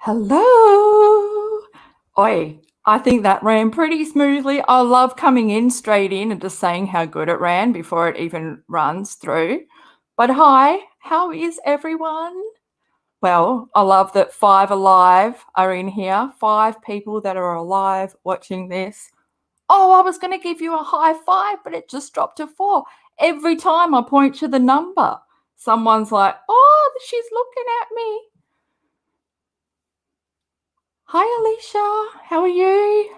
Hello. Oi, I think that ran pretty smoothly. I love coming in straight in and just saying how good it ran before it even runs through. But hi, how is everyone? Well, I love that 5 alive are in here. 5 people that are alive watching this. Oh, I was going to give you a high five, but it just dropped to 4. Every time I point to the number, someone's like, oh, she's looking at me. Hi, Alicia. How are you?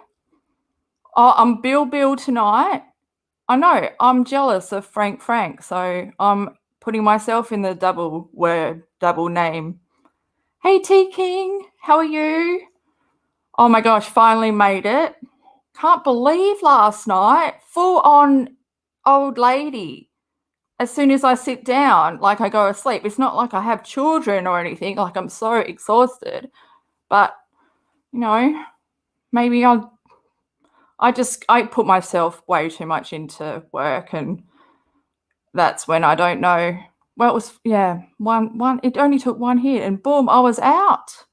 Oh, I'm Bill tonight. I know, I'm jealous of Frank, so I'm putting myself in the double word, double name. Hey, T King. How are you? Oh my gosh, finally made it. Can't believe last night, full on old lady. As soon as I sit down, like I go to sleep. It's not like I have children or anything, like I'm so exhausted. But, you know, maybe I put myself way too much into work, and that's when I don't know. Well, it was, yeah, one, it only took one hit and boom, I was out.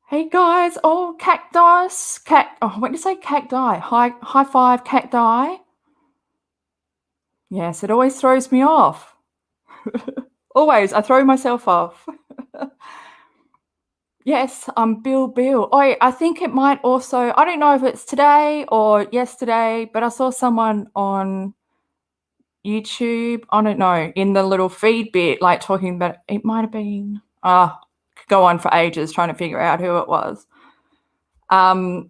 Hey guys, oh, cactus, what did you say? Cacti, high five, cacti. Yes, it always throws me off. Always, I throw myself off. Yes, I'm Bill. Oh, I think it might also, I don't know if it's today or yesterday, but I saw someone on YouTube, I don't know, in the little feed bit, like talking about it might have been could go on for ages trying to figure out who it was. That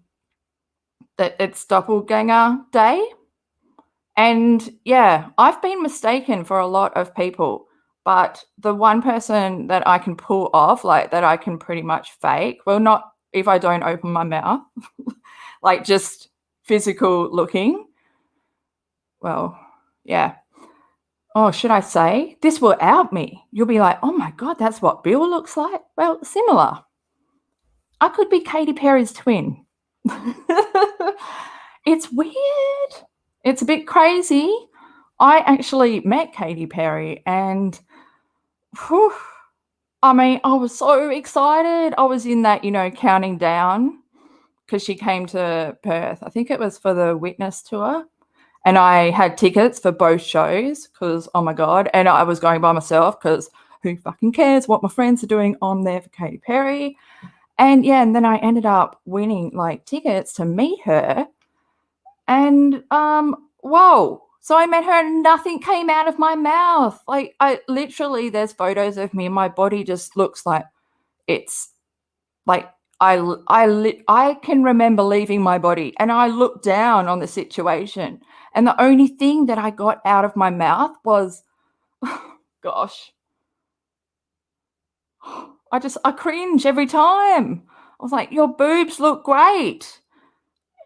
it's doppelganger day. And yeah, I've been mistaken for a lot of people, but the one person that I can pull off, like that I can pretty much fake, well, not if I don't open my mouth, like just physical looking. Well, yeah. Oh, should I say? This will out me. You'll be like, oh my God, that's what Bill looks like. Well, similar. I could be Katy Perry's twin. It's weird. It's a bit crazy. I actually met Katy Perry and whew, I mean, I was so excited. I was in that, counting down because she came to Perth. I think it was for the Witness tour. And I had tickets for both shows because, oh my God, and I was going by myself because who fucking cares what my friends are doing? I'm there for Katy Perry. And yeah, and then I ended up winning like tickets to meet her. And whoa. So I met her and nothing came out of my mouth. Like I literally, there's photos of me and my body just looks like it's like I can remember leaving my body and I looked down on the situation and the only thing that I got out of my mouth was, gosh, I cringe every time. I was like, your boobs look great.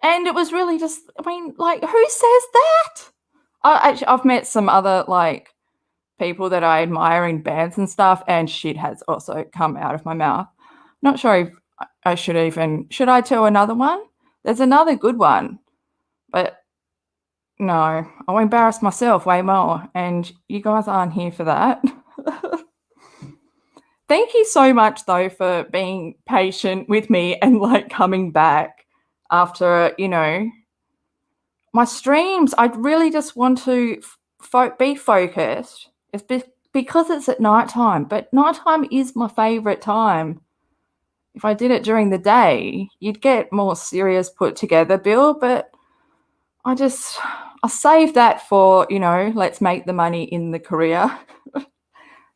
And it was really just, I mean, like, who says that? I've met some other like people that I admire in bands and stuff, and shit has also come out of my mouth. Not sure if should I tell another one? There's another good one, but no, I'll embarrass myself way more, and you guys aren't here for that. Thank you so much though for being patient with me and like coming back after, my streams. I really just want to be focused. It's because it's at nighttime, but nighttime is my favorite time. If I did it during the day, you'd get more serious put together, Bill, but I save that for, let's make the money in the career.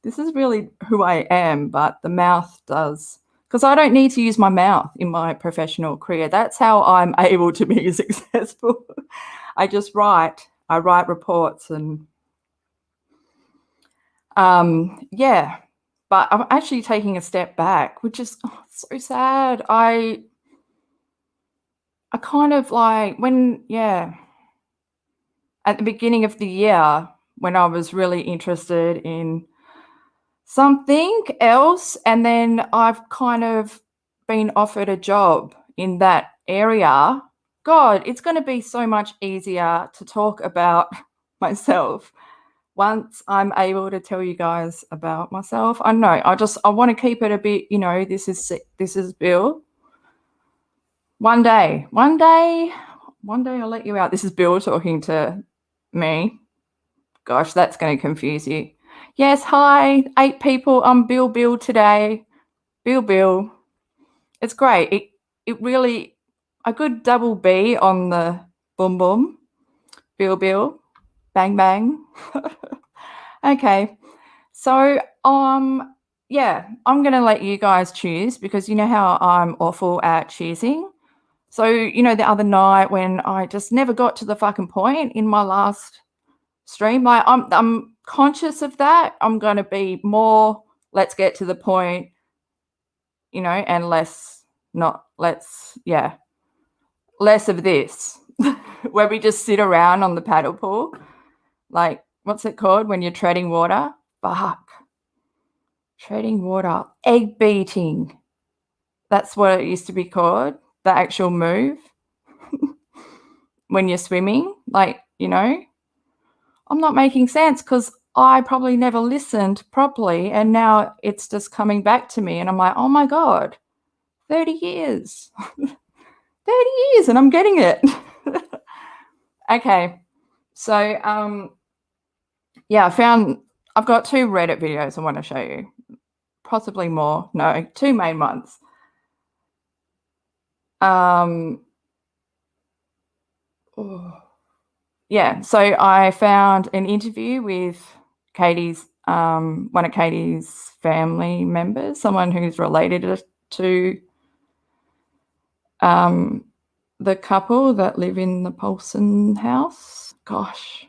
This is really who I am, but the mouth does, because I don't need to use my mouth in my professional career. That's how I'm able to be successful. I just write. I write reports and yeah. But I'm actually taking a step back, which is so sad. I kind of like at the beginning of the year when I was really interested in something else, and then I've kind of been offered a job in that area. God, it's going to be so much easier to talk about myself once I'm able to tell you guys about myself. I know, I want to keep it a bit, this is Bill. One day I'll let you out. This is Bill talking to me. Gosh, that's going to confuse you. Yes, hi, 8 people. I'm Bill today. Bill. It's great. It really, a good double B on the boom. Bill. Bang. Okay. So, yeah, I'm going to let you guys choose because you know how I'm awful at choosing. So, the other night when I just never got to the fucking point in my last stream, like I'm conscious of that. I'm going to be more, let's get to the point, and less of this, where we just sit around on the paddle pool. Like, what's it called when you're treading water? Fuck. Treading water. Egg beating. That's what it used to be called, the actual move. When you're swimming, like, I'm not making sense because I probably never listened properly, and now it's just coming back to me, and I'm like, oh my God, 30 years. 30 years, and I'm getting it. Okay. So, yeah, I've got 2 Reddit videos I want to show you. Possibly more. No, 2 main ones. Yeah, so I found an interview with Katie's, one of Katie's family members, someone who's related to the couple that live in the Paulson house. Gosh.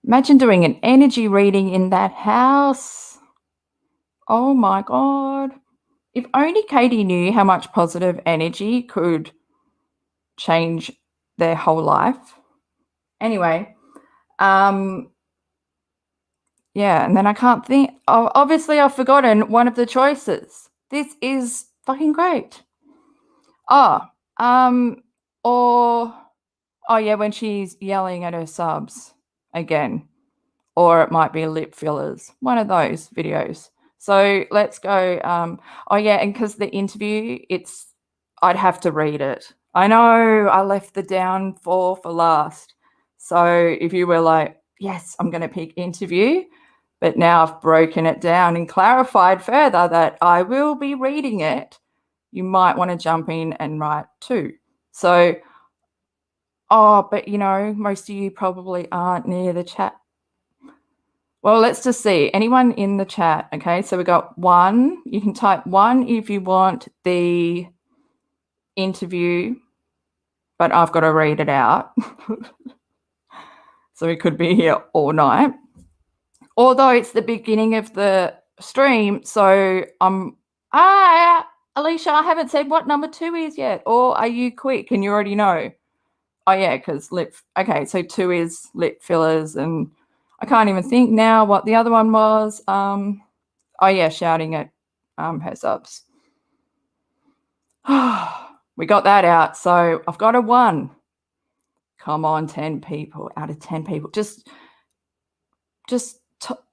Imagine doing an energy reading in that house. Oh my God. If only Katie knew how much positive energy could change their whole life. Anyway, yeah, and then I can't think. Oh, obviously, I've forgotten one of the choices. This is fucking great. Yeah, when she's yelling at her subs again. Or it might be lip fillers. One of those videos. So let's go. And because the interview, I'd have to read it. I know I left the downfall for last. So if you were like, yes, I'm going to pick interview, but now I've broken it down and clarified further that I will be reading it, you might want to jump in and write 2. So, but most of you probably aren't near the chat. Well, let's just see. Anyone in the chat? Okay, so we got 1. You can type 1 if you want the interview, but I've got to read it out. So we could be here all night. Although it's the beginning of the stream, so Alicia, I haven't said what number 2 is yet. Or are you quick and you already know? Oh yeah, because okay, so 2 is lip fillers, and I can't even think now what the other one was. Shouting at her subs. We got that out. So I've got a 1. Come on, 10 people out of 10 people. Just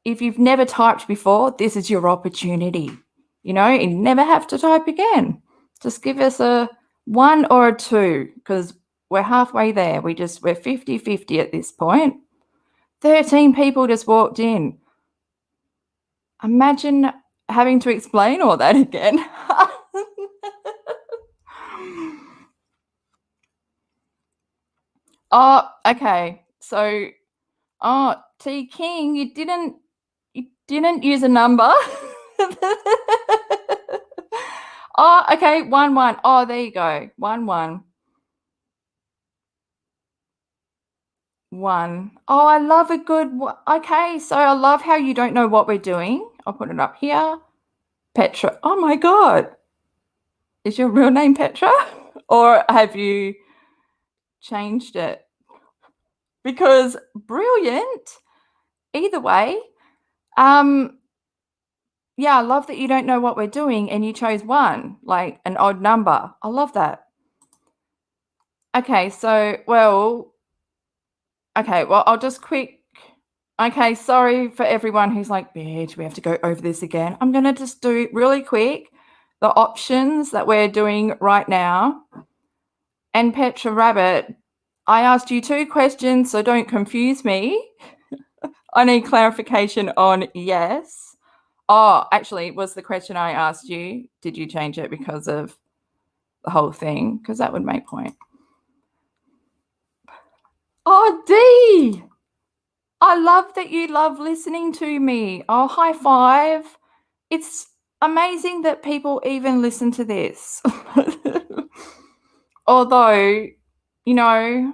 if you've never typed before, this is your opportunity. You never have to type again. Just give us a 1 or a 2 because we're halfway there. We're 50-50 at this point. 13 people just walked in. Imagine having to explain all that again. Oh, okay. So, T King, you didn't use a number. Oh, okay, 1-1. Oh, there you go. 1-1. 1. Oh, I love a good. Okay, so I love how you don't know what we're doing. I'll put it up here. Petra. Oh my God. Is your real name Petra? Or have you changed it? Because brilliant. Either way. Yeah, I love that you don't know what we're doing and you chose 1, like an odd number. I love that. Okay, so, well, I'll just quick Okay, sorry for everyone who's like, bitch, we have to go over this again. I'm going to just do really quick the options that we're doing right now. And Petra Rabbit, I asked you 2 questions, so don't confuse me. I need clarification on yes. Oh, actually, was the question I asked you, did you change it because of the whole thing? Because that would make point. Oh, D! I love that you love listening to me. Oh, high five. It's amazing that people even listen to this. Although, you know,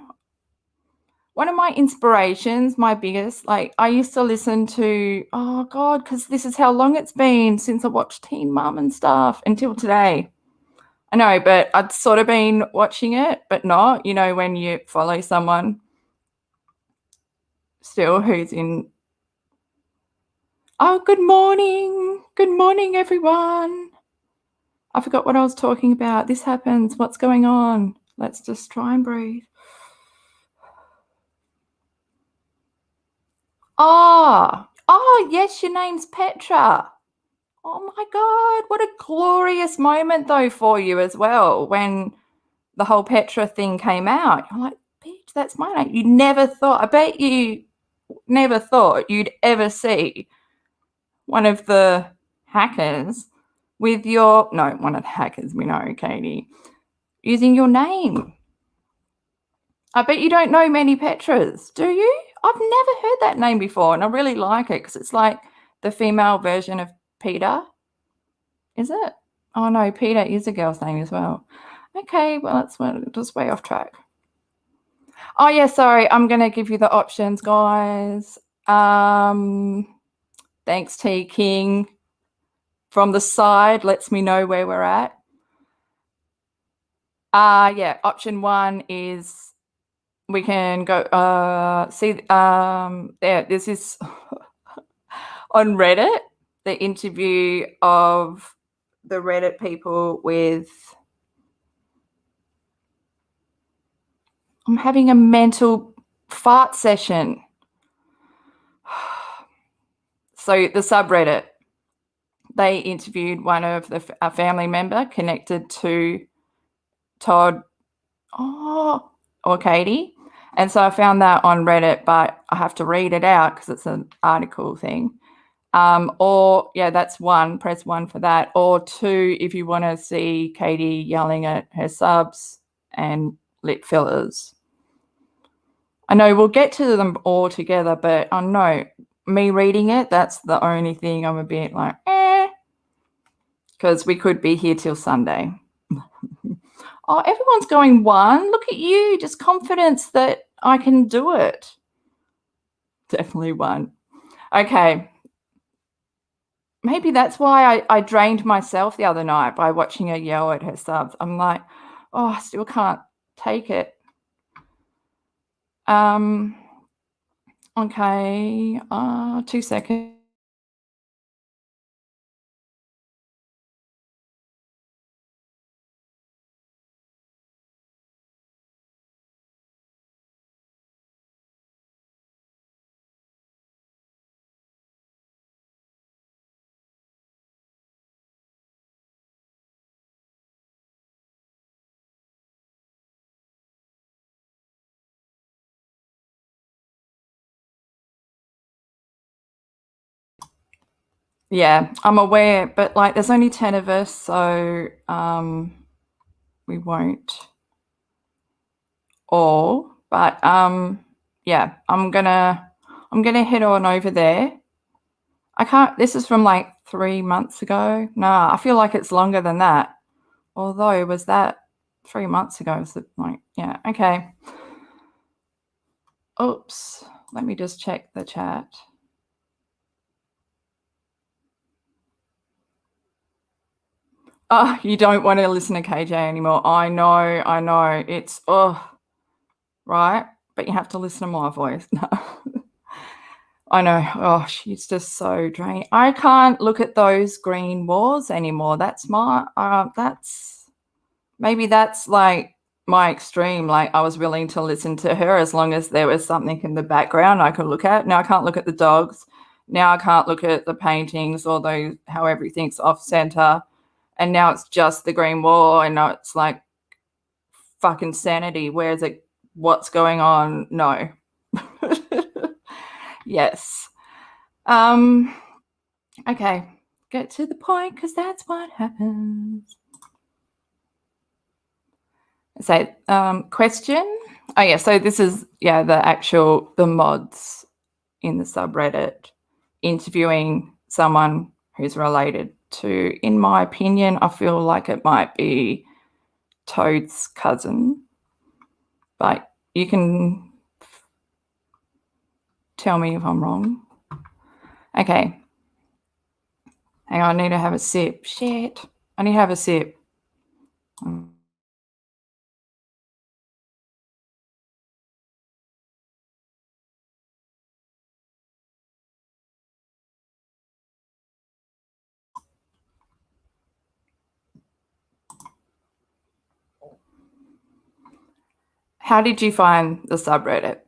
one of my inspirations, my biggest, like I used to listen to, oh God, because this is how long it's been since I watched Teen Mum and stuff until today. I know, but I'd sort of been watching it, but not, when you follow someone still who's in. Oh, good morning. Good morning, everyone. I forgot what I was talking about. This happens. What's going on? Let's just try and breathe. Oh, yes, your name's Petra. Oh my God, what a glorious moment though for you as well when the whole Petra thing came out. You're like, bitch, that's my name. You never thought, I bet you never thought you'd ever see one of the hackers with one of the hackers, we know, Katie, using your name. I bet you don't know many Petras, do you? I've never heard that name before, and I really like it because it's like the female version of Peter. Is it? Oh no, Peter is a girl's name as well. Okay, well that's just way off track. Oh yeah, sorry, I'm gonna give you the options, guys. Thanks, T King. From the side, lets me know where we're at. Yeah, option 1 is we can go see there, this is on Reddit, the interview of the Reddit people with. I'm having a mental fart session. So the subreddit, they interviewed one of a family member connected to Todd or Katie. And so I found that on Reddit, but I have to read it out because it's an article thing. That's 1, press 1 for that. Or 2, if you want to see Katie yelling at her subs and lip fillers. I know we'll get to them all together, but I know me reading it, that's the only thing I'm a bit like, because we could be here till Sunday. Oh, everyone's going 1. Look at you, just confidence that I can do it. Definitely 1. Okay. Maybe that's why I drained myself the other night by watching her yell at her subs. I'm like, oh, I still can't take it. Okay, 2 seconds. Yeah, I'm aware, but like there's only 10 of us, so we won't all. But yeah, I'm gonna head on over there. This is from like 3 months ago. Nah, I feel like it's longer than that. Although, was that 3 months ago? Was it like, yeah, okay. Oops, let me just check the chat. Oh, you don't want to listen to KJ anymore. I know. It's, right? But you have to listen to my voice. I know. Oh, she's just so draining. I can't look at those green walls anymore. Maybe that's like my extreme. Like, I was willing to listen to her as long as there was something in the background I could look at. Now I can't look at the dogs. Now I can't look at the paintings or those how everything's off center. And now it's just the green wall, and now it's like fucking sanity. Where is it? What's going on? No. Yes. Okay. Get to the point, because that's what happens. So, question. Oh yeah, so this is the mods in the subreddit interviewing someone who's related to, in my opinion, I feel like it might be Toad's cousin, but you can tell me if I'm wrong. Okay. Hang on, I need to have a sip. Shit. I need to have a sip. How did you find the subreddit?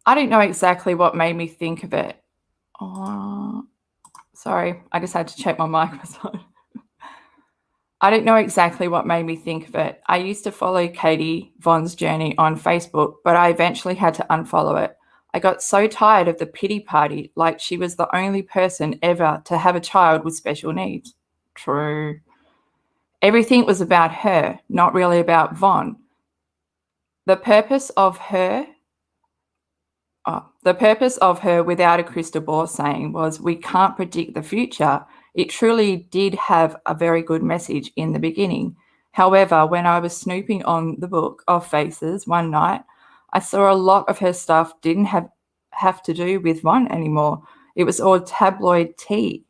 I didn't know exactly what made me think of it. Oh, sorry, I just had to check my microphone. I didn't know exactly what made me think of it. I used to follow Katie Von's journey on Facebook, but I eventually had to unfollow it. I got so tired of the pity party, like she was the only person ever to have a child with special needs. True. Everything was about her, not really about Von. The purpose of her without a crystal ball saying was, we can't predict the future. It truly did have a very good message in the beginning. However, when I was snooping on the book of faces one night, I saw a lot of her stuff didn't have to do with Von anymore. It was all tabloid tea.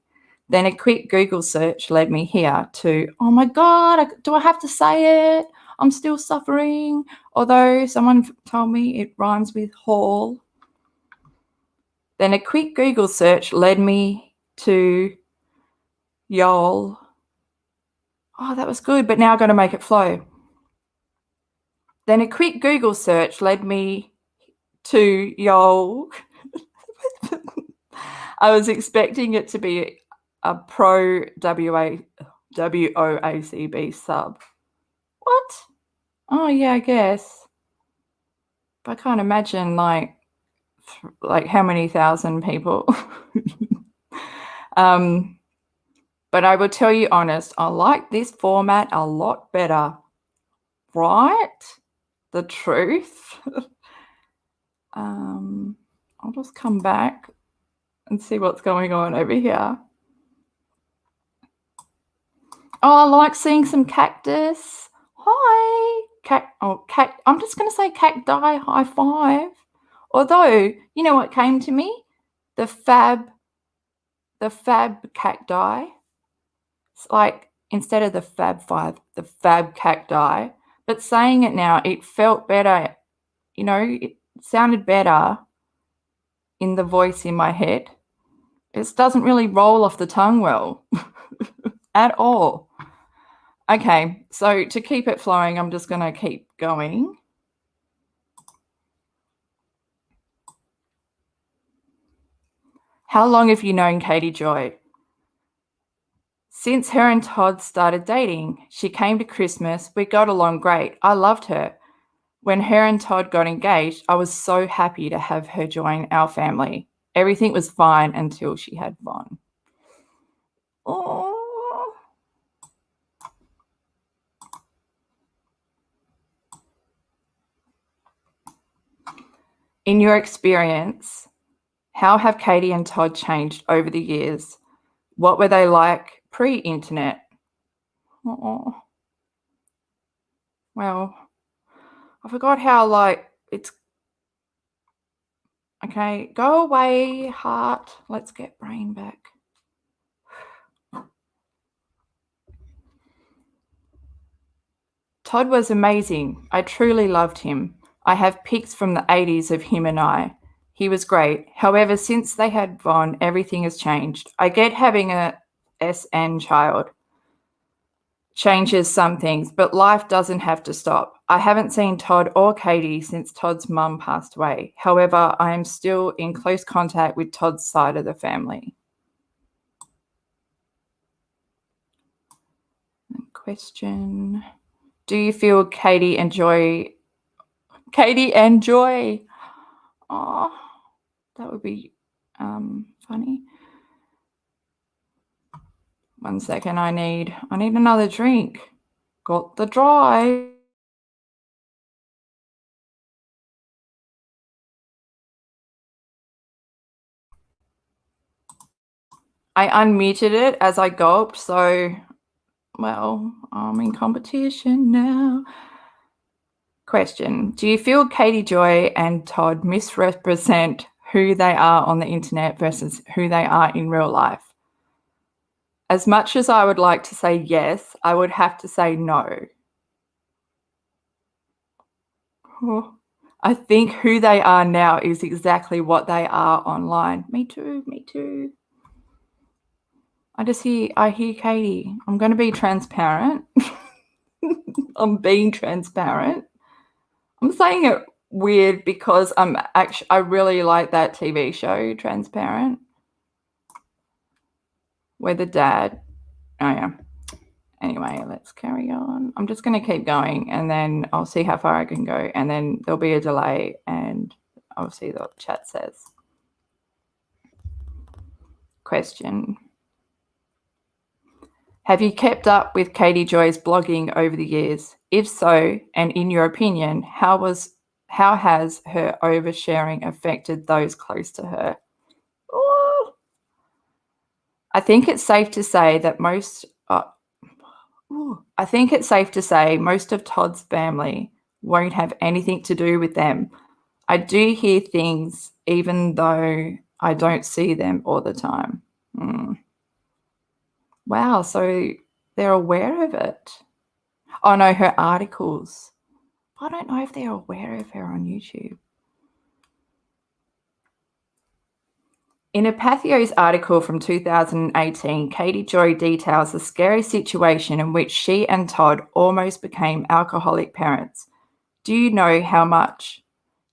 Then a quick Google search led me here to, oh my God, do I have to say it? I'm still suffering. Although someone told me it rhymes with hall. Then a quick Google search led me to Yol. Oh, that was good, but now I've got to make it flow. Then a quick Google search led me to Yol. I was expecting it to be a pro WOACB sub. What? Oh, yeah, I guess. But I can't imagine like how many thousand people. But I will tell you honest, I like this format a lot better. Right? The truth. I'll just come back and see what's going on over here. Oh, I like seeing some cactus. Hi. I'm just going to say cacti high five. Although, you know what came to me? The fab cacti. It's like, instead of the Fab Five, the fab cacti. But saying it now, it felt better. You know, it sounded better in the voice in my head. It doesn't really roll off the tongue well at all. Okay, so to keep it flowing, I'm just going to keep going. How long have you known Katie Joy? Since her and Todd started dating. She came to Christmas. We got along great. I loved her. When her and Todd got engaged, I was so happy to have her join our family. Everything was fine until she had Von. Oh. In your experience, how have Katie and Todd changed over the years? What were they like pre-internet? Oh. Well, I forgot how, like, it's... Okay, go away, heart. Let's get brain back. Todd was amazing. I truly loved him. I have pics from the 80s of him and I. He was great. However, since they had Von, everything has changed. I get having a SN child. changes some things, but life doesn't have to stop. I haven't seen Todd or Katie since Todd's mum passed away. However, I am still in close contact with Todd's side of the family. Question. Do you feel Katie and Joy? Oh, that would be funny. 1 second, I need another drink. Got the drive. I unmuted it as I gulped, so, well, I'm in competition now. Question. Do you feel Katie Joy and Todd misrepresent who they are on the internet versus who they are in real life? As much as I would like to say yes, I would have to say no. Oh, I think who they are now is exactly what they are online. Me too. I hear Katie. I'm going to be transparent. I'm being transparent. I'm saying it weird because I really like that TV show, Transparent, where the dad. Oh yeah. Anyway, let's carry on. I'm just going to keep going, and then I'll see how far I can go, and then there'll be a delay, and I'll see what the chat says. Question. Have you kept up with Katie Joy's blogging over the years? If so, and in your opinion, how has her oversharing affected those close to her? Ooh. I think it's safe to say most of Todd's family won't have anything to do with them. I do hear things even though I don't see them all the time. Wow, so they're aware of it. Oh no, her articles. I don't know if they're aware of her on YouTube. In a Pathio's article from 2018, Katie Joy details a scary situation in which she and Todd almost became alcoholic parents. Do you know how much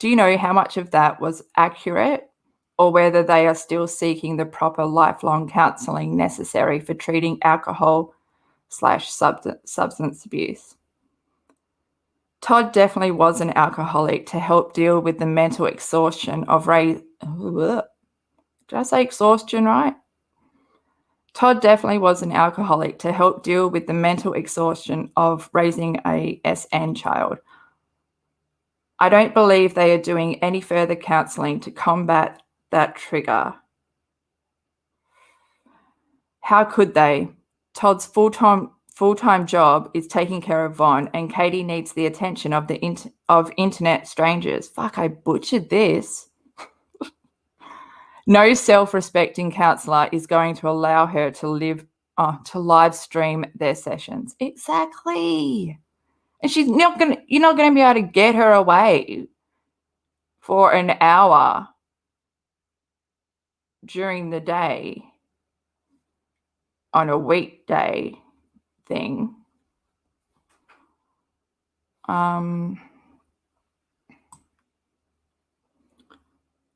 of that was accurate, or whether they are still seeking the proper lifelong counselling necessary for treating alcohol/substance abuse? Todd definitely was an alcoholic to help deal with the mental exhaustion of did I say exhaustion right? Todd definitely was an alcoholic to help deal with the mental exhaustion of raising a SN child. I don't believe they are doing any further counselling to combat that trigger. How could they? Todd's full-time job is taking care of Vaughn, and Katie needs the attention of internet strangers. Fuck, I butchered this. No self-respecting counsellor is going to allow her to live stream their sessions. Exactly. And you're not going to be able to get her away for an hour during the day on a weekday thing.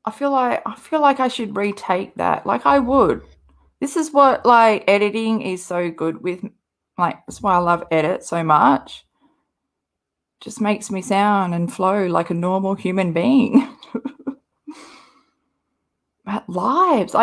I feel like I should retake that. Like I would. This is what editing is so good with. That's why I love edit so much. Just makes me sound and flow like a normal human being. But lives,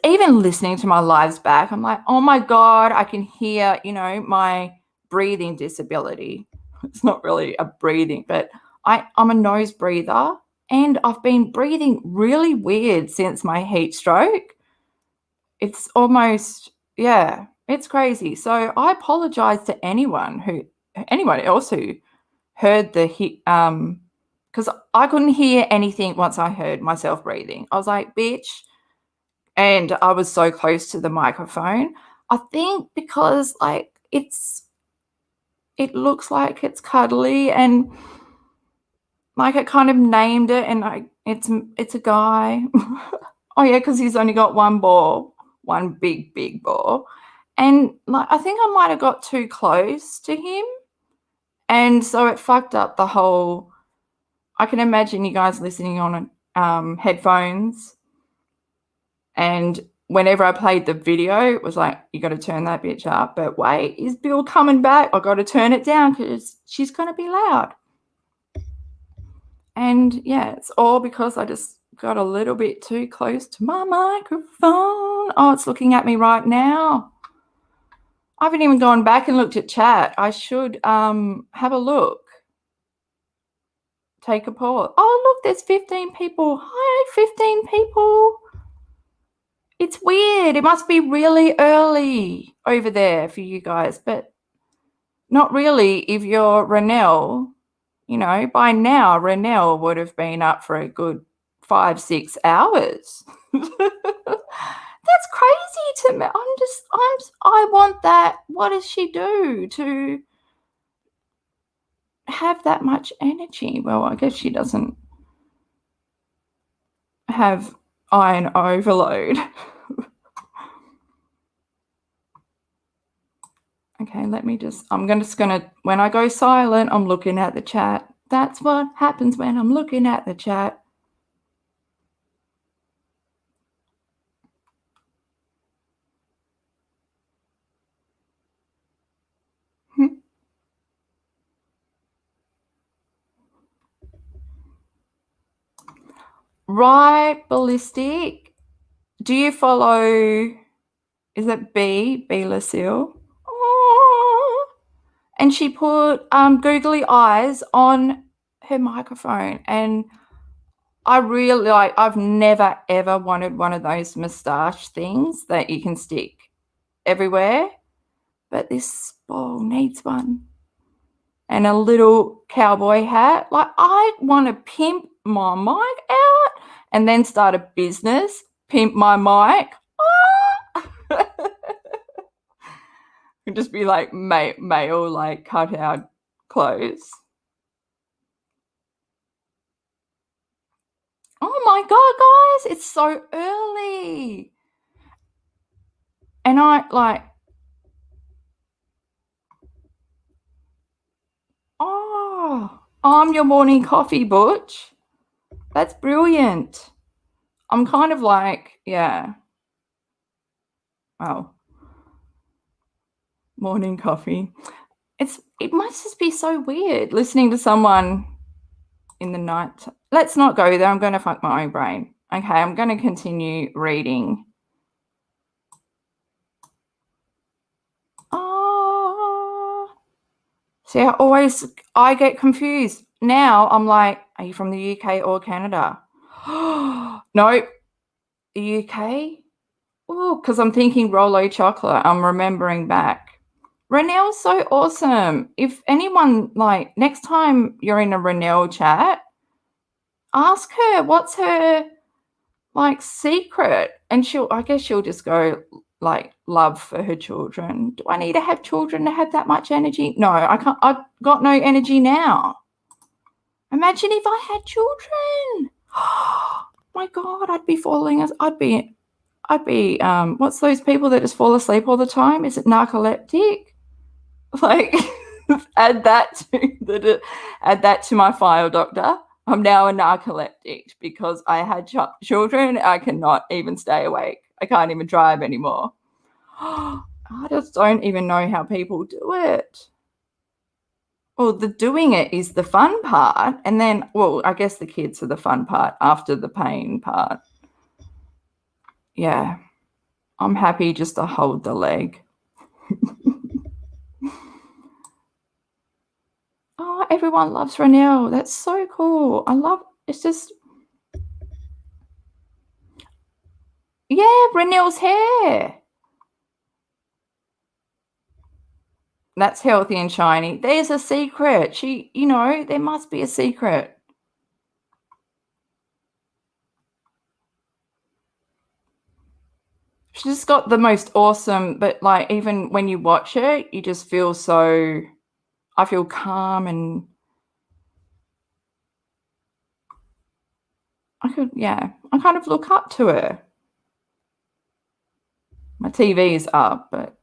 even listening to my lives back, I'm like, oh my God, I can hear, my breathing disability. It's not really a breathing, but I'm a nose breather, and I've been breathing really weird since my heat stroke. It's almost, it's crazy. So I apologize to anyone else who heard the hit, because I couldn't hear anything once I heard myself breathing. I was like, bitch. And I was so close to the microphone. I think because it looks like it's cuddly, and I kind of named it, and it's a guy. Oh yeah, because he's only got one ball, one big ball. And, like, I think I might have got too close to him, and so it fucked up the whole I can imagine you guys listening on, headphones, and whenever I played the video, it was like, "You gotta turn that bitch up, but wait, is Bill coming back? I gotta turn it down because she's gonna be loud." And, yeah, it's all because I just got a little bit too close to my microphone. Oh, it's looking at me right now. I haven't even gone back and looked at chat. I should, have a look. Take a pause. Oh, look, there's 15 people. Hi, 15 people. It's weird. It must be really early over there for you guys, but not really if you're Renelle. You know, by now, Renelle would have been up for a good 5-6 hours. That's crazy to me. I want that. What does she do to have that much energy? Well, I guess she doesn't have iron overload. Okay, I'm just gonna, when I go silent, I'm looking at the chat. That's what happens when I'm looking at the chat. Right, Ballistic. Do you follow, is it B Lucille? Oh, and she put googly eyes on her microphone, and I really I've never ever wanted one of those moustache things that you can stick everywhere, but this ball needs one. And a little cowboy hat. Like, I want to pimp my mic out and then start a business, pimp my mic. Could just be like male, like cut out clothes. Oh my God, guys, it's so early. And I'm your morning coffee, Butch. That's brilliant. I'm kind of like, yeah. Oh, morning coffee. It must just be so weird listening to someone in the night. Let's not go there. I'm going to fuck my own brain. Okay, I'm going to continue reading. See, I get confused. Now I'm like, are you from the UK or Canada? Nope. The UK? Oh, because I'm thinking Rolo chocolate. I'm remembering back. Renelle's so awesome. If anyone, like, next time you're in a Renelle chat, ask her what's her, like, secret. And I guess she'll just go, like, love for her children. Do I need to have children to have that much energy? No, I can't. I've got no energy now. Imagine if I had children. My God, I'd be what's those people that just fall asleep all the time? Is it narcoleptic? Like, add that to my file, doctor. I'm now a narcoleptic because I had children. I cannot even stay awake. I can't even drive anymore. I just don't even know how people do it. Well, the doing it is the fun part. And then, well, I guess the kids are the fun part after the pain part. Yeah. I'm happy just to hold the leg. Oh, everyone loves Renelle. That's so cool. It's just, yeah, Renelle's hair. That's healthy and shiny. There's a secret. There must be a secret. She's just got the most awesome, but like, even when you watch it, you just feel I feel calm, and I kind of look up to her. My TV's up, but,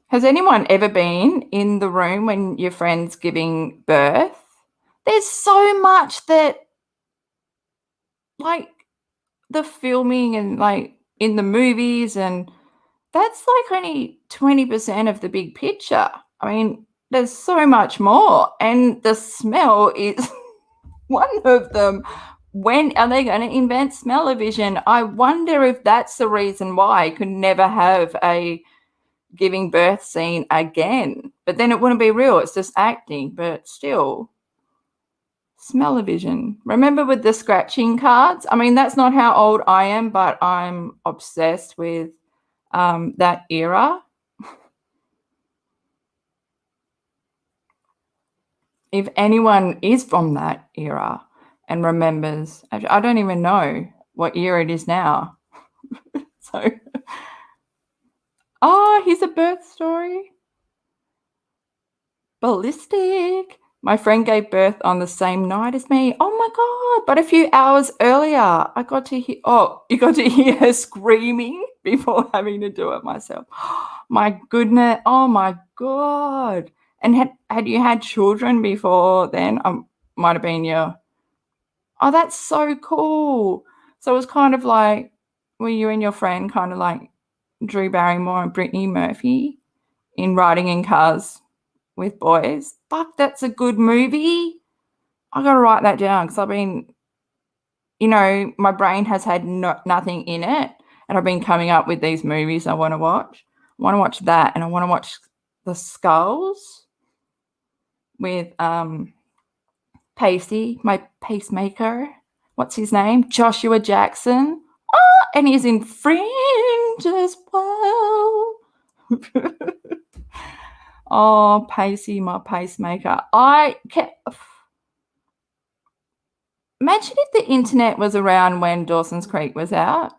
Has anyone ever been in the room when your friend's giving birth? There's so much that, like, the filming and, like, in the movies, and that's, like, only 20% of the big picture. I mean, there's so much more, and the smell is one of them. When are they gonna invent smell-o-vision? I wonder if that's the reason why I could never have a giving birth scene again. But then it wouldn't be real, it's just acting, but still. Smell-o-vision. Remember with the scratching cards? I mean, that's not how old I am, but I'm obsessed with that era. If anyone is from that era and remembers, I don't even know what year it is now. So, here's a birth story. Ballistic. My friend gave birth on the same night as me. Oh my God, but a few hours earlier, I got to hear, you got to hear her screaming before having to do it myself. My goodness. Oh my God. And had you had children before then? Might have been your, that's so cool. So it was kind of like, were you and your friend kind of like Drew Barrymore and Brittany Murphy in Riding in Cars with Boys? Fuck, that's a good movie. I got to write that down because I've been, my brain has had nothing in it, and I've been coming up with these movies I want to watch. I want to watch that, and I want to watch The Skulls with Pacey, my pacemaker. What's his name? Joshua Jackson. And he's in Fringe as well. Oh, Pacey, my pacemaker. Imagine if the internet was around when Dawson's Creek was out.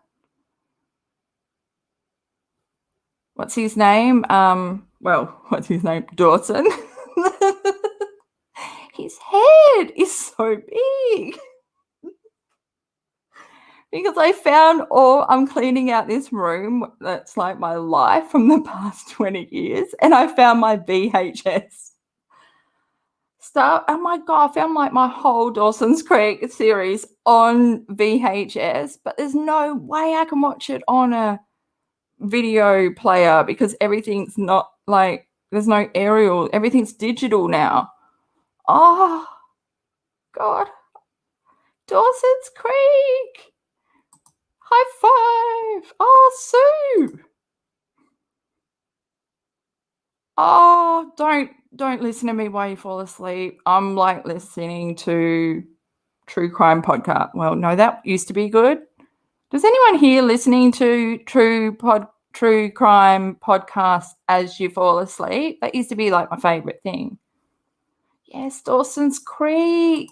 What's his name? What's his name? Dawson. His head is so big. Because I'm cleaning out this room that's like my life from the past 20 years, and I found my VHS stuff. Oh my God, I found like my whole Dawson's Creek series on VHS, but there's no way I can watch it on a video player because everything's not like, there's no aerial, everything's digital now. Oh God, Dawson's Creek. High five. Oh, Sue. Oh, don't listen to me while you fall asleep. I'm like listening to true crime podcast. Well, no, that used to be good. Does anyone here listening to true crime podcast as you fall asleep? That used to be like my favorite thing. Yes, Dawson's Creek.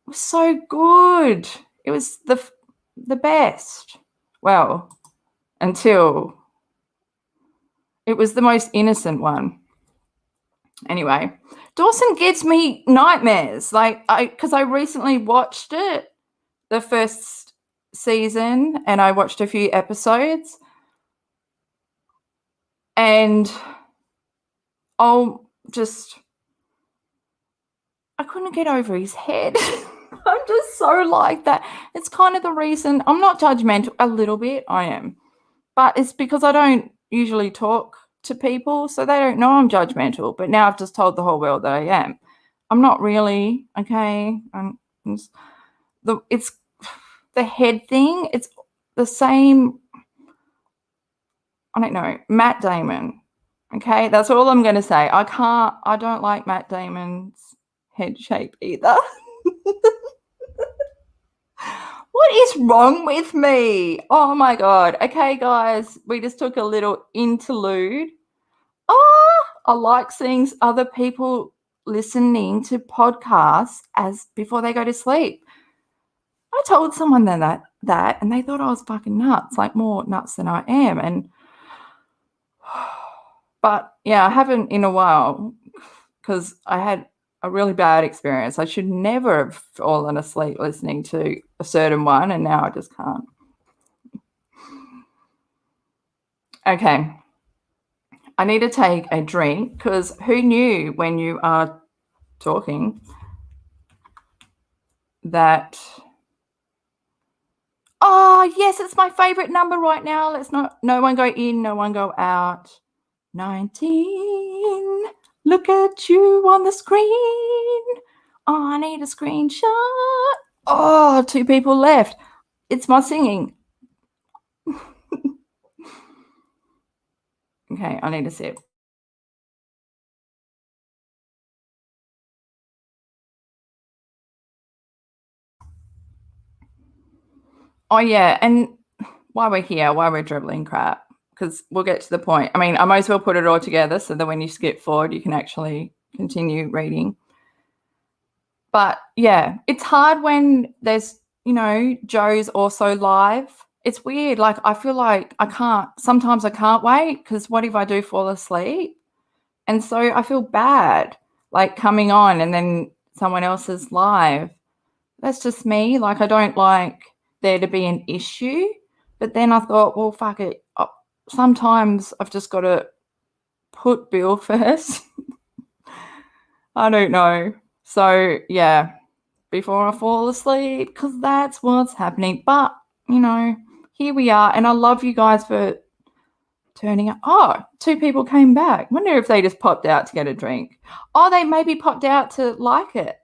It was so good. It was the best. Well, until it was the most innocent one. Anyway, Dawson gives me nightmares. Because I recently watched it, the first season, and I watched a few episodes, and I couldn't get over his head. I'm just so like that. It's kind of the reason I'm not judgmental. A little bit, I am. But it's because I don't usually talk to people, so they don't know I'm judgmental. But now I've just told the whole world that I am. I'm not really, okay? It's the head thing. It's the same. I don't know. Matt Damon, okay? That's all I'm going to say. I don't like Matt Damon's head shape either. What is wrong with me? Oh my God. Okay, guys, we just took a little interlude. I like seeing other people listening to podcasts before they go to sleep. I told someone that and they thought I was fucking nuts, like more nuts than I am. But yeah, I haven't in a while because I had a really bad experience. I should never have fallen asleep listening to a certain one, and now I just can't. Okay. I need to take a drink because who knew when you are talking that... Oh, yes, it's my favorite number right now. Let's no one go in, no one go out. 19. Look at you on the screen. Oh, I need a screenshot. Oh, 2 people left. It's my singing. Okay, I need a sip. Oh, yeah, and while we're here, while we're dribbling crap, because we'll get to the point. I mean, I might as well put it all together so that when you skip forward, you can actually continue reading. But yeah, it's hard when there's, Joe's also live. It's weird. Like, I feel like sometimes I can't wait because what if I do fall asleep? And so I feel bad, like coming on and then someone else is live. That's just me. Like, I don't like there to be an issue. But then I thought, well, fuck it. Sometimes I've just got to put Bill first. I don't know. So, yeah, before I fall asleep, because that's what's happening. But, here we are. And I love you guys for turning up. Oh, 2 people came back. Wonder if they just popped out to get a drink. Oh, they maybe popped out to like it.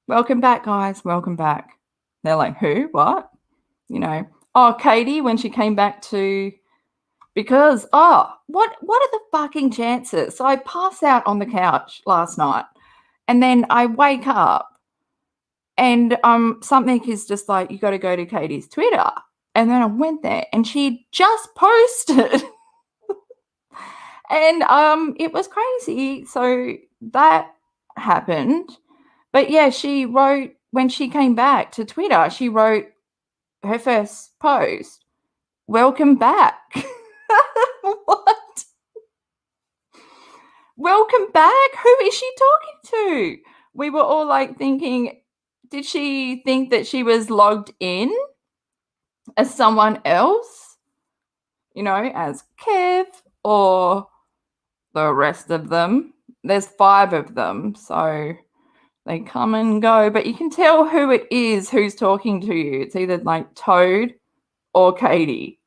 Welcome back, guys. Welcome back. They're like, who? What? Oh, Katie, when she came back to... Because, what are the fucking chances? So I passed out on the couch last night and then I wake up and something is just like, you got to go to Katie's Twitter. And then I went there and she just posted and it was crazy. So that happened. But yeah, she wrote, when she came back to Twitter, she wrote her first post, welcome back. What? Welcome back? Who is she talking to? We were all like thinking, did she think that she was logged in as someone else? As Kev or the rest of them? There's 5 of them, so they come and go. But you can tell who it is who's talking to you. It's either like Toad or Katie.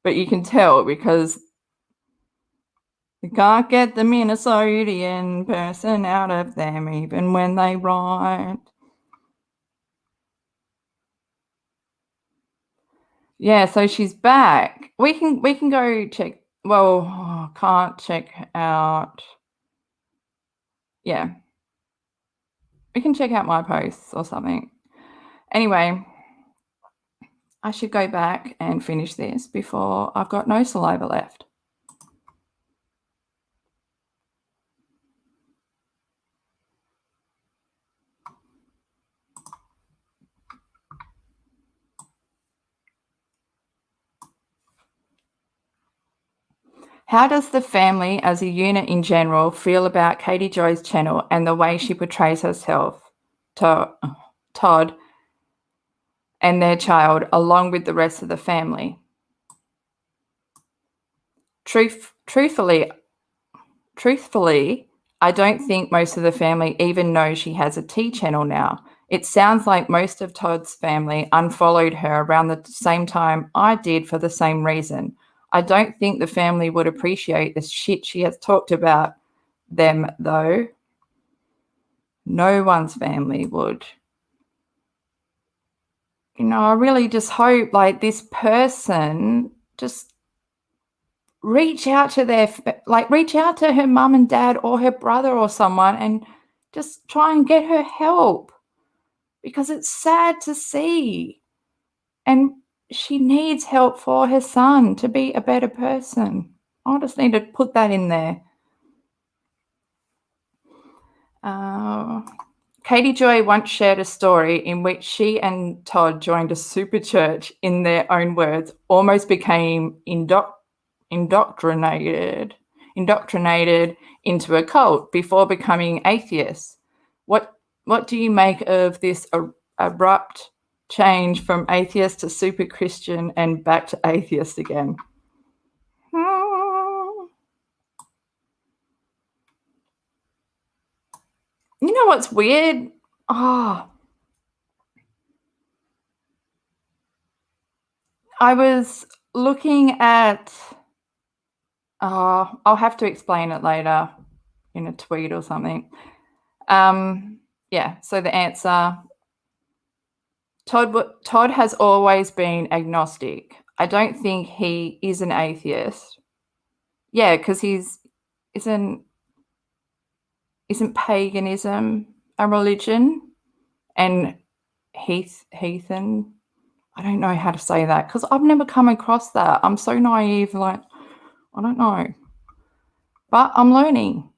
But you can tell because you can't get the Minnesotan person out of them even when they write. Yeah, so she's back. We can go check. Well, can't check out. Yeah. We can check out my posts or something. Anyway, I should go back and finish this before I've got no saliva left. How does the family as a unit in general feel about Katie Joy's channel and the way she portrays herself, Todd, and their child, along with the rest of the family? Truthfully, I don't think most of the family even knows she has a T channel now. It sounds like most of Todd's family unfollowed her around the same time I did for the same reason. I don't think the family would appreciate the shit she has talked about them, though. No one's family would. I really just hope like this person just reach out to her mum and dad or her brother or someone and just try and get her help, because it's sad to see. And she needs help for her son to be a better person. I just need to put that in there. Katie Joy once shared a story in which she and Todd joined a super church, in their own words, almost became indoctrinated indoctrinated into a cult before becoming atheists. What do you make of this abrupt change from atheist to super Christian and back to atheist again? You know what's weird? I was looking at, I'll have to explain it later in a tweet or something. Yeah, so the answer, Todd has always been agnostic. I don't think he is an atheist. Yeah, because isn't paganism a religion? And heathen, I don't know how to say that because I've never come across that. I'm so naive, like, I don't know. But I'm learning.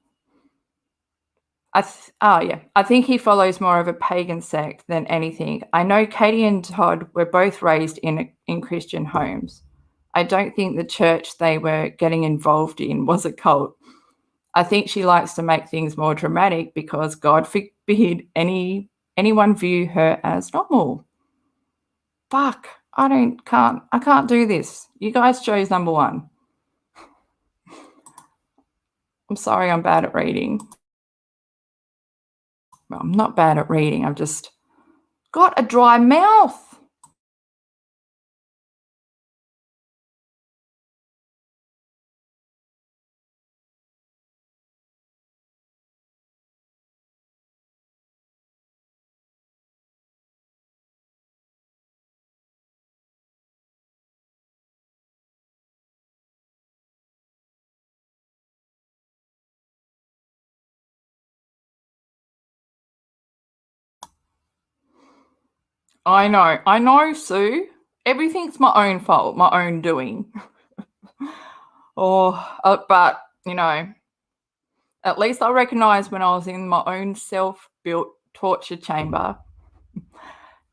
I think he follows more of a pagan sect than anything. I know Katie and Todd were both raised in Christian homes. I don't think the church they were getting involved in was a cult. I think she likes to make things more dramatic because God forbid anyone view her as normal. Fuck, I can't do this. You guys chose number one. I'm sorry I'm bad at reading. Well, I'm not bad at reading. I've just got a dry mouth. I know, Sue. Everything's my own fault, my own doing. But, at least I recognise when I was in my own self-built torture chamber.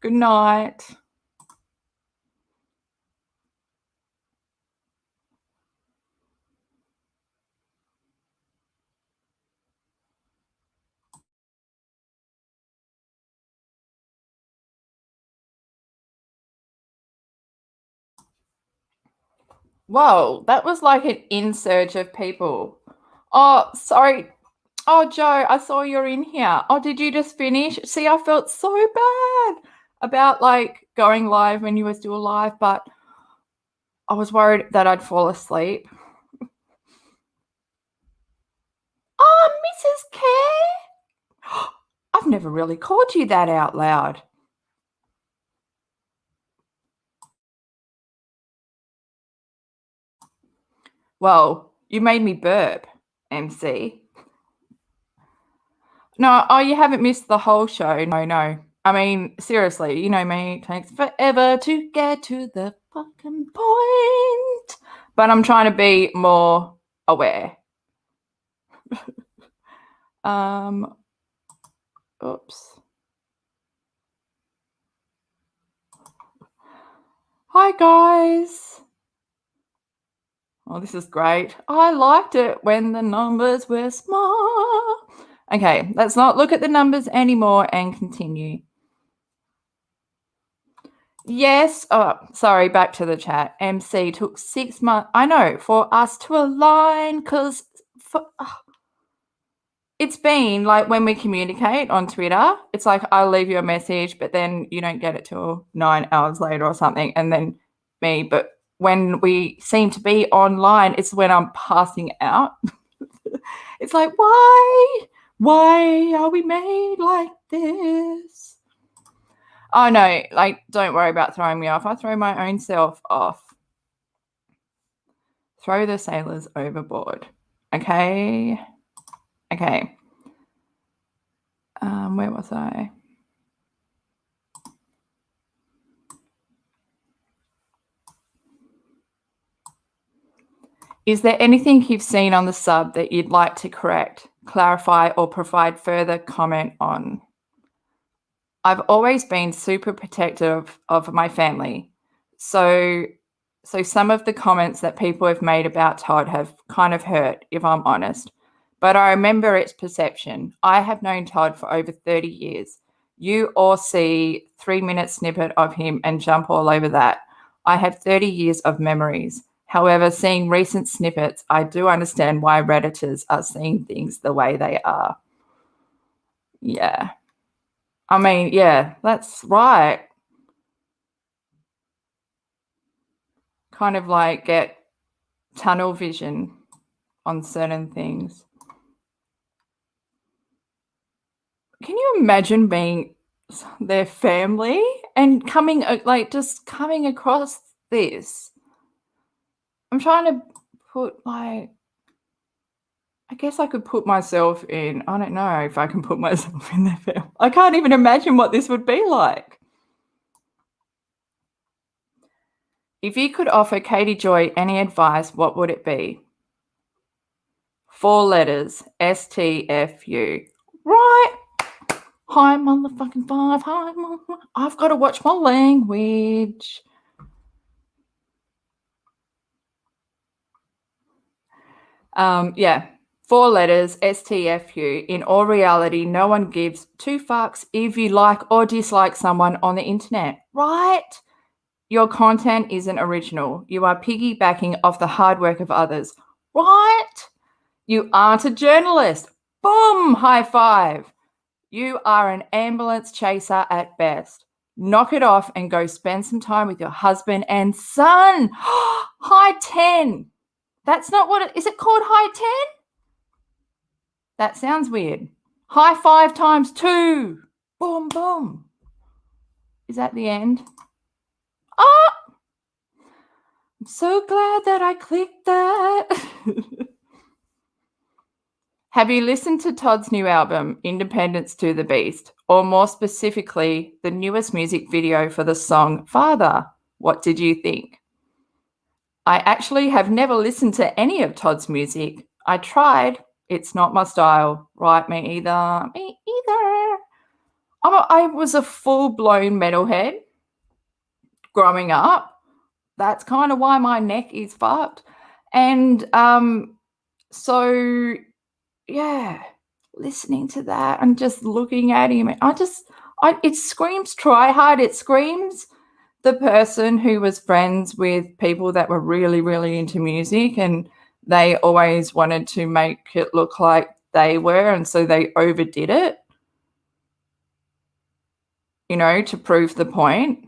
Good night. Whoa, that was like an insurge of people. Oh, sorry. Oh, Joe, I saw you're in here. Oh, did you just finish? See, I felt so bad about like going live when you were still alive, but I was worried that I'd fall asleep. Oh, Mrs. Care. I've never really called you that out loud. Well, you made me burp, MC. No, you haven't missed the whole show. No. I mean, seriously, you know me, it takes forever to get to the fucking point. But I'm trying to be more aware. Oops. Hi, guys. Oh, this is great. I liked it when the numbers were small. Okay, let's not look at the numbers anymore and continue. Yes. Oh, sorry, back to the chat. MC took 6 months. I know, for us to align because it's been like when we communicate on Twitter, it's like I'll leave you a message, but then you don't get it till 9 hours later or something. And then me, but when we seem to be online, it's when I'm passing out. It's like, why are we made like this? Oh no, like, don't worry about throwing me off. I throw my own self off. Throw the sailors overboard. Okay. Where was I? Is there anything you've seen on the sub that you'd like to correct, clarify, or provide further comment on? I've always been super protective of my family. So So some of the comments that people have made about Todd have kind of hurt, if I'm honest. But I remember its perception. I have known Todd for over 30 years. You all see 3-minute snippet of him and jump all over that. I have 30 years of memories. However, seeing recent snippets, I do understand why Redditors are seeing things the way they are. Yeah. I mean, yeah, that's right. Kind of like get tunnel vision on certain things. Can you imagine being their family and coming just coming across this? I'm trying to put I guess I could put myself in. I don't know if I can put myself in their family. I can't even imagine what this would be like. If you could offer Katie Joy any advice, what would it be? 4 letters, STFU. Right. Hi, motherfucking 5. Hi, I've got to watch my language. Yeah, 4 letters, STFU. In all reality, no one gives 2 fucks if you like or dislike someone on the internet, right? Your content isn't original. You are piggybacking off the hard work of others, right? You aren't a journalist. Boom, high five. You are an ambulance chaser at best. Knock it off and go spend some time with your husband and son. High 10. That's not what is it called high 10? That sounds weird. High 5 times 2. Boom, boom. Is that the end? Oh, I'm so glad that I clicked that. Have you listened to Todd's new album, Independence to the Beast, or more specifically, the newest music video for the song Father? What did you think? I actually have never listened to any of Todd's music. I tried. It's not my style. Right, me either. Me either. I was a full-blown metalhead growing up. That's kind of why my neck is fucked. And so yeah, listening to that and just looking at him, it screams try hard. It screams the person who was friends with people that were really, really into music, and they always wanted to make it look like they were, and so they overdid it, to prove the point.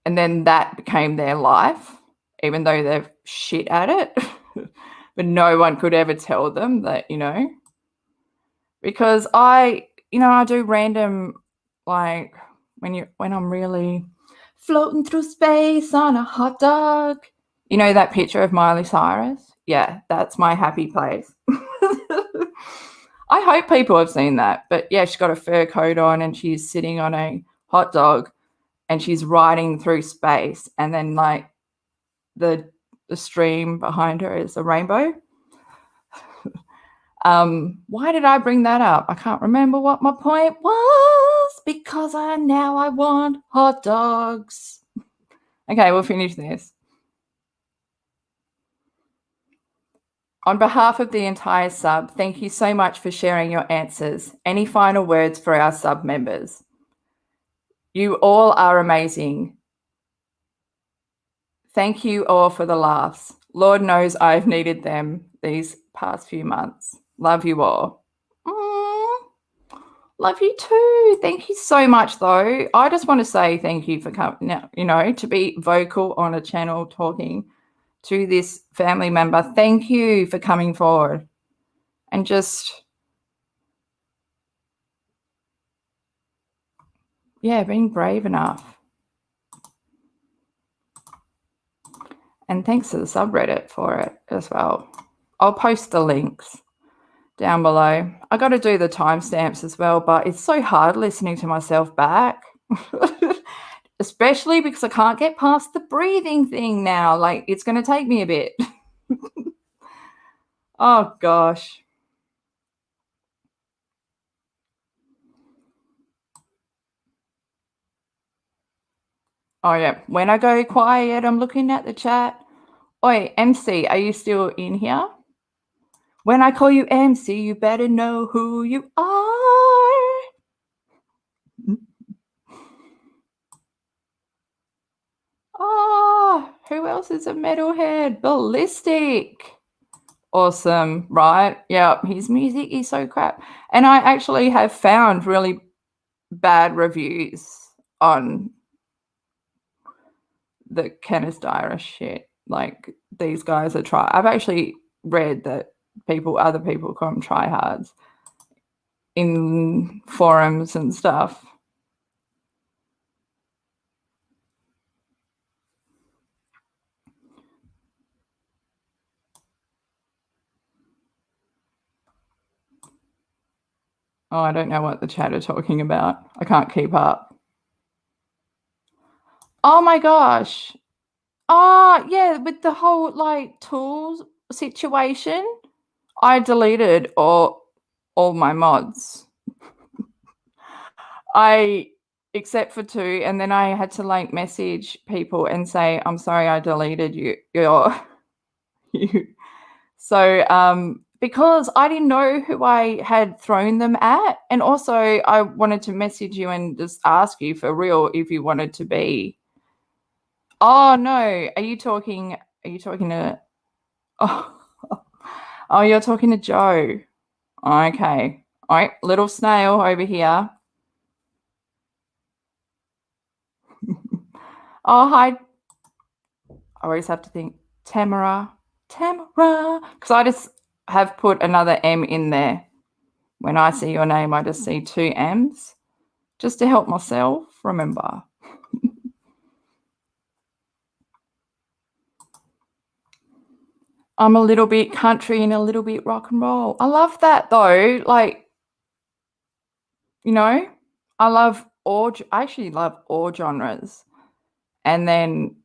And then that became their life, even though they're shit at it. But no one could ever tell them that, because I do random, like when I'm really floating through space on a hot dog. That picture of Miley Cyrus? Yeah, that's my happy place. I hope people have seen that. But yeah, she's got a fur coat on and she's sitting on a hot dog and she's riding through space, and then like the stream behind her is a rainbow. Why did I bring that up? I can't remember what my point was, because I want hot dogs. Okay, we'll finish this. On behalf of the entire sub, thank you so much for sharing your answers. Any final words for our sub members? You all are amazing. Thank you all for the laughs. Lord knows I've needed them these past few months. Love you all. Love you too. Thank you so much, though. I just want to say thank you for coming, to be vocal on a channel talking to this family member. Thank you for coming forward and just, being brave enough. And thanks to the subreddit for it as well. I'll post the links down below. I got to do the timestamps as well, but it's so hard listening to myself back. Especially because I can't get past the breathing thing now. Like, it's going to take me a bit. Oh, gosh. Oh, yeah. When I go quiet, I'm looking at the chat. Oi, MC, are you still in here? When I call you MC, you better know who you are. Oh, who else is a metalhead? Ballistic. Awesome, right? Yeah, his music is so crap. And I actually have found really bad reviews on the Kenneth Dyer shit. Like these guys are try. I've actually read that other people call them tryhards in forums and stuff. Oh, I don't know what the chat are talking about. I can't keep up. Oh my gosh. Oh, yeah, with the whole like tools situation, I deleted all my mods. I except for two, and then I had to like message people and say, I'm sorry I deleted you. So because I didn't know who I had thrown them at, and also I wanted to message you and just ask you for real if you wanted to be. Oh no, are you talking to oh, oh you're talking to Joe. Okay. All right, little snail over here. Oh hi. I always have to think Tamara. Tamara. Because I just have put another M in there. When I see your name, I just see two M's. Just to help myself remember. I'm a little bit country and a little bit rock and roll. I love that though. Like, you know, I actually love all genres. And then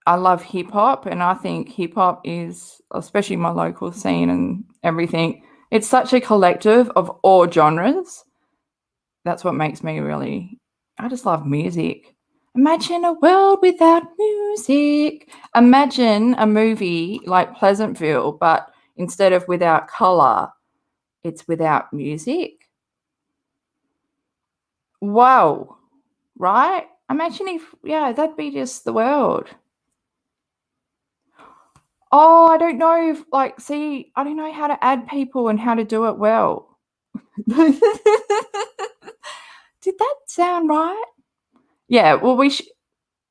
I love hip hop, and I think hip hop is, especially my local scene and everything, it's such a collective of all genres. That's what makes me really, I just love music. Imagine a world without music. Imagine a movie like Pleasantville, but instead of without color, it's without music. Wow, right? Imagine if, yeah, that'd be just the world. Oh, I don't know if, like, see, I don't know how to add people and how to do it well. Did that sound right? Yeah, well,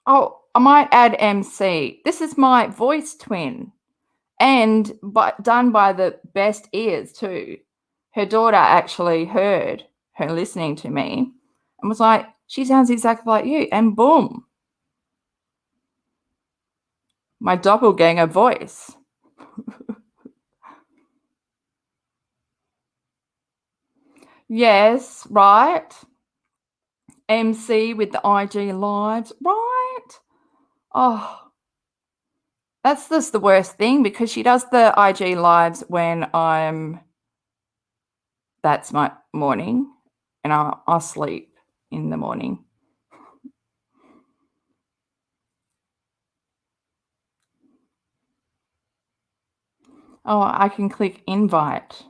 oh, I might add MC. This is my voice twin, and but done by the best ears too. Her daughter actually heard her listening to me and was like, she sounds exactly like you. And boom, my doppelganger voice. Yes, right. MC with the IG lives, right? Oh, that's just the worst thing because she does the IG lives when that's my morning, and I'll sleep in the morning. Oh, I can click invite.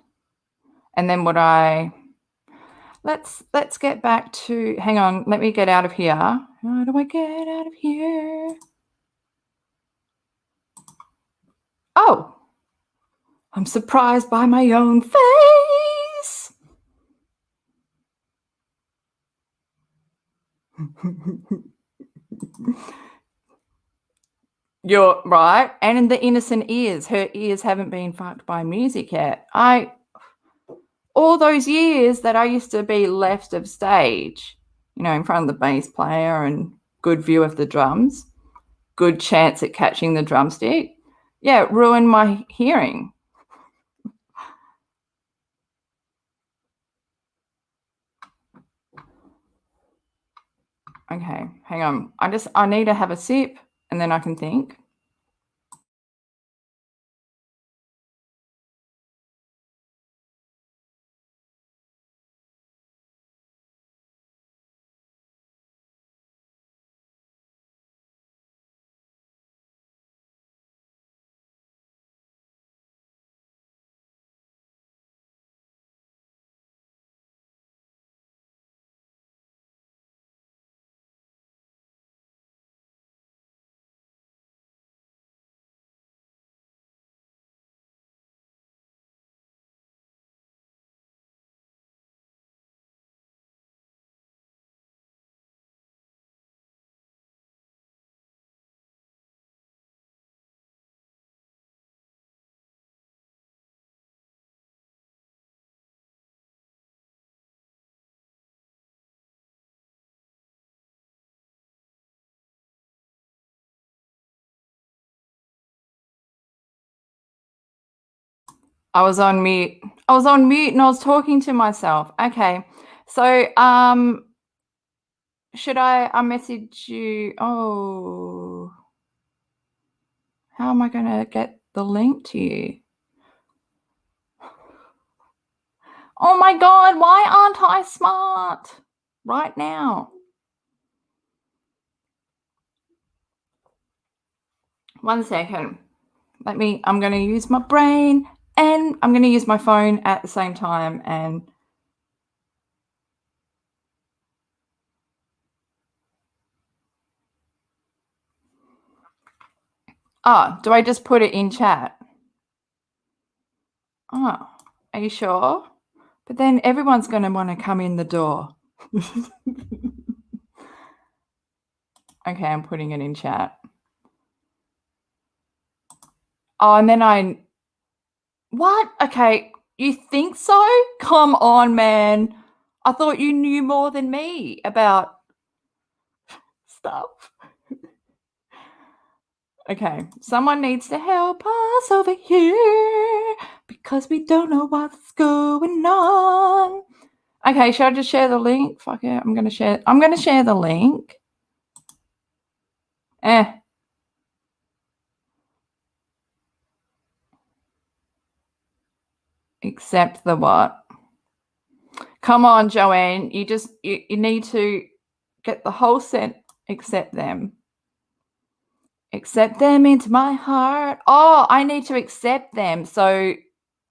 And then would I let's get back to hang on, let me get out of here. How do I get out of here? Oh, I'm surprised by my own face. You're right. And in the innocent ears, her ears haven't been fucked by music yet. All those years that I used to be left of stage, in front of the bass player and good view of the drums, good chance at catching the drumstick. Yeah, it ruined my hearing. Okay, hang on. I need to have a sip and then I can think. I was on mute. I was on mute and I was talking to myself. Okay. So, should I message you? Oh, how am I going to get the link to you? Oh my God, why aren't I smart right now? One second. I'm going to use my brain and I'm going to use my phone at the same time. And do I just put it in chat? Oh, are you sure? But then everyone's going to want to come in the door. Okay, I'm putting it in chat. Oh, and then what? Okay, you think so? Come on, man. I thought you knew more than me about stuff. Okay, someone needs to help us over here because we don't know what's going on. Okay, should I just share the link? Fuck it, I'm gonna share the link. Accept the what? Come on, Joanne. You need to get the whole set. Accept them. Accept them into my heart. Oh, I need to accept them so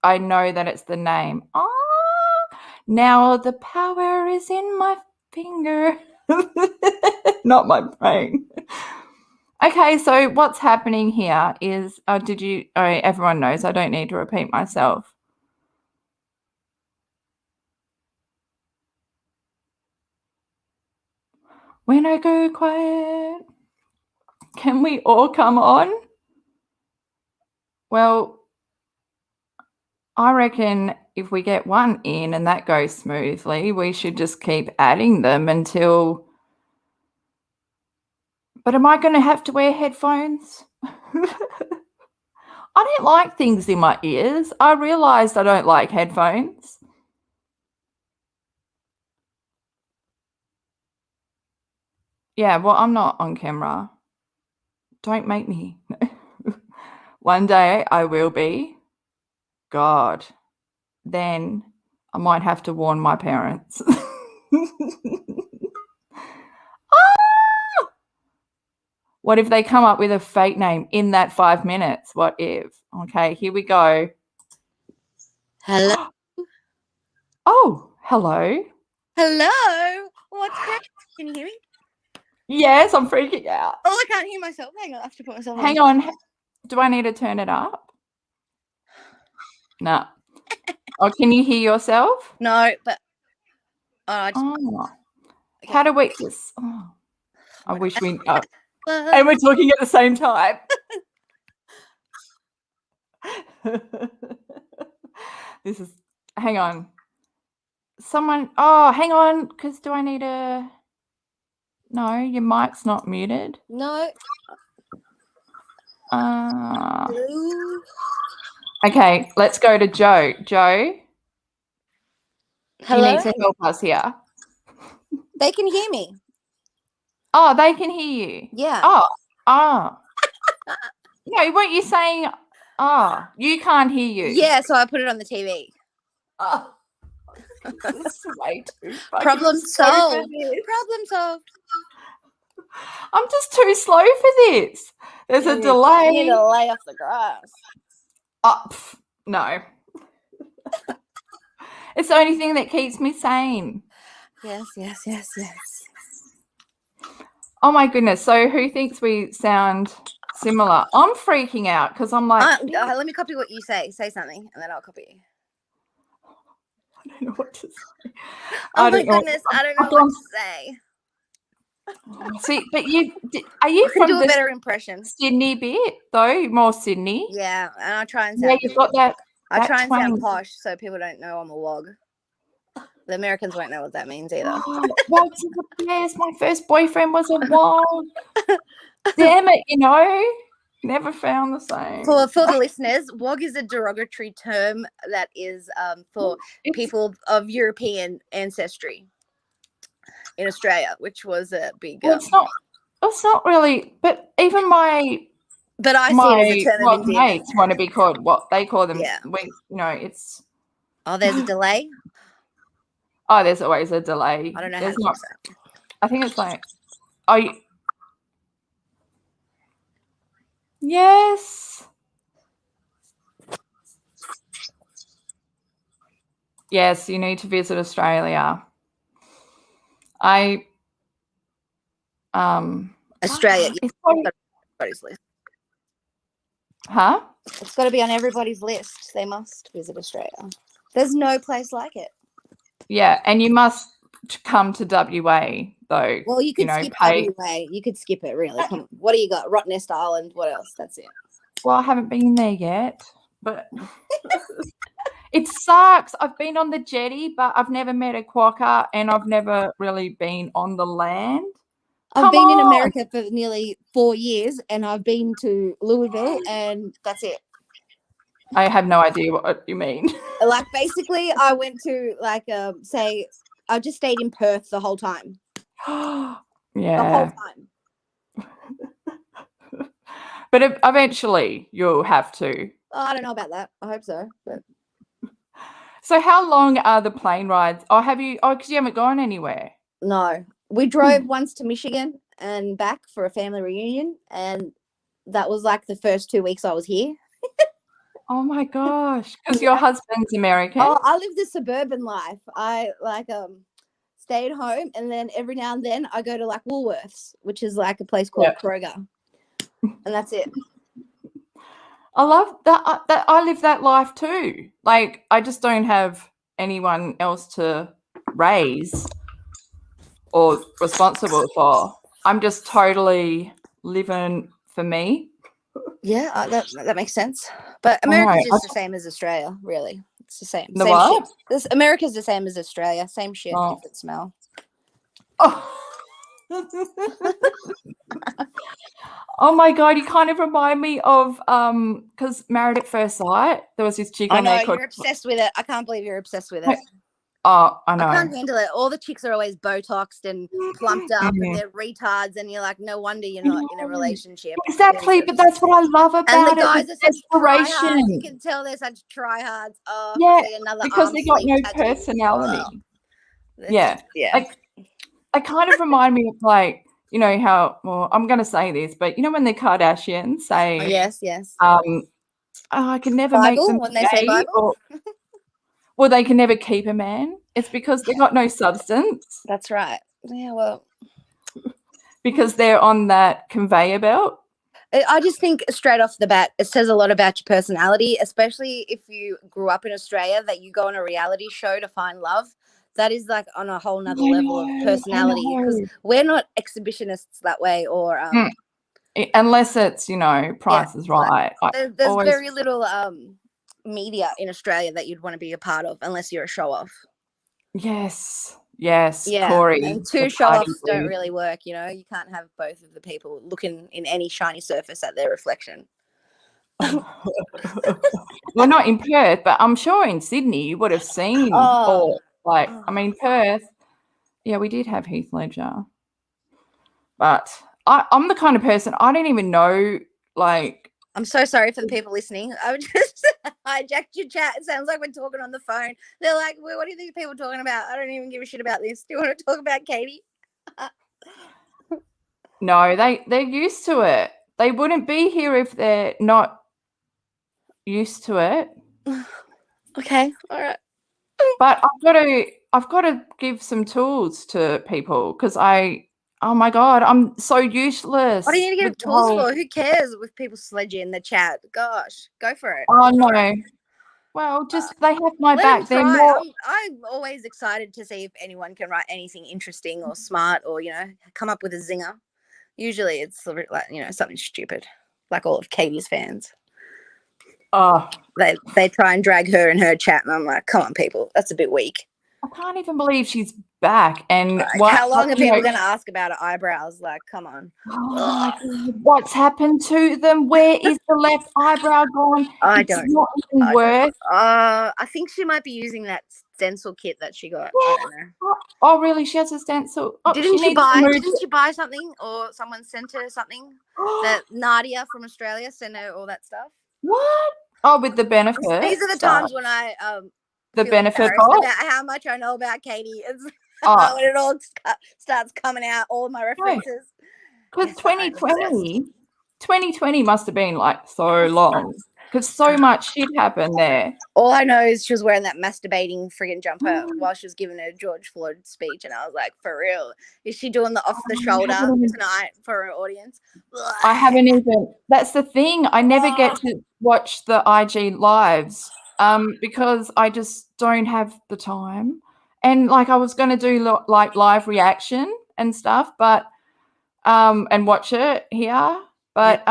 I know that it's the name. Oh, now the power is in my finger, not my brain. Okay, so what's happening here is, everyone knows, I don't need to repeat myself. When I go quiet, can we all come on? Well, I reckon if we get one in and that goes smoothly, we should just keep adding them until... But am I going to have to wear headphones? I don't like things in my ears. I realised I don't like headphones. Yeah, well, I'm not on camera. Don't make me. One day I will be. God. Then I might have to warn my parents. What if they come up with a fake name in that 5 minutes? What if? Okay, here we go. Hello. Oh, hello. Hello. What's cracking? Can you hear me? Yes, I'm freaking out. Oh, I can't hear myself. Hang on, I have to put myself on. Hang on. Do I need to turn it up? No. Oh, can you hear yourself? No, but Oh. Okay. How do we just... Oh, I wish we... and we're talking at the same time. This is... Hang on. Someone... Oh, hang on, because do I need a... No, your mic's not muted. No. Okay, let's go to Joe. Joe? Hello? You need to help us here. They can hear me. Oh, they can hear you. Yeah. Oh. No, weren't you saying... Oh, you can't hear you. Yeah, so I put it on the TV. Oh. This is way too fucking Problem slow solved. for this. Problem solved. I'm just too slow for this. There's a delay. You need to lay off the grass. No. It's the only thing that keeps me sane. Yes. Oh my goodness. So who thinks we sound similar? I'm freaking out because I'm like... let me copy what you say. Say something and then I'll copy you. I don't know what to say. Oh my goodness, I don't know what to say. See, but are you from do a better impression? Sydney bit though? More Sydney? Yeah, and I try and sound... Yeah, you've got that. I try and sound posh so people don't know I'm a log. The Americans won't know what that means either. Wogs are the best. My first boyfriend was a wog. Damn it, Never found the same. For the listeners, wog is a derogatory term that is for people of European ancestry in Australia, which was a big. Well, it's not really. But even But I see it as a term of endearment. mates want to be called what they call them. Yeah. It's. Oh, there's a delay. Oh, there's always a delay. I don't know how to fix that. I think it's like, yes. Yes, you need to visit Australia. Australia. It's probably, everybody's list. huh? It's got to be on everybody's list. They must visit Australia. There's no place like it. Yeah, and you must come to WA though. Well, you could skip WA. You could skip it, really. What do you got? Rottnest Island. What else? That's it. Well, I haven't been there yet, but it sucks. I've been on the jetty, but I've never met a quokka, and I've never really been on the land. I've been in America for nearly 4 years, and I've been to Louisville, and that's it. I have no idea what you mean. Like, basically, I went to, like, say, I just stayed in Perth the whole time. Yeah. The whole time. But eventually you'll have to. Oh, I don't know about that. I hope so. But... So how long are the plane rides? Because you haven't gone anywhere. No. We drove once to Michigan and back for a family reunion, and that was like the first 2 weeks I was here. Oh my gosh, because your husband's American? Oh, I lived a suburban life. I stayed home, and then every now and then I go to like Woolworths, which is like a place called Kroger, and that's it. I love that. I live that life too. Like, I just don't have anyone else to raise or responsible for. I'm just totally living for me. Yeah, that makes sense. But America's just the same as Australia, really. It's the same. Same what? shit. America's the same as Australia. Same shit, different smell. Oh. Oh my God, you kind of remind me of because Married at First Sight, there was this chick on there called... You're obsessed with it. I can't believe you're obsessed with it. Oh, I know. I can't handle it. All the chicks are always Botoxed and plumped up and they're retards, and you're like, no wonder you're not in a relationship. Exactly, but that's what I love about it. And the guys are such tryhards. You can tell they're such tryhards. Oh, yeah, another because they got no personality. Oh. Yeah. Like, it kind of remind me of, like, you know how, well, I'm going to say this, but you know when the Kardashians say, yes, I can never Bible, make them when they say Bible? Or they can never keep a man. It's because they got no substance. That's right. Yeah, well, because they're on that conveyor belt. I just think straight off the bat, it says a lot about your personality, especially if you grew up in Australia, that you go on a reality show to find love. That is like on a whole nother level of personality, because we're not exhibitionists that way, or unless it's, you know, Price is Right. There's very little media in Australia that you'd want to be a part of unless you're a show off. Yes, Corey. And two show offs don't really work, you know. You can't have both of the people looking in any shiny surface at their reflection. Well, not in Perth, but I'm sure in Sydney you would have seen I mean, Perth, yeah, we did have Heath Ledger. But I'm the kind of person, I don't even know, like... I'm so sorry for the people listening. I just hijacked your chat. It sounds like we're talking on the phone. They're like, well, what are these people talking about? I don't even give a shit about this. Do you want to talk about Katie? No, they're used to it. They wouldn't be here if they're not used to it. Okay, all right. But I've got to give some tools to people, because oh my God, I'm so useless. What do you need to give tools for? Who cares with people sledging in the chat? Gosh, go for it. Oh no. Well, just they have my back. They're more... I'm always excited to see if anyone can write anything interesting or smart, or, you know, come up with a zinger. Usually it's like, you know, something stupid, like all of Katie's fans. Oh, they try and drag her in her chat, and I'm like, come on, people, that's a bit weak. I can't even believe she's back. And Like, what, how long are you know, people going to ask about her eyebrows? Like, come on. oh my God, what's happened to them? Where is the left eyebrow gone? I It's don't. not even worth. I think she might be using that stencil kit that she got. I don't know. Oh, really? She has a stencil. Oh, Didn't she needs to move Didn't she buy something, or someone sent her something? That Nadia from Australia sent her all that stuff. What? Oh, with the benefit. These are the times when I the feel benefit embarrassed of about how much I know about Katie. It's oh, when it all starts coming out, all my references. Because Yes, I'm obsessed. 2020 must have been like so long because so much shit happened there. All I know is she was wearing that masturbating friggin' jumper while she was giving her George Floyd speech, and I was like, for real, is she doing the off the shoulder tonight for her audience? I haven't even. That's the thing. I never get to watch the IG lives because I just don't have the time. And like I was going to do like live reaction and stuff, but and watch it here. But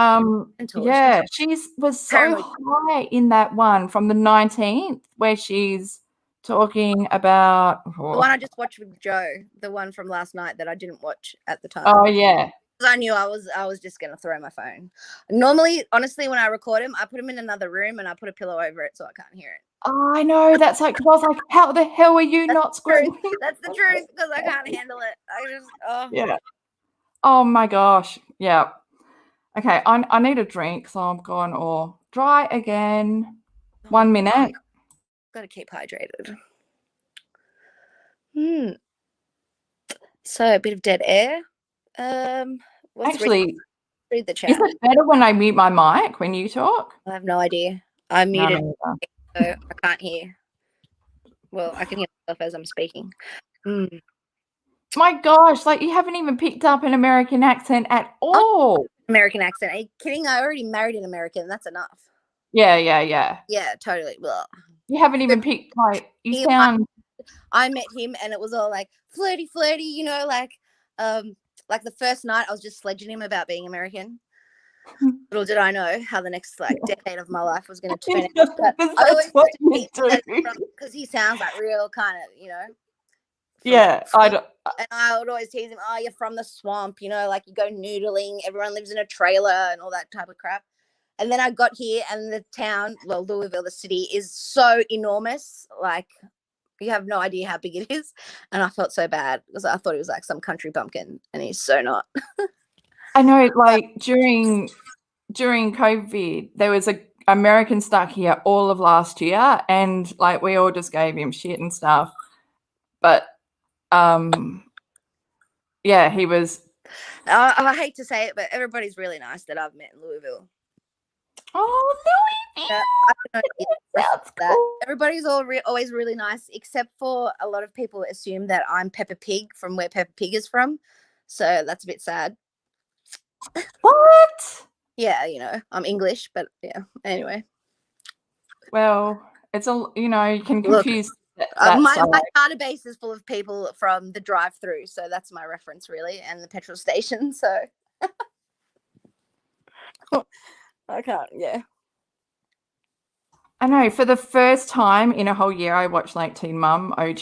yeah, she was so high in that one from the 19th where she's talking about the one I just watched with Joe, the one from last night that I didn't watch at the time. Oh yeah. I knew I was just gonna throw my phone. Normally, honestly, when I record him, I put him in another room and I put a pillow over it so I can't hear it. Oh, I know. That's like, because I was like, how the hell are you not screaming? That's the truth, because I can't handle it. I just Yeah. Oh my gosh. Yeah. Okay. I need a drink, so I'm going all dry again. 1 minute. Gotta keep hydrated. So a bit of dead air. Actually, read the chat. Is it better when I mute my mic when you talk? I have no idea. I muted, so I can't hear. Well, I can hear myself as I'm speaking. My gosh, like you haven't even picked up an American accent at all. American accent. Are you kidding? I already married an American. That's enough. Yeah. Yeah, totally. Well, you haven't even picked, like, you sound... I met him and it was all like flirty, you know, like the first night I was just sledging him about being American. Little did I know how the next decade of my life was going to turn out. But I always because he sounds like real kind of, you know. Yeah, and I would always tease him, oh, you're from the swamp, you know, like you go noodling, everyone lives in a trailer and all that type of crap. And then I got here and the town, well, Louisville, the city, is so enormous. Like, you have no idea how big it is. And I felt so bad because I thought he was like some country bumpkin, and he's so not. I know, like during COVID, there was a American stuck here all of last year, and like we all just gave him shit and stuff. But yeah, he was... I hate to say it, but everybody's really nice that I've met in Louisville. Oh, Louisville! That's cool. Everybody's always really nice, except for a lot of people assume that I'm Peppa Pig from where Peppa Pig is from. So that's a bit sad. What? Yeah, you know, I'm English, but yeah, anyway. Well, it's a, you know, you can confuse... my database is full of people from the drive-through, so that's my reference really, and the petrol station. So I can't. Yeah, I know. For the first time in a whole year, I watched like Teen Mum OG,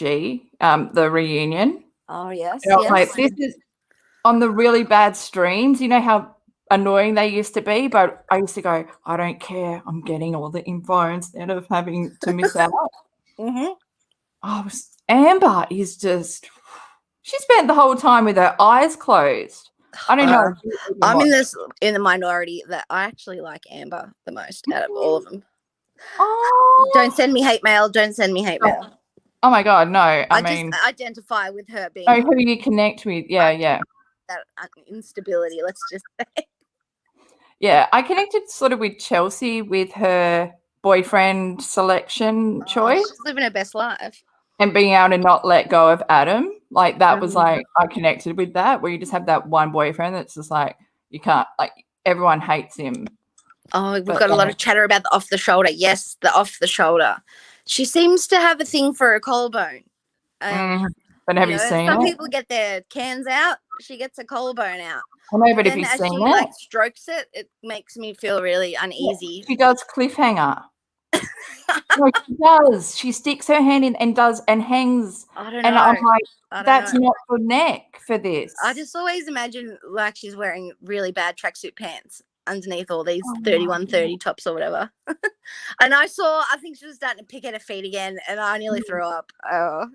the reunion. Oh yes, and I was like, this is on the really bad streams. You know how annoying they used to be, but I used to go, I don't care. I'm getting all the info instead of having to miss out. Oh, Amber is just... She spent the whole time with her eyes closed. I don't know. I'm in the minority that I actually like Amber the most out of all of them. Oh, don't send me hate mail. Don't send me hate mail. Oh my God, no. I mean, just identify with her being... Oh, who you connect with. Yeah. That instability, let's just say. Yeah, I connected sort of with Chelsea with her boyfriend selection choice. She's living her best life. And being able to not let go of Adam. Like, that was like, I connected with that, where you just have that one boyfriend that's just like, you can't, like, everyone hates him. Oh, we've got a lot of chatter about the off the shoulder. Yes, the off the shoulder. She seems to have a thing for a collarbone. But have you seen some it? people get their cans out. She gets a collarbone out. I know, but if you've seen it, like strokes it, it makes me feel really uneasy. She does cliffhanger. No, she does. She sticks her hand in and hangs. I don't And know. I'm like, I don't that's know. not for neck for this. I just always imagine like she's wearing really bad tracksuit pants underneath all these Oh, 3130 tops or whatever. And I think she was starting to pick at her feet again, and I nearly threw up. Oh,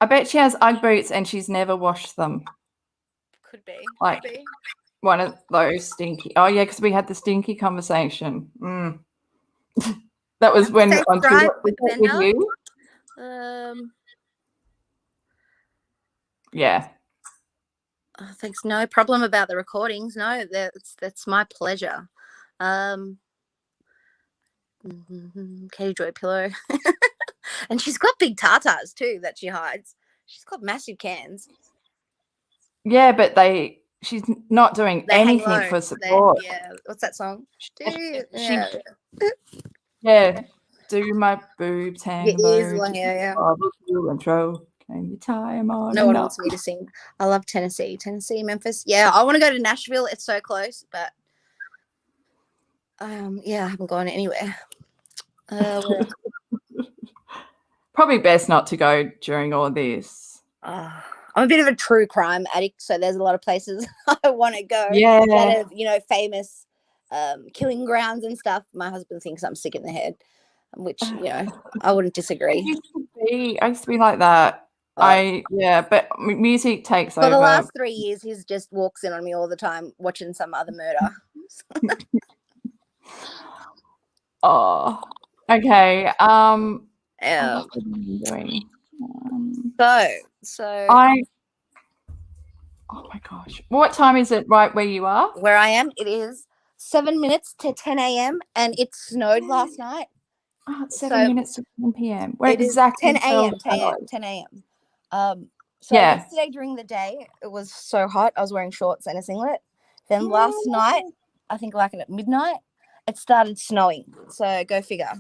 I bet she has Ugg boots and she's never washed them. could be. Like one of those stinky. Oh yeah, because we had the stinky conversation. That was when Safe on drive with vendor. you. Yeah. Oh, thanks. No problem about the recordings. No, that's my pleasure. Katie Joy pillow. And she's got big tartars too that she hides. She's got massive cans. Yeah, but she's not doing anything for support. Yeah. What's that song? Yeah. Do my boobs hang low? Yeah. And throw. Can you tie them on? No one wants me to sing. I love Tennessee, Memphis. Yeah, I want to go to Nashville. It's so close, but yeah, I haven't gone anywhere. Probably best not to go during all this. I'm a bit of a true crime addict, so there's a lot of places I want to go. Yeah, that are famous killing grounds and stuff. My husband thinks I'm sick in the head, which I wouldn't disagree. I used to be like that. But music takes over. For the last 3 years, he just walks in on me all the time watching some other murder. Oh, okay. So oh my gosh, what time is it right where you are? Where I am, it is 7 minutes to 10 a.m. and it snowed last night. Oh, it's 7 minutes to 10 p.m. We're it exactly is 10 a.m. 10 a.m. Yesterday during the day, it was so hot. I was wearing shorts and a singlet. Then last night, I think like at midnight, it started snowing. So go figure.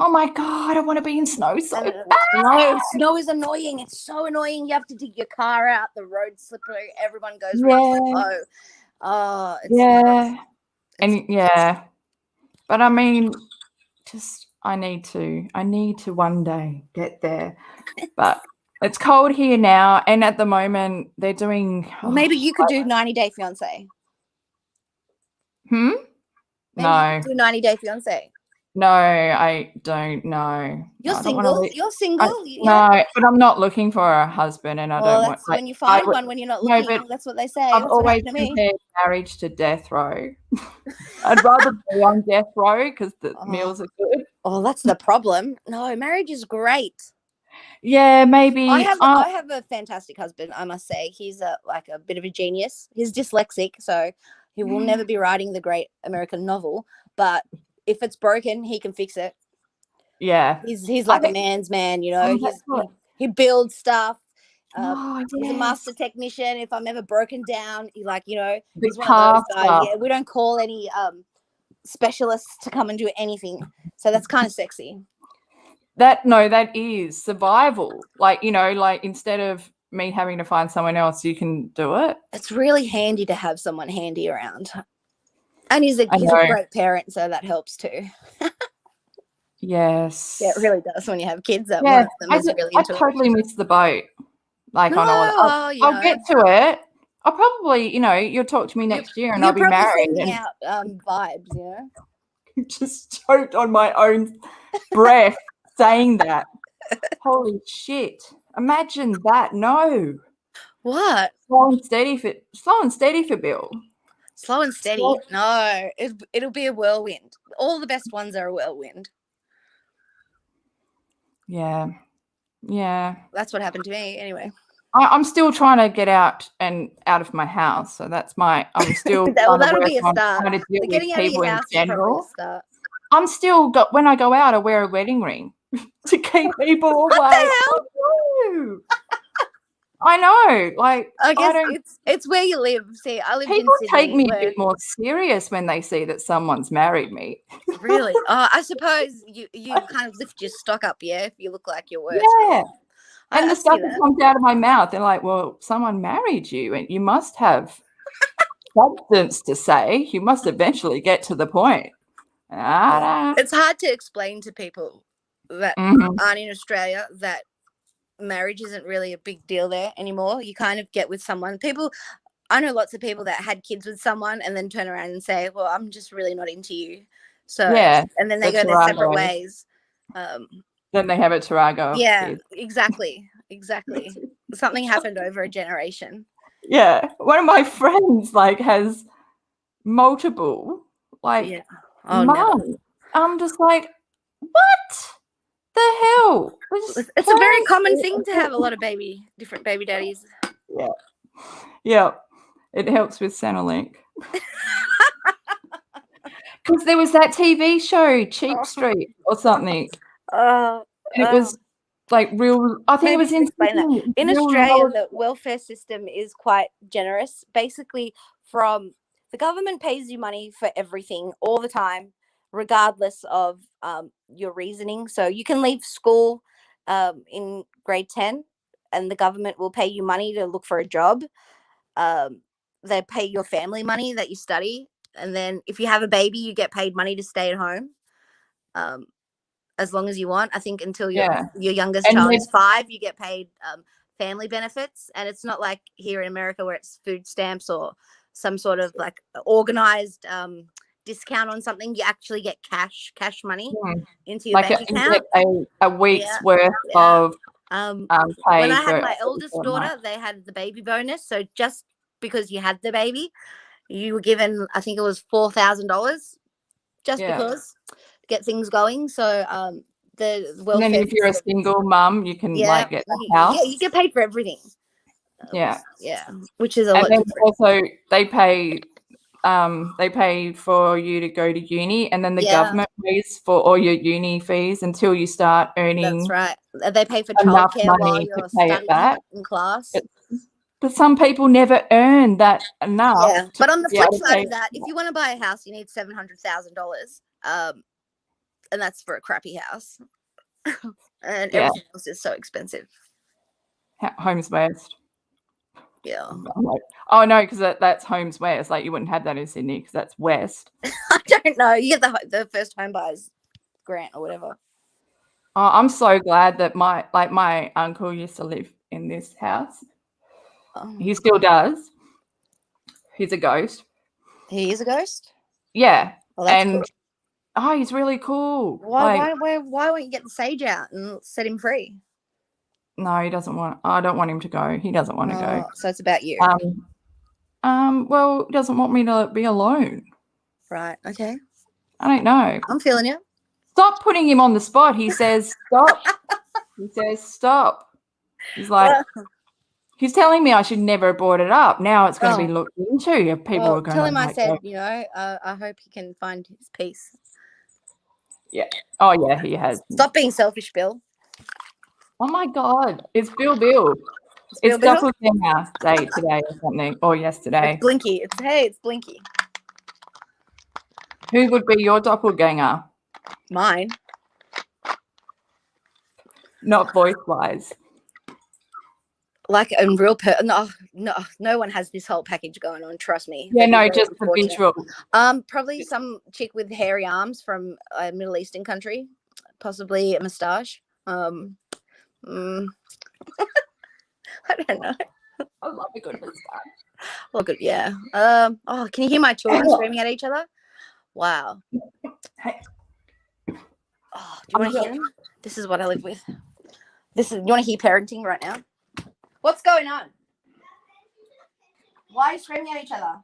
Oh my God, I want to be in snow so bad. No, snow is annoying. It's so annoying. You have to dig your car out. The road's slippery. Everyone goes really slow. But I mean, I need to one day get there. But it's cold here now, and at the moment they're doing. Maybe you could do 90 Day Fiance. No. You could do 90 Day Fiance. No, I don't know. You're single. You're single. No, but I'm not looking for a husband, and I don't want. When you find one when you're not looking. That's what they say. I've always compared marriage to death row. I'd rather be on death row because the meals are good. Oh, that's the problem. No, marriage is great. Yeah, maybe. I have a fantastic husband, I must say. He's a bit of a genius. He's dyslexic, so he will never be writing the great American novel. But if it's broken, he can fix it. Yeah. He's like a man's man, he builds stuff. He's a master technician. If I'm ever broken down, he's one of those guys. Yeah, we don't call any specialists to come and do anything. So that's kind of sexy. That is survival. Instead of me having to find someone else, you can do it. It's really handy to have someone handy around. And he's a great parent, so that helps too. Yes. Yeah, it really does when you have kids. That one of them is really into I totally miss the boat. I'll get to it. I'll probably, you'll talk to me next year and I'll be married. Out vibes, Just choked on my own breath saying that. Holy shit. Imagine that. No. What? Slow and steady for Bill. Slow and steady. No, it'll be a whirlwind. All the best ones are a whirlwind. Yeah. That's what happened to me anyway. I'm still trying to get out of my house. So that's I'm still that'll be a start. Trying to deal getting with out of people your house in general. Is a start. I'm still when I go out, I wear a wedding ring to keep people away. What the hell? I know. I guess it's where you live. See, I live in Sydney. People take me a bit more serious when they see that someone's married me. Really? Oh, I suppose you kind of lift your stock up, if you look like you're worth. Yeah. And the stuff that comes out of my mouth, they're like, well, someone married you and you must have substance to say. You must eventually get to the point. It's hard to explain to people that Mhm. aren't in Australia that marriage isn't really a big deal there anymore. You kind of get with someone. I know lots of people that had kids with someone and then turn around and say, well, I'm just really not into you. So, Yeah, and then they the go their separate Tarago. ways. Then they have a Tarago Yeah, kid. exactly. Something happened over a generation. Yeah, one of my friends like has multiple like Yeah. Oh, never. mums. I'm just like, what the hell? It's a very common thing to have a lot of different baby daddies. Yeah, yeah. It helps with Centrelink. Because there was that TV show, Cheap Street or something, and it was like real. I think it Maybe was you should in explain that. Sydney. In Real Australia, knowledge. the welfare system is quite generous. Basically, from the government pays you money for everything all the time, regardless of your reasoning. So you can leave school in grade 10, and the government will pay you money to look for a job. They pay your family money that you study. And then if you have a baby, you get paid money to stay at home. As long as you want. I think until your youngest And child then is 5, you get paid family benefits, and it's not like here in America where it's food stamps or some sort of like organized discount on something. You actually get cash money into your like bank you account. get a week's worth Yeah. of When pay I had for my eldest daughter, they had the baby bonus. So just because you had the baby, you were given, I think it was $4,000 just because to get things going. So the And welfare then if you're a system, single mum, you can like get a house. you get paid for everything. Yeah, Which is a and lot then different. also they pay for you to go to uni, and then the government pays for all your uni fees until you start That's earning right. They pay for enough childcare while money to you're pay it studying back. in class. But some people never earn that enough to But on the be flip able to side pay. of that, if you want to buy a house, you need $700,000, and that's for a crappy house. And everything else is so expensive. Homes West. Yeah. I'm like, oh no, because that's Homes West. Like you wouldn't have that in Sydney because that's West. I don't know. You get the first home buyers grant or whatever. Oh, I'm so glad that my uncle used to live in this house. He still does. He's a ghost. He is a ghost? Yeah. Well, that's cool. He's really cool. Why won't you get the sage out and set him free? No, he doesn't want. I don't want him to go. He doesn't want to go. So it's about you. Well, he doesn't want me to be alone. Right. Okay. I don't know. I'm feeling you. Stop putting him on the spot. He says stop. He says stop. He's like, he's telling me I should never have brought it up. Now it's going to be looked into. If people are going tell to him I like, said, I hope he can find his peace. Yeah. Oh yeah, he has. Stop being selfish, Bill. Oh my God, it's Bill. It's doppelganger day today or something, or yesterday. It's Blinky. It's Blinky. Who would be your doppelganger? Mine. Not voice-wise. Like a real no one has this whole package going on. Trust me. Yeah, no, just the visual. Probably some chick with hairy arms from a Middle Eastern country, possibly a moustache. I don't know. I love a good moustache. Oh, good, yeah. Can you hear my children screaming at each other? Wow. Hey. Oh, do you want to hear them? This is what I live with. You want to hear parenting right now? What's going on? Why are you screaming at each other? I know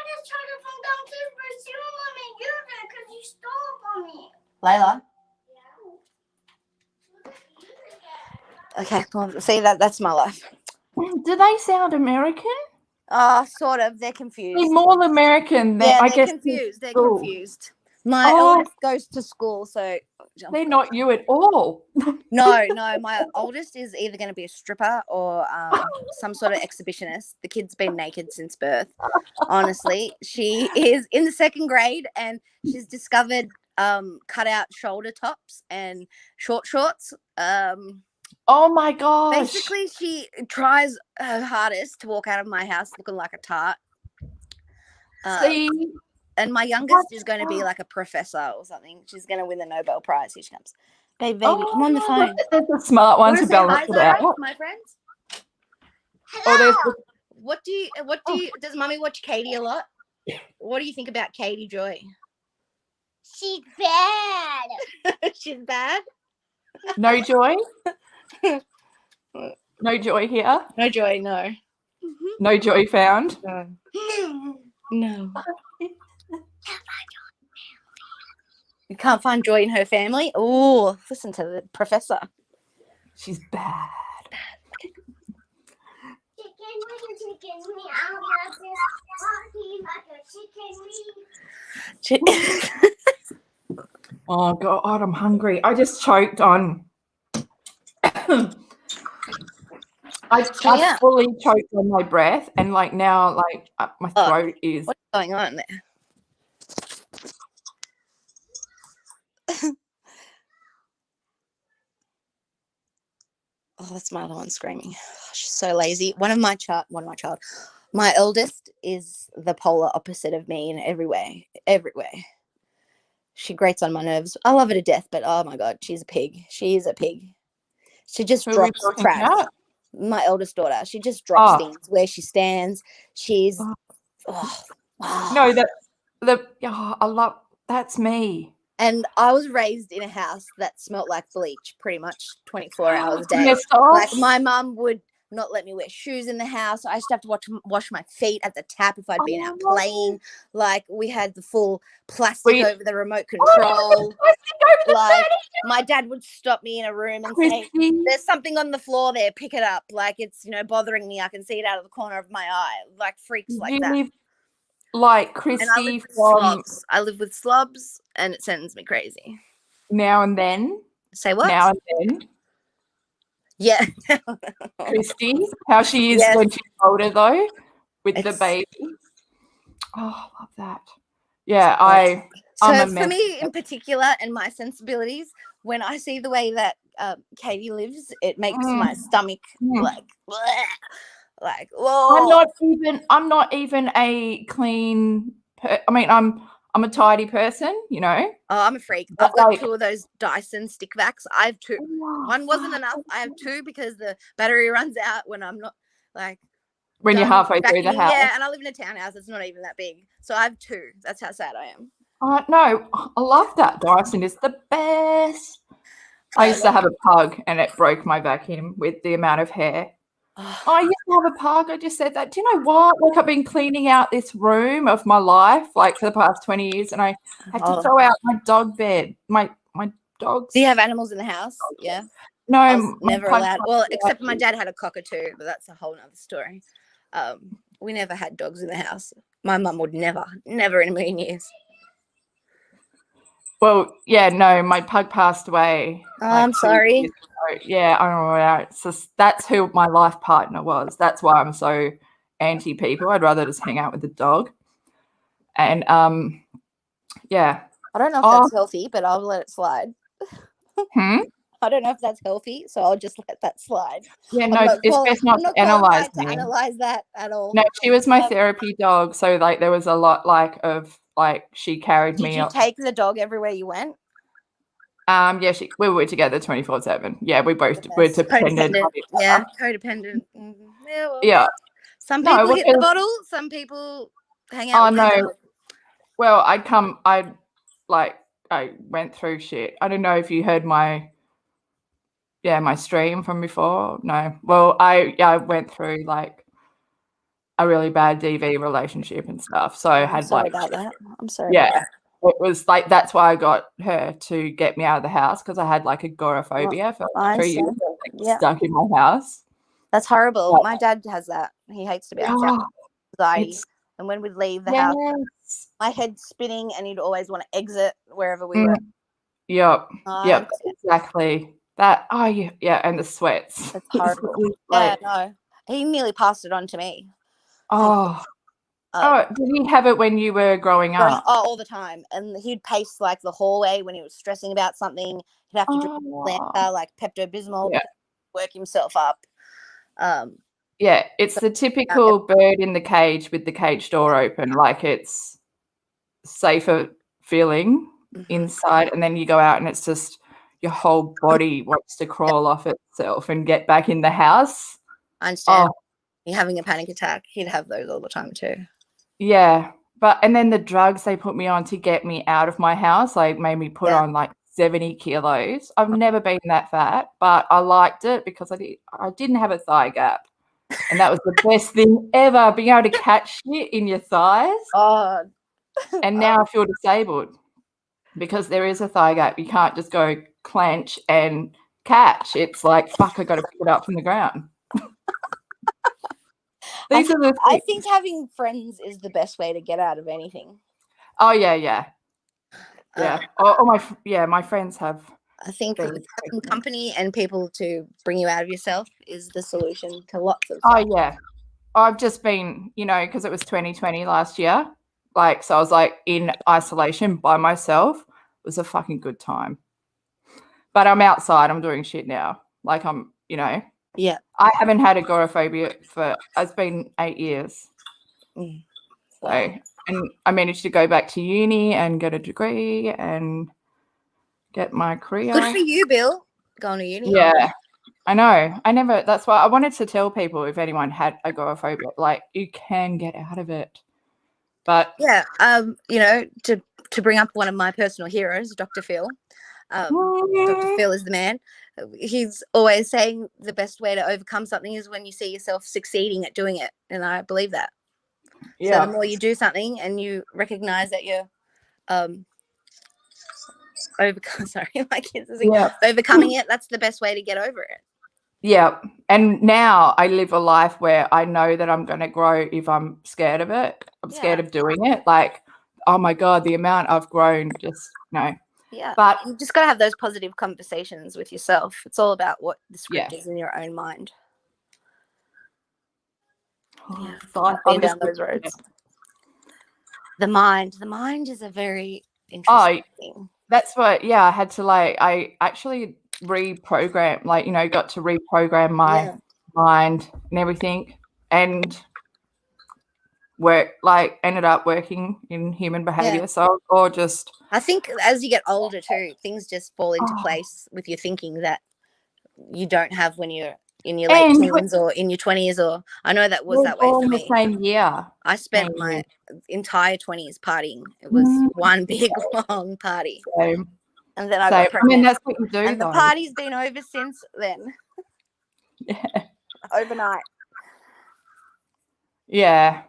this charger from downstairs, but you don't let me use it because you stole it from me. Layla? Yeah. Okay, well, see, that's my life. Do they sound American? Sort of. They're confused. They're more American than I guess. Confused. They're confused. My eldest goes to school, so they're not you at all. No. My oldest is either going to be a stripper or some sort of exhibitionist. The kid's been naked since birth. Honestly, she is in the 2nd grade, and she's discovered cut-out shoulder tops and short shorts. Oh my gosh! Basically, she tries her hardest to walk out of my house looking like a tart. See, And my youngest is going to be like a professor or something. She's going to win the Nobel Prize. Here she comes. Baby, I'm on the phone. There's a smart one Want to to say hi, balance it Zara, out. my friends? Or there's What do you does Mummy watch Katie a lot? What do you think about Katie Joy? She's bad. She's bad? no joy. No joy here. No joy, no. No joy found. No. You can't find joy in her family? Oh, listen to the professor. She's bad. Chicken wing. I love this party like a chicken wing. Oh God, I'm hungry. I just choked on. I fully choked on my breath, and like now, like my throat is. What's going on there? Oh, that's my other one screaming. She's so lazy. My eldest is the polar opposite of me in every way. She grates on my nerves. I love her to death, but oh my God, she's a pig. She is a pig. She just Who are we drops talking trash. about? My eldest daughter. She just drops things where she stands. She's No, I love that's me. And I was raised in a house that smelled like bleach pretty much 24 hours a day. Yes, Like my mum would not let me wear shoes in the house. I used to have to wash my feet at the tap if I'd been out playing. Like we had the full plastic over the remote control. Like my dad would stop me in a room and say, "There's something on the floor there. Pick it up. Like it's bothering me. I can see it out of the corner of my eye." Like freaks like that. Like Christy from I live with slobs, and it sends me crazy. Now and Then. Say what? Now and Then. Yeah. Christy, how she is when she's older though, with the baby. Oh, I love that. Yeah, I'm for me in particular, and my sensibilities, when I see the way that Katie lives, it makes my stomach like bleh. Like, whoa. I'm not even a clean I'm a tidy person, Oh, I'm a freak. I've got 2 of those Dyson stick vacs. I have 2. One wasn't enough. I have 2 because the battery runs out when I'm not when you're halfway through the house. Yeah, and I live in a townhouse. It's not even that big. So I have 2. That's how sad I am. No, I love that. Dyson is the best. I used to have a pug and it broke my vacuum with the amount of hair. I used to have a pug. I just said that. Do you know what? Like I've been cleaning out this room of my life, like for the past 20 years, and I had to throw out my dog bed. My dogs. Do you have animals in the house? Yeah. No, I was never allowed. Well, except my dad had a cockatoo, but that's a whole nother story. We never had dogs in the house. My mum would never in a million years. Well, yeah, no, my pug passed away. Oh, I'm sorry. Yeah, I don't know. It's just, that's who my life partner was. That's why I'm so anti people. I'd rather just hang out with the dog. And yeah. I don't know if that's healthy, but I'll let it slide. I don't know if that's healthy, so I'll just let that slide. Yeah, no, it's best not to analyze to analyze that at all. No, she was my therapy dog, so like there was a lot she carried me. Did you take the dog everywhere you went? Yeah, we were together 24/7. Yeah, we both were dependent. Yeah, codependent. Mm-hmm. Yeah. Some people hit the bottle. Some people hang out. Oh no. Well, I went through shit. I don't know if you heard my stream from before. No. Well, I went through like a really bad DV relationship and stuff. So I had sorry about that. I'm sorry. Yeah. It was like that's why I got her to get me out of the house because I had like agoraphobia for 3 years, stuck in my house. That's horrible. My dad has that. He hates to be outside. Anxiety. And when we'd leave the house, my head's spinning, and he'd always want to exit wherever we were. Yep. Yep. Exactly. That. Oh yeah. And the sweats. It's horrible. No. He nearly passed it on to me. Oh. Did he have it when you were growing up? Oh, all the time. And he'd pace like the hallway when he was stressing about something. He'd have to drink Lanta, like Pepto-Bismol, work himself up. Yeah, it's the typical bird in the cage with the cage door open, like it's safer feeling inside, and then you go out and it's just your whole body wants to crawl off itself and get back in the house. I understand. Oh, You're having a panic attack. He'd have those all the time too. yeah. And then the drugs they put me on to get me out of my house, like made me put on like 70 kilos. I've never been that fat, but I liked it because I didn't have a thigh gap. And that was the best thing ever, being able to catch shit in your thighs. Oh. And now I feel disabled because there is a thigh gap. You can't just go clench and catch. It's like, fuck, I got to pick it up from the ground. I think having friends is the best way to get out of anything. Oh, yeah. My friends have. I think having company and people to bring you out of yourself is the solution to lots of stuff. Oh, yeah. I've just been, because it was 2020 last year. Like, so I was like in isolation by myself. It was a fucking good time. But I'm outside. I'm doing shit now. Like I'm, Yeah. I haven't had agoraphobia it's been 8 years. So, and I managed to go back to uni and get a degree and get my career. Good for you, Bill. Going to uni. Yeah. I know. That's why I wanted to tell people if anyone had agoraphobia, like you can get out of it. But yeah, to bring up one of my personal heroes, Dr. Phil. Dr. Phil is the man. He's always saying the best way to overcome something is when you see yourself succeeding at doing it, and I believe that. Yeah. So the more you do something and you recognize that you're overcoming it, that's the best way to get over it. Yeah. And now I live a life where I know that I'm going to grow if I'm scared of it. I'm scared of doing it. Like, oh my God, the amount I've grown, just no. Yeah. But you just got to have those positive conversations with yourself. It's all about what the script is in your own mind. I've been down those roads. The mind is a very interesting thing. That's what, I had to I actually reprogram, got to reprogram my mind and everything, and ended up working in human behavior. So, or just, I think as you get older too, things just fall into place with your thinking that you don't have when you're in your late teens or in your 20s, or I know that was that way for me. The same year. I spent my entire 20s partying. It was one big long party. Same. And then I got pregnant. I mean, that's what you do. And the party's been over since then. Yeah. Overnight. Yeah.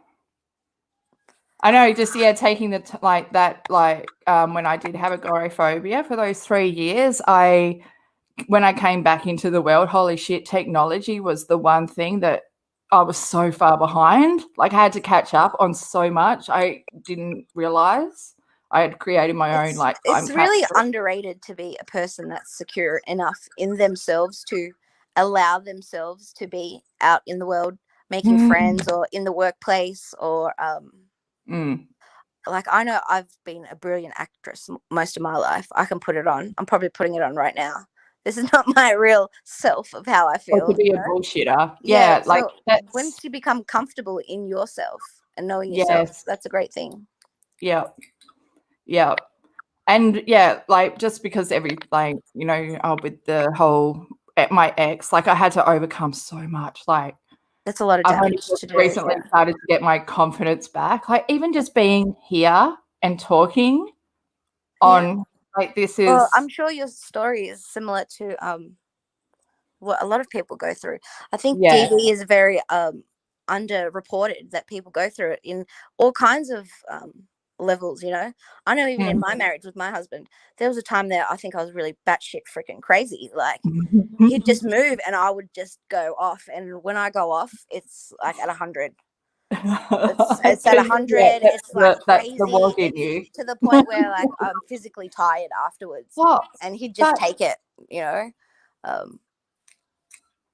I know, just taking the when I did have agoraphobia for those 3 years, when I came back into the world, holy shit, technology was the one thing that I was so far behind. Like I had to catch up on so much. I didn't realize I had created my own time It's really underrated to be a person that's secure enough in themselves to allow themselves to be out in the world making friends or in the workplace or like I know I've been a brilliant actress most of my life. I can put it on. I'm probably putting it on right now. This is not my real self of how I feel. Or to be a bullshitter. Yeah, like once you become comfortable in yourself and knowing yourself, that's a great thing. Yeah. Yeah. And just because with the whole my ex, I had to overcome so much. That's a lot of damage to do. Recently started to get my confidence back. Even just being here and talking on this is. Well, I'm sure your story is similar to what a lot of people go through. I think DV is very underreported, that people go through it in all kinds of levels. I know even in my marriage with my husband, there was a time there I think I was really batshit freaking crazy. Like he'd just move and I would just go off, and when I go off, it's like at 100. It's at 100. It's like crazy. It's to the point where I'm physically tired afterwards. And he'd just take it,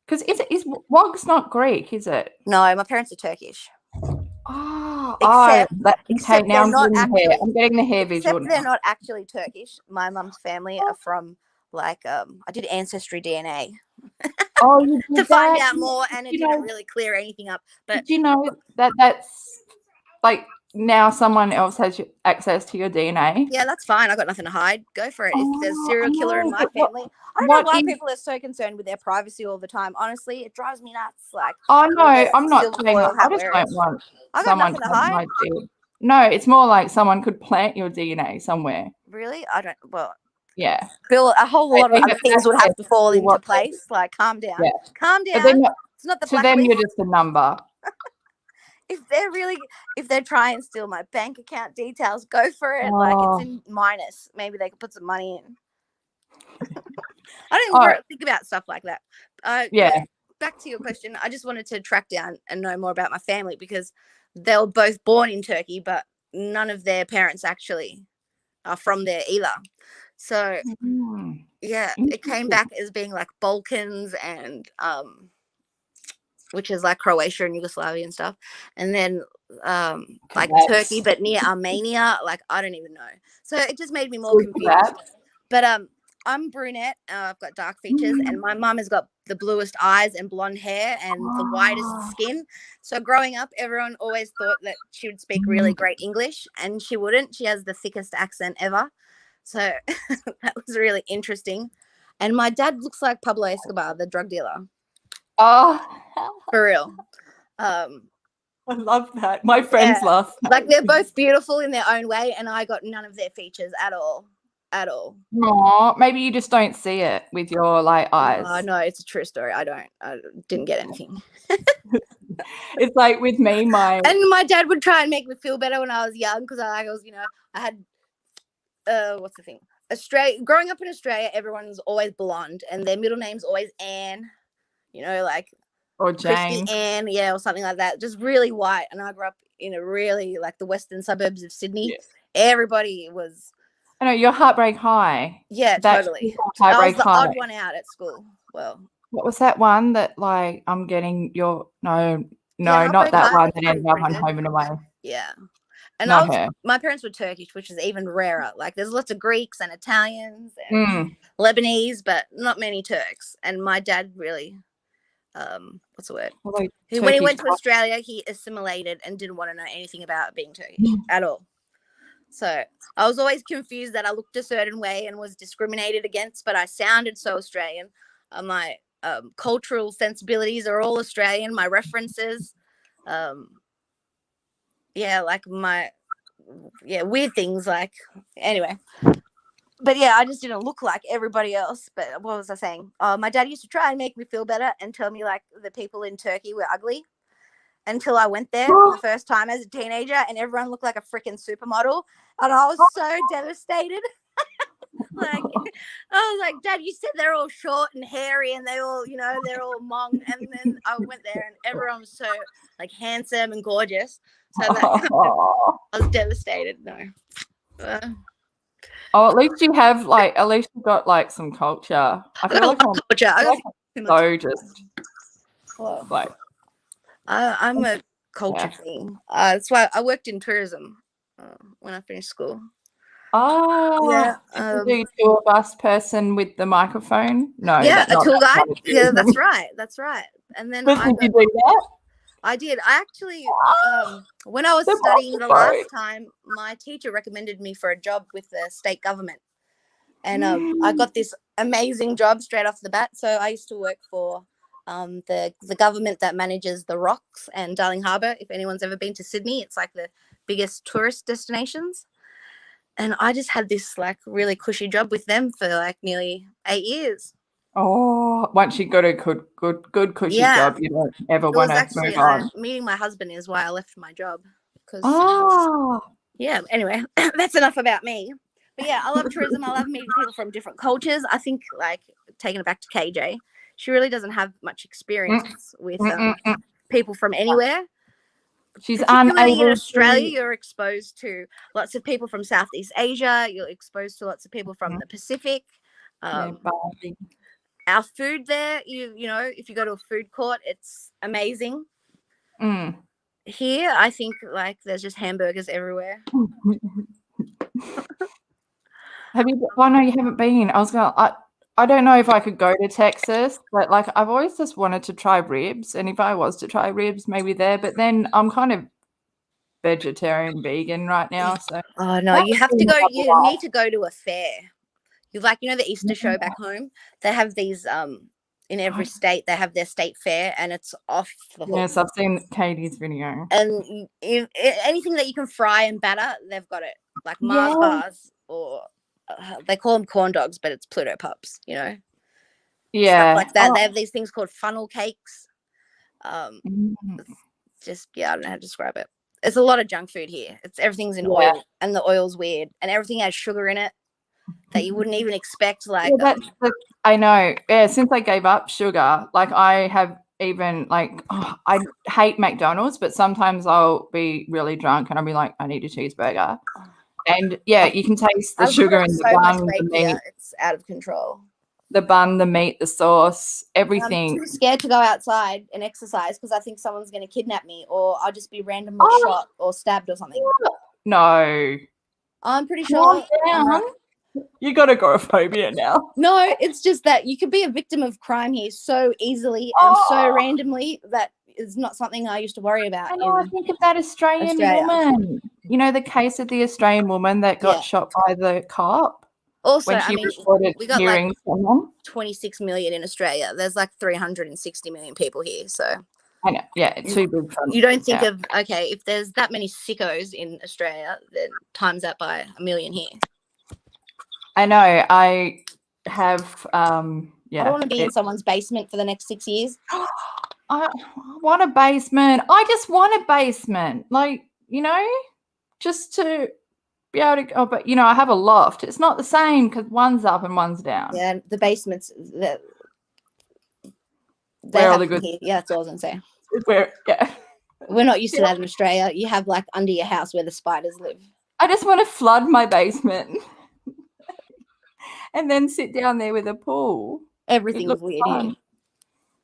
Because is Wog's not Greek, is it? No, my parents are Turkish. Except now I'm getting the hair visual. Except they're not actually Turkish. My mum's family are from I did ancestry DNA. Oh, you to did find that? out more, and it You didn't know, really clear anything up. But did you know that that's like now someone else has access to your DNA? yeah, that's fine. I got nothing to hide. Go for it. If there's a Oh, I serial killer in know, my but what family, I don't know what why if people are so concerned with their privacy all the time. Honestly, it drives me nuts. Like I all know, the I'm not silver saying foil I hat just don't wearers. want I got someone nothing to to have hide. my DNA. No, it's more like someone could plant your DNA somewhere. Really? I don't. Well, Yeah. Bill, a whole lot of They other have things would have access to fall to into what place. Like, calm down. yeah. Calm But down. then It's not the to them blacklist. you're just a number. If they're trying to steal my bank account details, go for it. Like, it's Oh, in minus. Maybe they could put some money in. I don't oh even think about stuff like that. yeah. But back to your question, I just wanted to track down and know more about my family because they were both born in Turkey, but none of their parents actually are from there either. So Mm, yeah, it came interesting. back as being like Balkans and which is like Croatia and Yugoslavia and stuff, and then like Turkey, Kebabs. but near Armenia. Like I don't even know. So it just made me more Good confused. kebabs. But I'm brunette. I've got dark features, and my mum has got the bluest eyes and blonde hair and the whitest Oh, skin. So growing up, everyone always thought that she would speak really great English, and she wouldn't. She has the thickest accent ever. So that was really interesting. And my dad looks like Pablo Escobar, the drug dealer, oh, for real. I love that. My friend's Yeah, last like name. they're both beautiful in their own way, and I got none of their features at all, at all. Aw, maybe you just don't see it with your like eyes. No, it's a true story. I didn't get anything. It's like with me, And my dad would try and make me feel better when I was young because I was, I had what's the thing? Australia. Growing up in Australia, everyone's always blonde, and their middle name's always Anne. Like or Christy Jane. Ann, yeah, or something like that. Just really white. And I grew up in a really like the western suburbs of Sydney. Yeah. Everybody was, I know you're Heartbreak High. yeah, That's totally. I was Heartbreak the High. odd one out at school. Well, What was that one that like I'm getting your no, yeah, not Heartbreak that High one was that ended up pretty on good. Home and Away. Yeah. And Not her. my parents were Turkish, which is even rarer. Like there's lots of Greeks and Italians and Lebanese, but not many Turks. And my dad really, what's the word? Although When he went Turkish to Australia, he assimilated and didn't want to know anything about being Turkish at all. So I was always confused that I looked a certain way and was discriminated against, but I sounded so Australian. My cultural sensibilities are all Australian. My references, like weird things. Like anyway, but yeah, I just didn't look like everybody else. But what was I saying? My dad used to try and make me feel better and tell me like the people in Turkey were ugly. Until I went there for the first time as a teenager, and everyone looked like a freaking supermodel, and I was so devastated. Like, I was like, Dad, you said they're all short and hairy, and they're all Hmong. And then I went there, and everyone was so like handsome and gorgeous. So that I was devastated. No. Oh, at least you have at least you got like some culture. I feel like culture. so just Well, like I'm a culture thing. That's why I worked in tourism when I finished school. yeah. The tour bus person with the microphone. No, yeah, a tour guide. Yeah, that's right. And then did you do that? I did. I actually, when I was studying the last time, my teacher recommended me for a job with the state government. And I got this amazing job straight off the bat. So I used to work for the government that manages the Rocks and Darling Harbour. If anyone's ever been to Sydney, it's like the biggest tourist destinations. And I just had this like really cushy job with them for like nearly 8 years. Oh, once you got a good cushy job, you don't ever want to move on. Meeting my husband is why I left my job. Yeah. Anyway, that's enough about me. But yeah, I love tourism. I love meeting people from different cultures. I think like taking it back to KJ, she really doesn't have much experience with people from anywhere. She's particularly unable in Australia, to... you're exposed to lots of people from Southeast Asia. You're exposed to lots of people from the Pacific. Our food there, you know, if you go to a food court, it's amazing. Here, I think like there's just hamburgers everywhere. Have you? Oh no, you haven't been. I was gonna. I don't know if I could go to Texas, but like I've always just wanted to try ribs. And if I was to try ribs, maybe there. But then I'm kind of vegetarian, vegan right now. So Oh no, that you would have be to go. my You life. need to go to a fair. You like, you know, the Easter show back home. They have these in every state. They have their state fair, and it's off the hook. Yes, I've seen Katie's video. And anything that you can fry and batter, they've got it. Like Mars Yeah. bars, or they call them corn dogs, but it's Pluto pups. You know, Yeah. stuff like that. Oh. They have these things called funnel cakes. Mm. Just I don't know how to describe it. It's a lot of junk food here. Everything's in Yeah. oil, and the oil's weird, and everything has sugar in it that you wouldn't even expect. Like, Yeah, I know. Yeah, since I gave up sugar, like I have even like I hate McDonald's, but sometimes I'll be really drunk and I'll be like, I need a cheeseburger. And yeah, you can taste the I've sugar in lost the so much bun, the weight meat, here. It's out of control. the bun, the meat, the sauce, I'm everything. too scared to go outside and exercise because I think someone's going to kidnap me, or I'll just be randomly shot or stabbed or something. No. I'm pretty Calm sure. down. You got agoraphobia now. No, it's just that you could be a victim of crime here so easily and so randomly that is not something I used to worry about. I know. I think of that Australian woman. You know, the case of the Australian woman that got shot by the cop. Also, when she I mean, reported we got hearing like someone. 26 million in Australia. There's like 360 million people here. So I know. Yeah, too big for you don't think of, okay, if there's that many sickos in Australia, then times that by a million here. I know. I have I don't want to be in someone's basement for the next 6 years. I want a basement. I just want a basement. Like, you know, just to be able to but you know, I have a loft. It's not the same because one's up and one's down. Yeah, the basements where all the good yeah, that's all I was gonna say. We're not used to that in Australia. You have like under your house where the spiders live. I just want to flood my basement and then sit down there with a pool. Everything's weird here.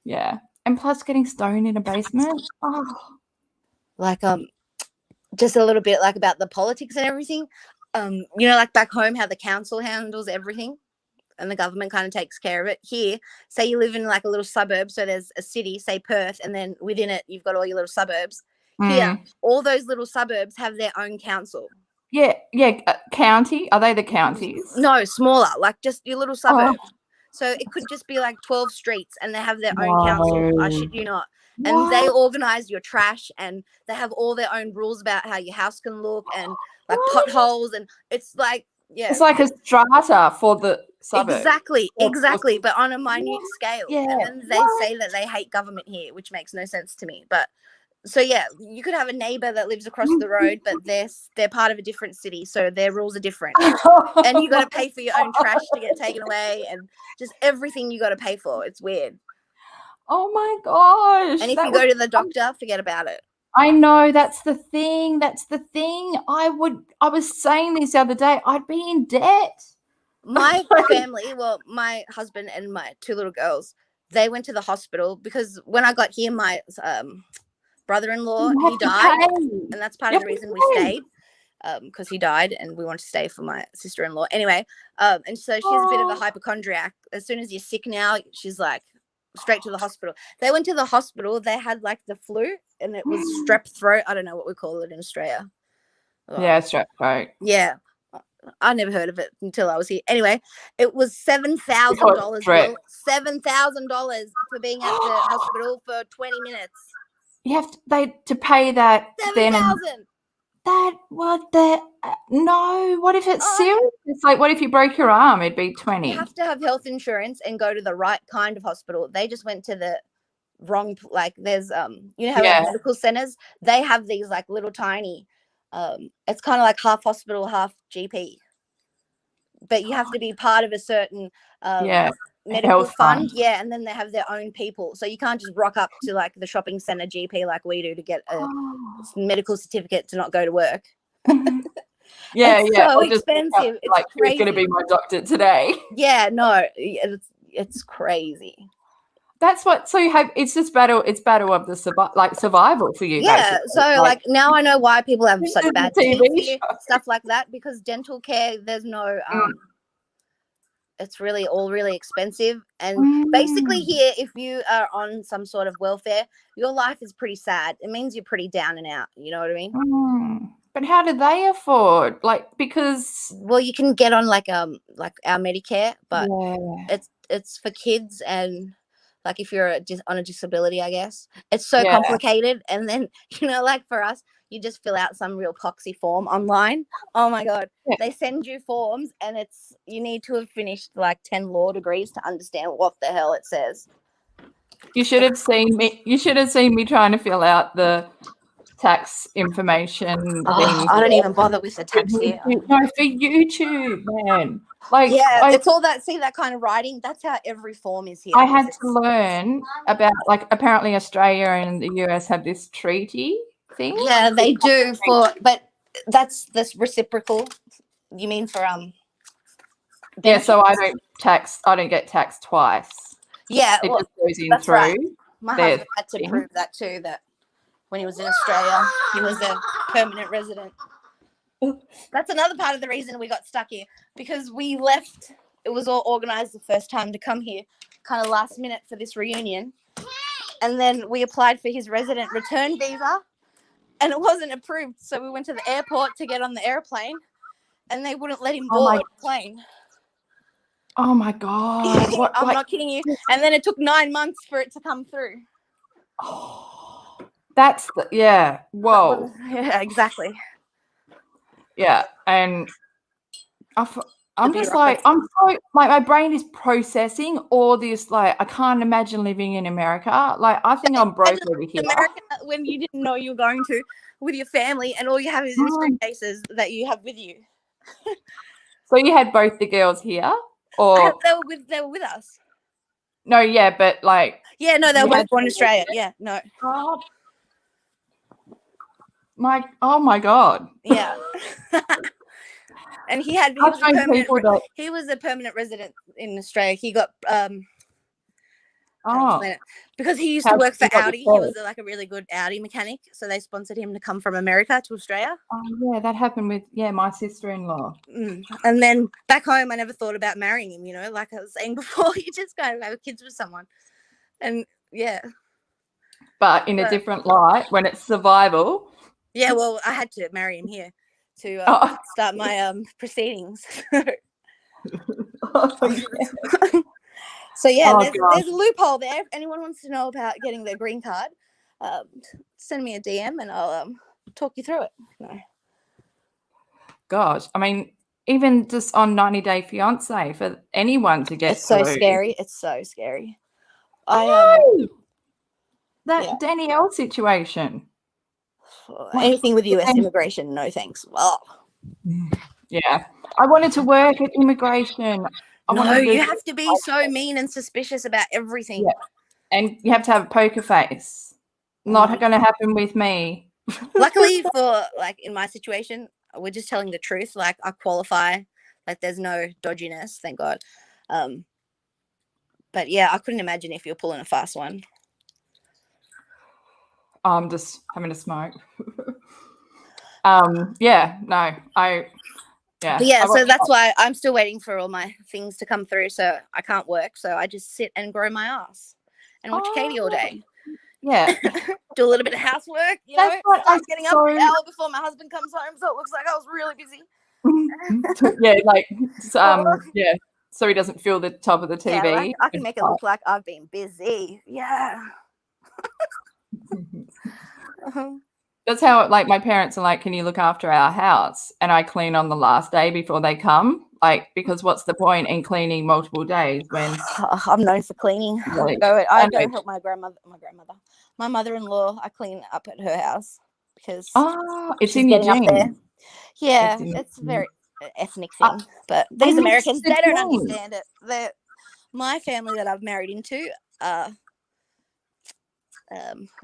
Yeah. And plus getting stoned in a basement. Oh. Like just a little bit like about the politics and everything. You know, like back home how the council handles everything and the government kind of takes care of it. Here, say you live in like a little suburb, so there's a city, say Perth, and then within it you've got all your little suburbs. Here, all those little suburbs have their own council. Yeah. County? Are they the counties? No, smaller, like just your little suburb. So it could just be like 12 streets and they have their own council. I shit you not. And they organize your trash and they have all their own rules about how your house can look and like potholes. And it's like, yeah. It's like a strata for the suburb. Exactly. But on a minute scale. Yeah. And then they say that they hate government here, which makes no sense to me. But so yeah, you could have a neighbor that lives across the road, but they're part of a different city, so their rules are different. And you got to pay for your own trash to get taken away, and just everything you got to pay for. It's weird. Oh my gosh! And if you go to the doctor, forget about it. I know, that's the thing. I was saying this the other day. I'd be in debt. My family, well, my husband and my two little girls, they went to the hospital because when I got here, my brother-in-law, he died, and that's part of the reason we stayed, because he died and we wanted to stay for my sister-in-law anyway. And so she's a bit of a hypochondriac. As soon as you're sick now, she's like straight to the hospital. They went to the hospital, they had like the flu and it was strep throat. I don't know what we call it in Australia. Yeah, strep throat. Yeah, I never heard of it until I was here. Anyway, it was $7,000. $7,000 for being at the hospital for 20 minutes. You have to pay that. $7,000. No. What if it's serious? It's like, what if you broke your arm? It'd be 20. You have to have health insurance and go to the right kind of hospital. They just went to the wrong. Like there's you know how medical centers, they have these like little tiny. It's kind of like half hospital, half GP. But you have to be part of a certain medical fund. Yeah, and then they have their own people. So you can't just rock up to like the shopping center GP like we do to get a medical certificate to not go to work. It's so expensive. It's like crazy. Who's going to be my doctor today? Yeah, no, it's crazy. That's what. So you have. It's just battle. It's battle of the survival for you. Yeah. Basically. So like now I know why people have such bad teeth, stuff like that, because dental care. There's no It's really all really expensive. And basically Mm. here, if you are on some sort of welfare, your life is pretty sad. It means you're pretty down and out. You know what I mean? But how do they afford? Like, because Well, you can get on like our Medicare, but yeah, it's for kids and like if you're on a disability, I guess. It's so yeah, complicated. And then, like for us, you just fill out some real poxy form online. Oh my God. yeah. They send you forms and you need to have finished like 10 law degrees to understand what the hell it says. You should have seen me. You should have seen me trying to fill out the tax information thing. I don't even bother with the tax here. No, for YouTube, man. Like, Yeah, it's all that kind of writing. That's how every form is here. I had to learn about, like, apparently Australia and the US have this treaty thing. Yeah, they do but that's reciprocal. You mean for Yeah, so I don't get taxed twice. Yeah, It just goes in that's through. right. My their husband had to thing. prove that too, that when he was in Australia, he was a permanent resident. That's another part of the reason we got stuck here, because we left. It was all organized the first time to come here, kind of last minute for this reunion. And then we applied for his resident return visa and it wasn't approved. So we went to the airport to get on the airplane and they wouldn't let him board the plane. Oh my God. What, I'm not kidding you. And then it took 9 months for it to come through. Oh, that's yeah. Whoa. Yeah, exactly. Yeah. And I'm just like, I'm so, like, my brain is processing all this. Like, I can't imagine living in America. Like, I think I'm broke over here. America, when you didn't know you were going to with your family and all you have is in suitcases that you have with you. So you had both the girls here? Or they were with us. No, yeah, but like, yeah, no, they were both born in Australia. Yeah, no. Oh my God. Yeah. And he was a permanent resident in Australia. He got because he used to work for Audi. He was like a really good Audi mechanic, so they sponsored him to come from America to Australia. Oh yeah, that happened with my sister-in-law. And then back home, I never thought about marrying him. Like I was saying before, you just kind of have kids with someone, and yeah. But in a different light, when it's survival. Yeah, well, I had to marry him here to start my proceedings. So yeah, there's a loophole there. If anyone wants to know about getting their green card, send me a DM and I'll talk you through it. No. Gosh, I mean, even just on 90 Day Fiance, for anyone to get it's so through. scary. It's so scary. Danielle situation. Anything with US immigration, no thanks. Well, yeah, I wanted to work at immigration. You have to be so mean and suspicious about everything. Yeah. And you have to have a poker face. Not going to happen with me. Luckily for, like, in my situation, we're just telling the truth. Like, I qualify. Like, there's no dodginess, thank God. But yeah, I couldn't imagine if you're pulling a fast one. I'm just having a smoke. Yeah, no, so that's why I'm still waiting for all my things to come through. So I can't work. So I just sit and grow my ass and watch Katie all day. Yeah. Do a little bit of housework. Start getting up an hour before my husband comes home. So it looks like I was really busy. Yeah, like, yeah. So he doesn't feel the top of the TV. Yeah, like, I can make it look like I've been busy. Yeah. That's how, like, my parents are like, can you look after our house? And I clean on the last day before they come. Like, because what's the point in cleaning multiple days when I'm known for cleaning. Really? I go help my mother-in-law. I clean up at her house because it's in your genes. Yeah, it's a very ethnic thing. But these Americans, they don't understand it. My family that I've married into,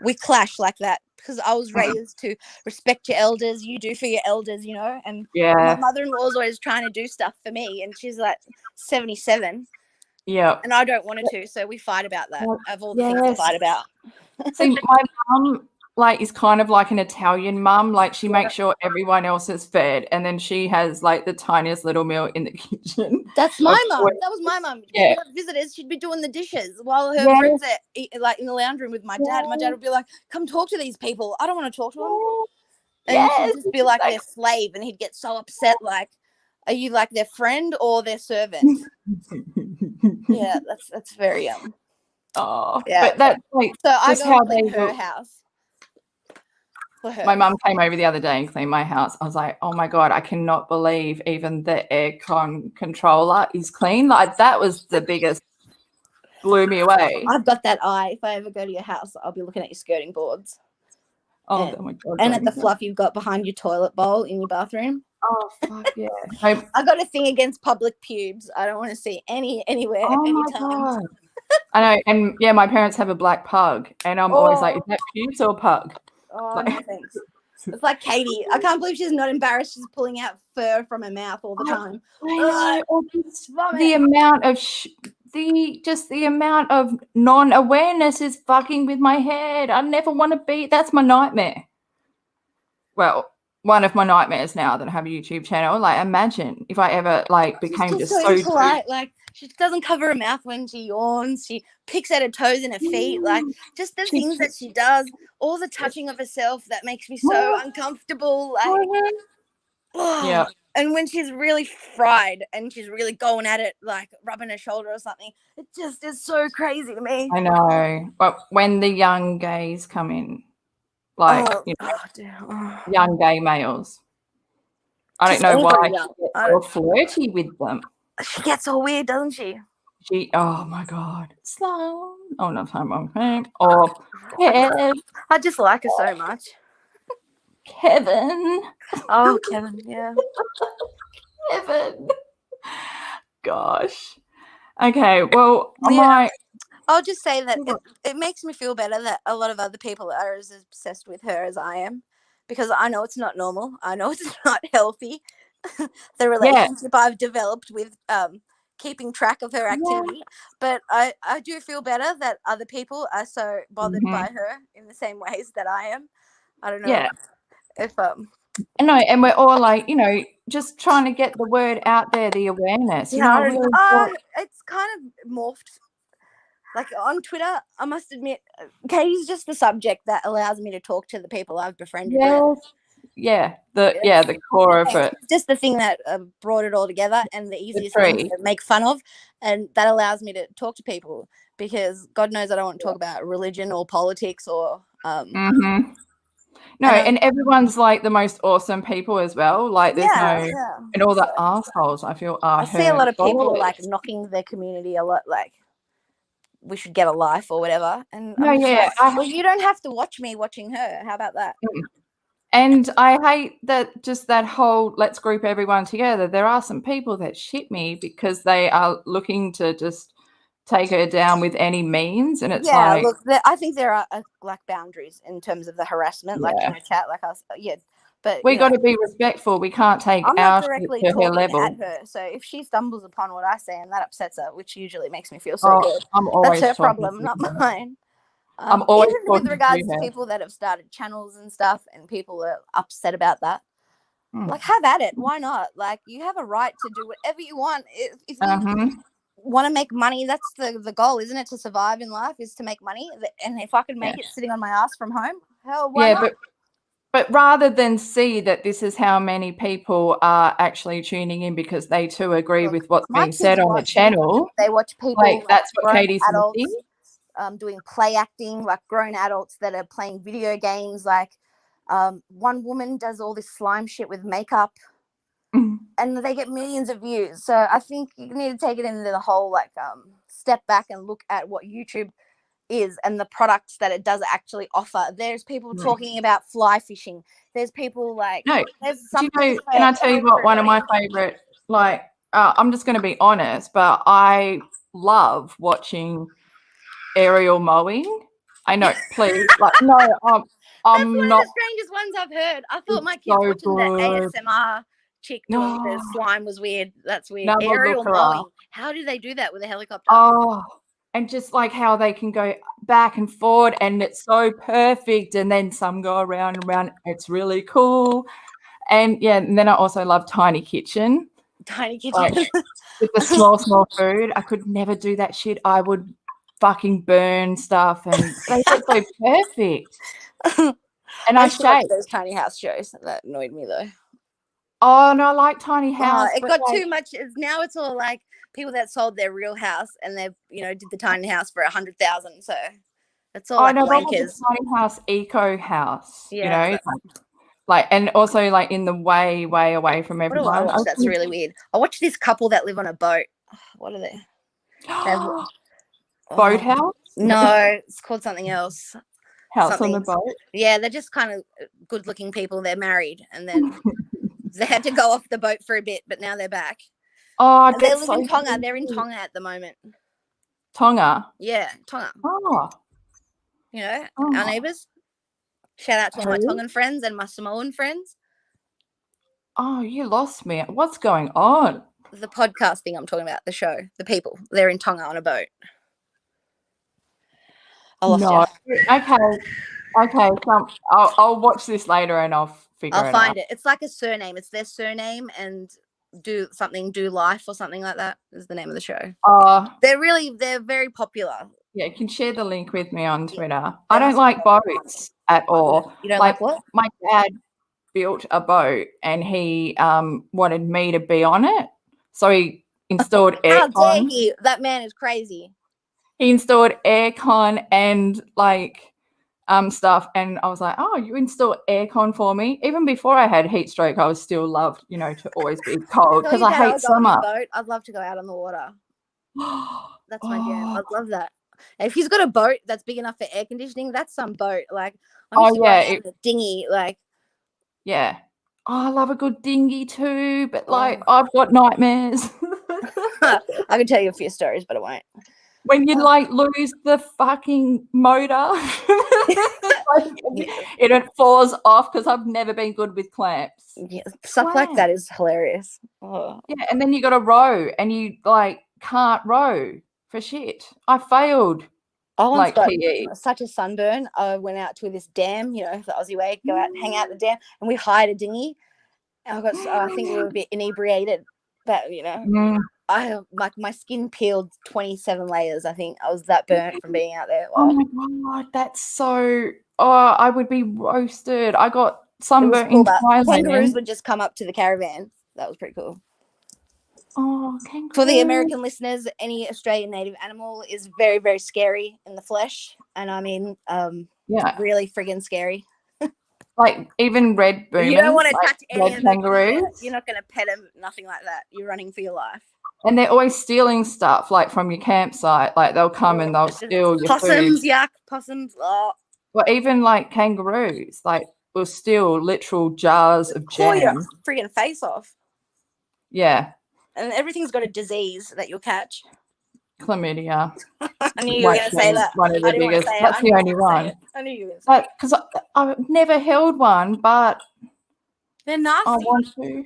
we clash like that because I was raised to respect your elders. You do for your elders, and my mother-in-law is always trying to do stuff for me, and she's like 77. Yeah. And I don't want her to, so we fight about that. I have all the things to fight about. See, my mum like is kind of like an Italian mum. Like she Yeah. makes sure everyone else is fed, and then she has like the tiniest little meal in the kitchen. That's my mum. course. That was my mum. Yeah. When we have visitors, she'd be doing the dishes while her Yes. friends are like in the lounge room with my dad. My dad would be like, "Come talk to these people. I don't want to talk to them." And Yes, she'd just be like their slave, and he'd get so upset. Like, are you like their friend or their servant? Yeah, that's very Oh, yeah. but that's like So I just go how and clean they her look. house for her. My mum came over the other day and cleaned my house. I was like, oh my God, I cannot believe even the aircon controller is clean. Like that was the biggest, blew me away. I've got that eye. If I ever go to your house, I'll be looking at your skirting boards. Oh my God. And at the fluff you've got behind your toilet bowl in your bathroom. Oh, fuck yeah. I got a thing against public pubes. I don't want to see anywhere, Oh my anytime. God. I know. And yeah, my parents have a black pug. And I'm always like, is that pubes or pug? Oh, like, no thanks. It's like Katie. I can't believe she's not embarrassed. She's pulling out fur from her mouth all the time. I know. The amount of the amount of non-awareness is fucking with my head. I never want to be. That's my nightmare. Well, one of my nightmares now that I have a YouTube channel. Like, imagine if I ever like became just so polite. Like, she doesn't cover her mouth when she yawns. She picks at her toes and her feet. Like, just the things that she does. All the touching of herself that makes me so uncomfortable. Like, yeah. And when she's really fried and she's really going at it, like rubbing her shoulder or something, it just is so crazy to me. I know. But when the young gays come in, like young gay males, I don't know why she gets so flirty with them. She gets all weird, doesn't she? Oh my God. Slow. Oh, no, time on pink. Or Kev. I just like her so much. Kevin. Oh, Kevin, yeah. Kevin. Gosh. Okay, well, I'll just say that it makes me feel better that a lot of other people are as obsessed with her as I am, because I know it's not normal. I know it's not healthy. The relationship I've developed with keeping track of her activity, but I do feel better that other people are so bothered by her in the same ways that I am. I don't know if no, and we're all like, just trying to get the word out there, the awareness. Really it's kind of morphed. Like on Twitter, I must admit, Katie's just the subject that allows me to talk to the people I've befriended. Yeah, the core of it. Just the thing that brought it all together, and the easiest thing to make fun of, and that allows me to talk to people, because God knows I don't want to talk about religion or politics or No, and everyone's like the most awesome people as well. Like there's and all the assholes I feel are. I see a lot of people like knocking their community a lot, like we should get a life or whatever. And well, you don't have to watch me watching her. How about that? And I hate that, just that whole let's group everyone together. There are some people that shit me because they are looking to just take her down with any means, and it's like, look, I think there are like boundaries in terms of the harassment, like in a chat, like us, but we got to be respectful. We can't take our shit to her level. At her. So if she stumbles upon what I say and that upsets her, which usually makes me feel so good, that's her problem, not mine. I'm always even with regards to people that have started channels and stuff, and people are upset about that. Like, have at it. Why not? Like, you have a right to do whatever you want. If you want to make money, that's the goal, isn't it? To survive in life is to make money. And if I could make it sitting on my ass from home, hell, why not? But rather than see that this is how many people are actually tuning in because they too agree with what's being said on the channel, they watch people like that's what Katie's adults doing play acting, like grown adults that are playing video games. Like one woman does all this slime shit with makeup, and they get millions of views. So I think you need to take it into the whole like step back and look at what YouTube is and the products that it does actually offer. There's people talking about fly fishing. There's people like there's something. Can I tell you what one of my favorite, like I'm just going to be honest, but I love watching aerial mowing. I know, please, like no, I'm That's one not. of the strangest ones I've heard. I thought my kids watching the ASMR chick doing the slime was weird. That's weird. Aerial mowing. How do they do that with a helicopter? and just like how they can go back and forward and it's so perfect, and then some go around and around. It's really cool. And yeah, and then I also love Tiny Kitchen. Tiny Like, kitchen. with the small food. I could never do that shit. I would fucking burn stuff, and they look so perfect. And I used to watch shake. those tiny house shows. That annoyed me though. Oh no, I like Tiny House. It but got like, too much. Now it's all like people that sold their real house and they've did the tiny house for 100,000. So it's all I like know, but like wankers. the Tiny House Eco House. Yeah. Like, and also like in the way away from What do I everyone. watch? That's really weird. I watched this couple that live on a boat. What are they? Boathouse? No, it's called something else. House on the boat. Yeah, they're just kind of good-looking people. They're married, and then they had to go off the boat for a bit, but now they're back. Oh, and they live in Tonga. They're in Tonga at the moment. Tonga? Yeah, Tonga. Oh. Our neighbours. Shout out to all my Tongan friends and my Samoan friends. Oh, you lost me. What's going on? The podcast thing I'm talking about, the show, the people. They're in Tonga on a boat. I lost you. Okay. I'll watch this later and I'll figure it out. I'll find it. It's like a surname. It's their surname and do life or something like that is the name of the show. They're very popular. Yeah, you can share the link with me on Twitter. I don't like boats at all. You don't like what? My dad built a boat and he wanted me to be on it. So he installed aircon. How dare he? That man is crazy. He installed aircon and like stuff, and I was like, oh, you install aircon for me? Even before I had heat stroke, I was still loved, to always be cold because I hate summer. I'd love to go out on the water. That's my jam. I'd love that. If he's got a boat that's big enough for air conditioning, that's some boat. Like, I'm a dinghy. Like, yeah. Oh, I love a good dinghy too, but like I've got nightmares. I can tell you a few stories, but I won't. When you like lose the fucking motor, it falls off because I've never been good with clamps. Yeah, stuff like that is hilarious. Oh. Yeah, and then you got to row, and you like can't row for shit. I failed. I once got such a sunburn. I went out to this dam, the Aussie way, go out and hang out at the dam, and we hired a dinghy. I think we were a bit inebriated, but my skin peeled 27 layers. I think I was that burnt from being out there. Wow. Oh my god, that's so. Oh, I would be roasted. I got sunburnt in Thailand. Kangaroos would just come up to the caravan. That was pretty cool. Oh, kangaroo. For the American listeners, any Australian native animal is very, very scary in the flesh, and I mean, really friggin' scary. Like even red boomers. You don't want to touch any of kangaroos. You're not going to pet them, nothing like that. You're running for your life. And they're always stealing stuff, like from your campsite. Like they'll come and they'll steal your possums. food. Yuck, possums. Oh. Well, even like kangaroos, like will steal literal jars of jam. Pull your friggin' face off. Yeah. And everything's got a disease that you'll catch. Chlamydia. I knew you were going to say that. One of the biggest. That's the only one. I knew you were going to say it. Because I've never held one, but they're nasty. I want to.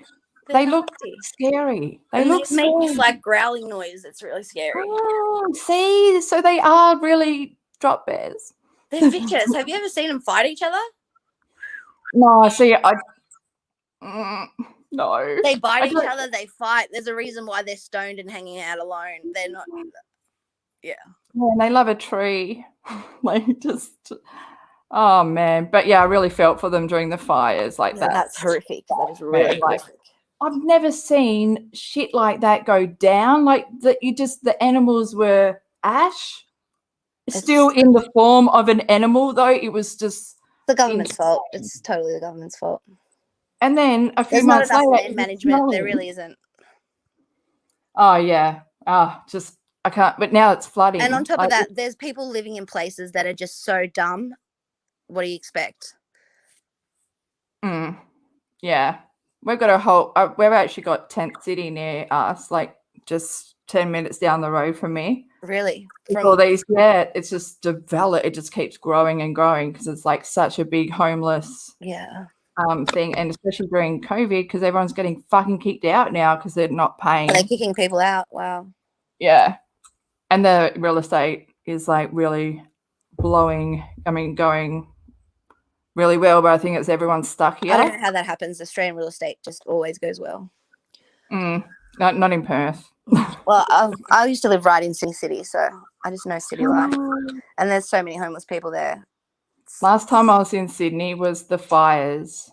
They look scary. They look make this like growling noise. It's really scary. Oh, see, so they are really drop bears. They're vicious. Have you ever seen them fight each other? No, see, no. They bite each other. They fight. There's a reason why they're stoned and hanging out alone. They're not. Yeah. Yeah, and they love a tree. Like just. Oh man, but yeah, I really felt for them during the fires. Like that. That's horrific. That is really horrific. I've never seen shit like that go down. Like the animals were ash, still in the form of an animal. Though it was just the government's fault. It's totally the government's fault. And then a few months later, land management. There really isn't. Oh yeah. Just I can't. But now it's flooding. And on top of that, there's people living in places that are just so dumb. What do you expect? Yeah. We've got a whole. We've actually got Tent City near us, like just 10 minutes down the road from me. Really? All these, it's just developed. It just keeps growing and growing because it's like such a big homeless thing, and especially during COVID because everyone's getting fucking kicked out now because they're not paying. They're kicking people out. Wow. Yeah, and the real estate is like really going really well, but I think it's everyone's stuck here. I don't know how that happens. Australian real estate just always goes well. Not in Perth. Well, I used to live right in City, so I just know city life. And there's so many homeless people there. Last time I was in Sydney was the fires,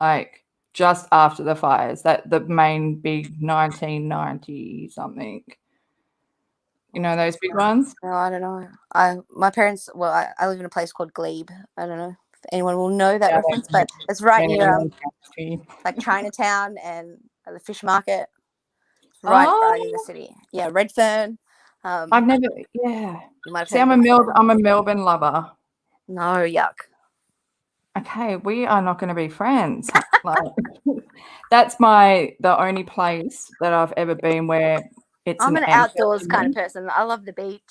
like just after the fires, that the main big 1990 something. You know those big ones? No, I don't know. My parents. Well, I live in a place called Glebe. I don't know if anyone will know that reference, but it's right near like Chinatown and the fish market. Right in the city. Yeah, Redfern. I've never. Yeah. You might have See, heard I'm a Melbourne lover. No, yuck. Okay, we are not going to be friends. Like, that's the only place that I've ever been where it's. I'm an outdoors kind of person. I love the beach.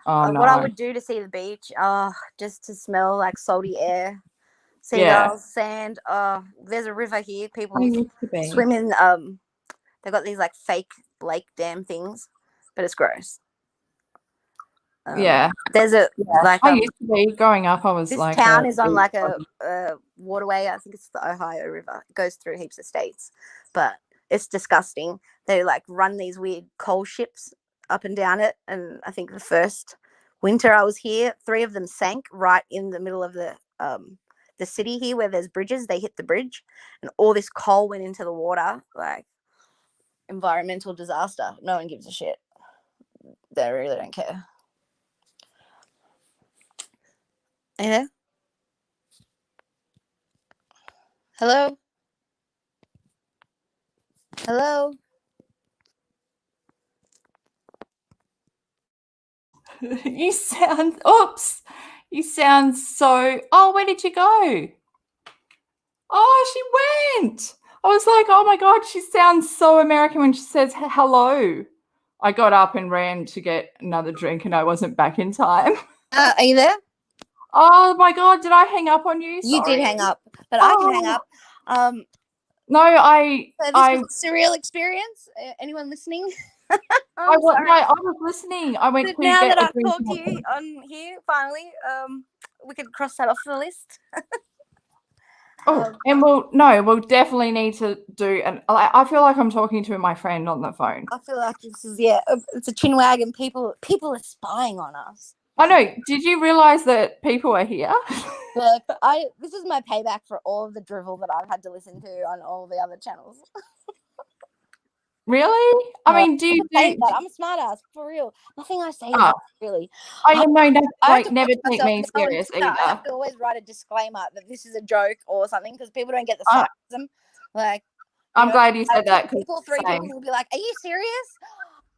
Oh no! What I would do to see the beach, just to smell like salty air, seagulls, sand. There's a river here. People swim in. They've got these like fake lake dam things, but it's gross. There's a like I used to be growing up. I was this like town is on like a waterway. I think it's the Ohio River. It goes through heaps of states, but it's disgusting. They like run these weird coal ships up and down it, and I think the first winter I was here, 3 of them sank right in the middle of the city here where there's bridges. They hit the bridge, and all this coal went into the water. Like environmental disaster. No one gives a shit. They really don't care. Yeah. Hello. You sound so. Oh, where did you go? Oh, she went. I was like, oh my God, she sounds so American when she says hello. I got up and ran to get another drink and I wasn't back in time. Are you there? Oh my God, did I hang up on you? Sorry. You did hang up, but I can hang up. No, so this was a surreal experience. Anyone listening? I was listening. I went. Now that I've talked to you on here, finally, we could cross that off the list. And we'll definitely need to do. And I feel like I'm talking to my friend on the phone. I feel like this is it's a chin wag, and people are spying on us. I know. Did you realize that people are here? Look, this is my payback for all of the drivel that I've had to listen to on all the other channels. Really? I mean, I'm a smart ass for real. Nothing I say is really. I never take me serious either. I have to always write a disclaimer that this is a joke or something because people don't get the sarcasm. Like, I'm glad you said that. People will be like, "Are you serious?"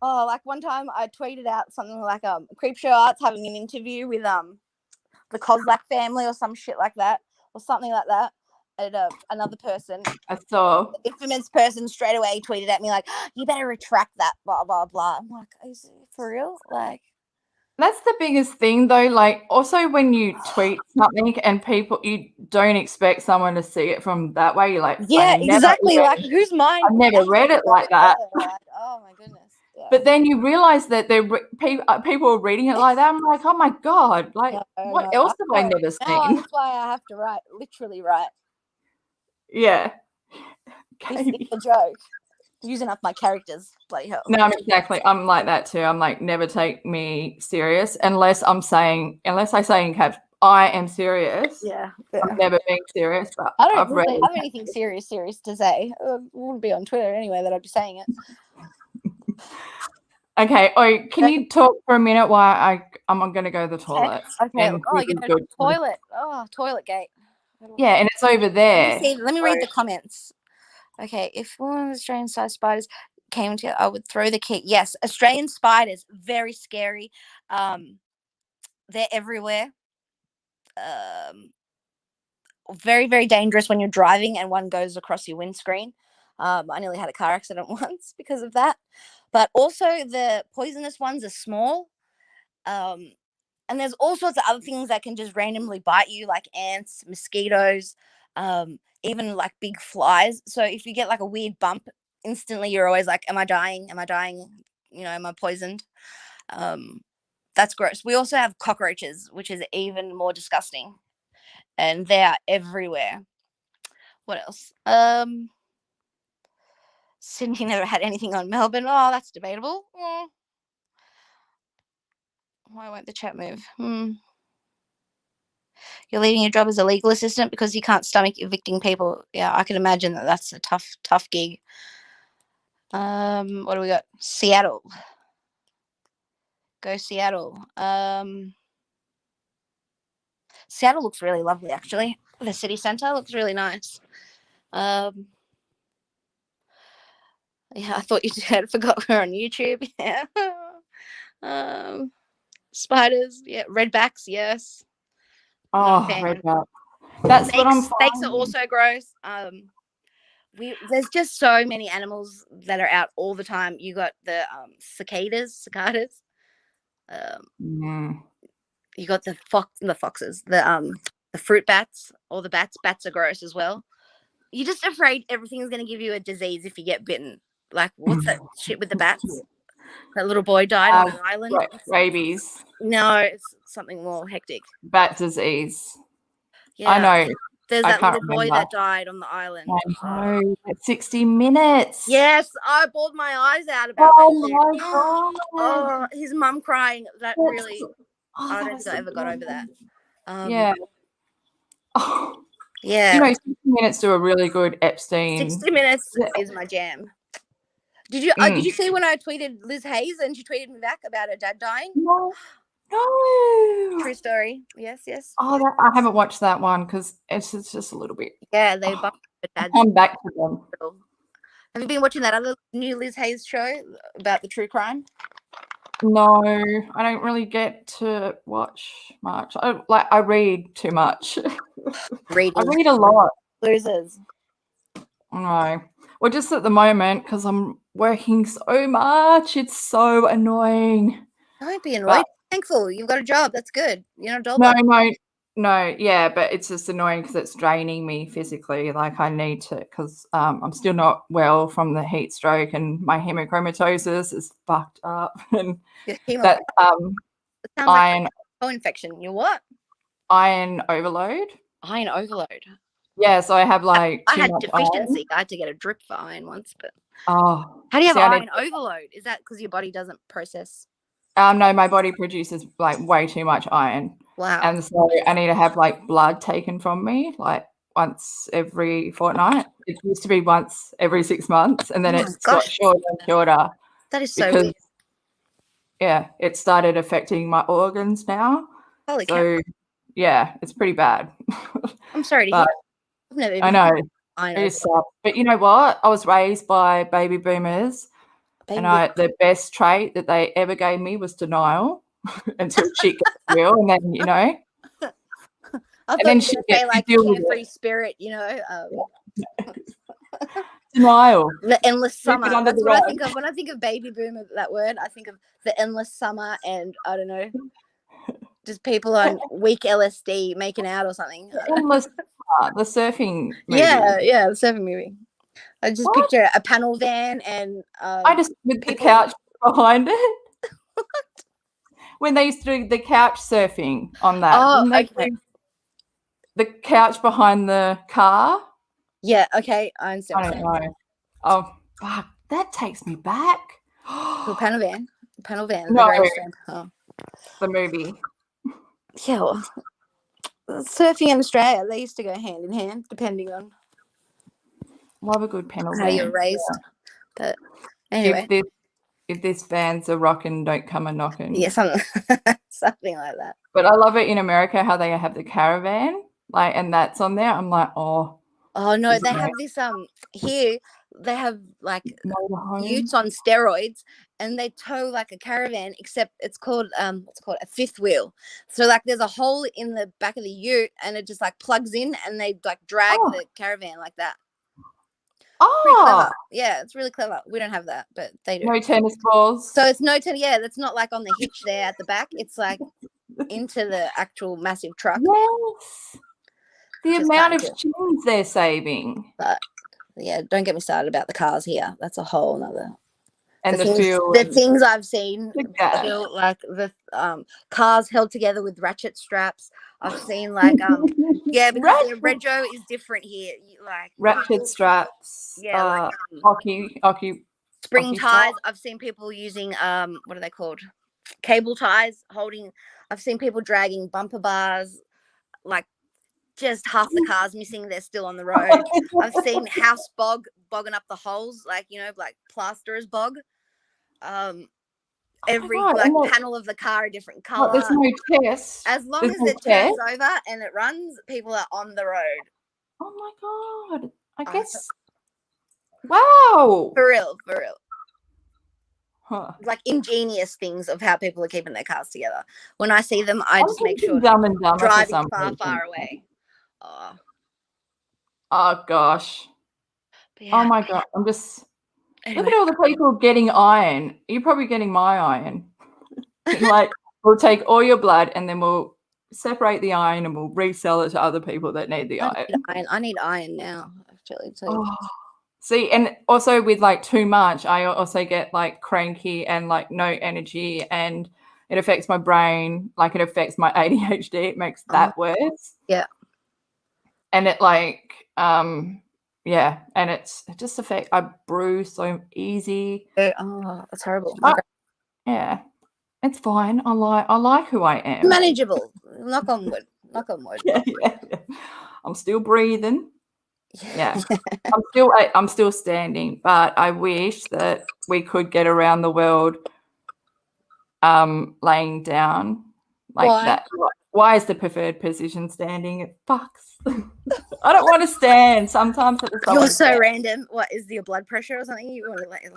Oh, like one time I tweeted out something like Creepshow Arts having an interview with the Kozlak family or some shit like that or something like that. And another person, I saw the infamous person, straight away tweeted at me like, "You better retract that." Blah blah blah. I'm like, "Is it for real?" Like, that's the biggest thing though. Like, also when you tweet something and you don't expect someone to see it from that way. You're like, yeah, exactly. Like, whose mind? I've never read it like that. Like, oh my goodness. Yeah. But then you realize that people are reading it like that. I'm like, oh my God! Like, what else have I never seen? No, that's why I have to literally write. Yeah. It's a joke. Using up my characters, bloody hell. No, exactly. I'm like that too. I'm like, never take me serious unless I say in caps, I am serious. Yeah. I've never been serious, but I don't really have anything serious to say. It wouldn't be on Twitter anyway that I'd be saying it. Okay. Oh, can you talk for a minute while I'm going to go to the toilet? Okay. Toilet. Oh, toilet gate. Yeah, and it's over there. Let me read the comments. Okay, if one of the Australian-sized spiders came together, I would throw the key. Yes, Australian spiders, very scary. They're everywhere. Very, very dangerous when you're driving and one goes across your windscreen. I nearly had a car accident once because of that. But also the poisonous ones are small. And there's all sorts of other things that can just randomly bite you, like ants, mosquitoes, even like big flies. So if you get like a weird bump, instantly you're always like, am I dying? Am I dying? You know, am I poisoned? That's gross. We also have cockroaches, which is even more disgusting, and they are everywhere. What else? Sydney never had anything on Melbourne. Oh, that's debatable. Why won't the chat move? You're leaving your job as a legal assistant because you can't stomach evicting people. Yeah, I can imagine that's a tough gig. What do we got? Seattle. Go Seattle. Seattle looks really lovely, actually. The city center looks really nice. Yeah, I thought you had forgot we're on YouTube. Yeah. Spiders, yeah. Redbacks, yes. Oh, redback. That's what I'm finding. Snakes are also gross. There's just so many animals that are out all the time. You got the cicadas. You got the foxes, the fruit bats, or the bats. Bats are gross as well. You're just afraid everything's going to give you a disease if you get bitten. Like, what's that shit with the bats? That little boy died on an island. Rabies. No, it's something more hectic. Bat disease. Yeah. I know. There's that little boy that died on the island. I know. At 60 Minutes. Yes, I bawled my eyes out about that. My God. Oh, his mum crying. That really. I don't think I ever got over that. Yeah. Oh. Yeah. You know, 60 Minutes do a really good Epstein. 60 Minutes is my jam. Did you see when I tweeted Liz Hayes and she tweeted me back about her dad dying? No. True story. Yes. Oh, I haven't watched that one because it's just a little bit. Yeah, they bumped her dad. Come back to them. Have you been watching that other new Liz Hayes show about the true crime? No, I don't really get to watch much. I read too much. I read a lot. Losers. No. Well, just at the moment, because I'm working so much, it's so annoying. Don't be annoyed. Thankful you've got a job. That's good. You're not a dog. No, yeah, but it's just annoying because it's draining me physically. Like I need to, because I'm still not well from the heat stroke, and my hemochromatosis is fucked up, and that iron infection. You what? Iron overload. Iron overload. Yeah, so I have like I had deficiency. I had to get a drip for iron once, but how do you have iron overload? Is that because your body doesn't process? No, my body produces like way too much iron. Wow. And so I need to have like blood taken from me like once every fortnight. It used to be once every 6 months, and then it's got shorter and shorter. That is so weird. Yeah, it started affecting my organs now. Holy cow. Yeah, it's pretty bad. I'm sorry to hear. I've never even I know. It is sad. But you know what? I was raised by baby boomers. The best trait that they ever gave me was denial until shit gets real, and then I thought you were say like carefree spirit, Denial. The endless summer. That's what I think of when I think of baby boomer. That word, I think of the endless summer, and I don't know, just people on weak LSD making out or something. Endless summer, the surfing movie. Yeah, the surfing movie. I just picture a panel van and I just with the couch behind it. What? When they used to do the couch surfing on that. Oh, okay. The couch behind the car. Yeah, okay. I understand. I don't know. Oh, fuck. That takes me back. To a panel van. No. The movie. Yeah, well, surfing in Australia, they used to go hand in hand, depending on love a good panel how you're raised. Yeah. But anyway, if this van's a rockin', don't come a knockin'. Yeah, something like that. But I love it in America how they have the caravan, and that's on there. I'm like, oh no, they have this here. They have like utes on steroids, and they tow like a caravan, except it's called a fifth wheel. So like there's a hole in the back of the ute, and it just like plugs in, and they like drag the caravan like that. Pretty clever. Yeah, it's really clever. We don't have that, but they do. No tennis balls. So it's no tennis. Yeah, that's not like on the hitch there at the back. It's like into the actual massive truck. Yes. The amount of chins they're saving. But yeah, don't get me started about the cars here. That's a whole nother. and the things, fuel. the and things I've seen, the gas. feel like the cars held together with ratchet straps. I've seen like yeah, because the rego is different here. Like ratchet people, straps. yeah, like Hockey spring hockey ties. stuff. I've seen people using what are they called? Cable ties holding. I've seen people dragging bumper bars, like just half the cars missing. They're still on the road. I've seen house bogging up the holes, like like plasterers bog. Every God, like and what- panel of the car a different what, there's color. no test. As long There's as no it turns test. over and it runs, people are on the road. Oh my God. I Uh, guess. Wow. For real. Huh. Like ingenious things of how people are keeping their cars together. When I see them, I I'm just make thinking sure Dumb and Dumber for driving some far reason. away. Oh, Oh gosh. but Oh yeah. my God. I'm just Anyway, look at all the people getting iron. You're probably getting my iron. Like we'll take all your blood and then we'll separate the iron and we'll resell it to other people that need the iron. I need iron now. Actually, too. Oh. See, and also with like too much, I also get like cranky and like no energy, and it affects my brain. Like it affects my ADHD. It makes that worse. Yeah. And it like, yeah, and it just affects. I bruise so easy. Oh, that's horrible. Yeah, it's fine. I like who I am. Manageable. Knock on wood. Yeah. I'm still breathing. Yeah. I'm still standing, but I wish that we could get around the world laying down like Why? that. Why is the preferred position standing? It fucks. I don't want to stand. Sometimes I just don't You're want to so stand. random. What is your blood pressure or something? You want to like?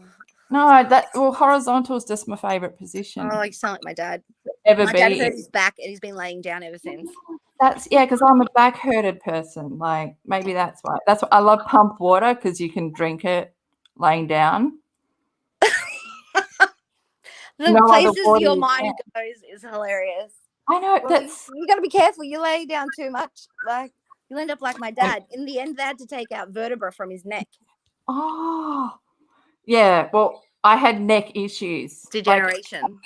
No, horizontal is just my favorite position. Oh, you sound like my dad. Ever My dad be. hurt his back and he's been laying down ever since. Because I'm a back-hurted person. Like maybe that's why. That's why I love pump water because you can drink it laying down. The No other places water your you mind can. goes is hilarious. I know Well, that's. you got to be careful. You lay down too much, like you'll end up like my dad. In the end, they had to take out vertebra from his neck. Oh, yeah. Well, I had neck issues. Degeneration.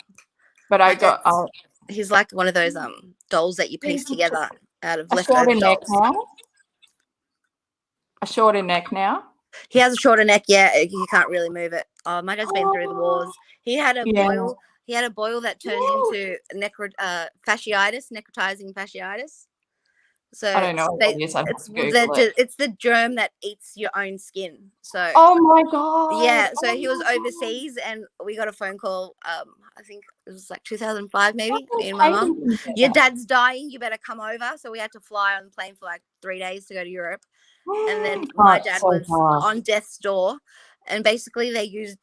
But I got He's like one of those dolls that you piece together out of a leftover shorter neck dolls. now. A shorter neck now. He has a shorter neck, yeah. He can't really move it. Oh, my dad's been through the wars. He had a boil. He had a boil that turned into fasciitis, necrotizing fasciitis. So I don't know what it is. it's the germ that eats your own skin. So oh my God. yeah. So oh he was overseas, and we got a phone call. I think it was like 2005, maybe. Me and my mum. Your dad's dying. You better come over. So we had to fly on the plane for like 3 days to go to Europe. And then my dad was on death's door, and basically they used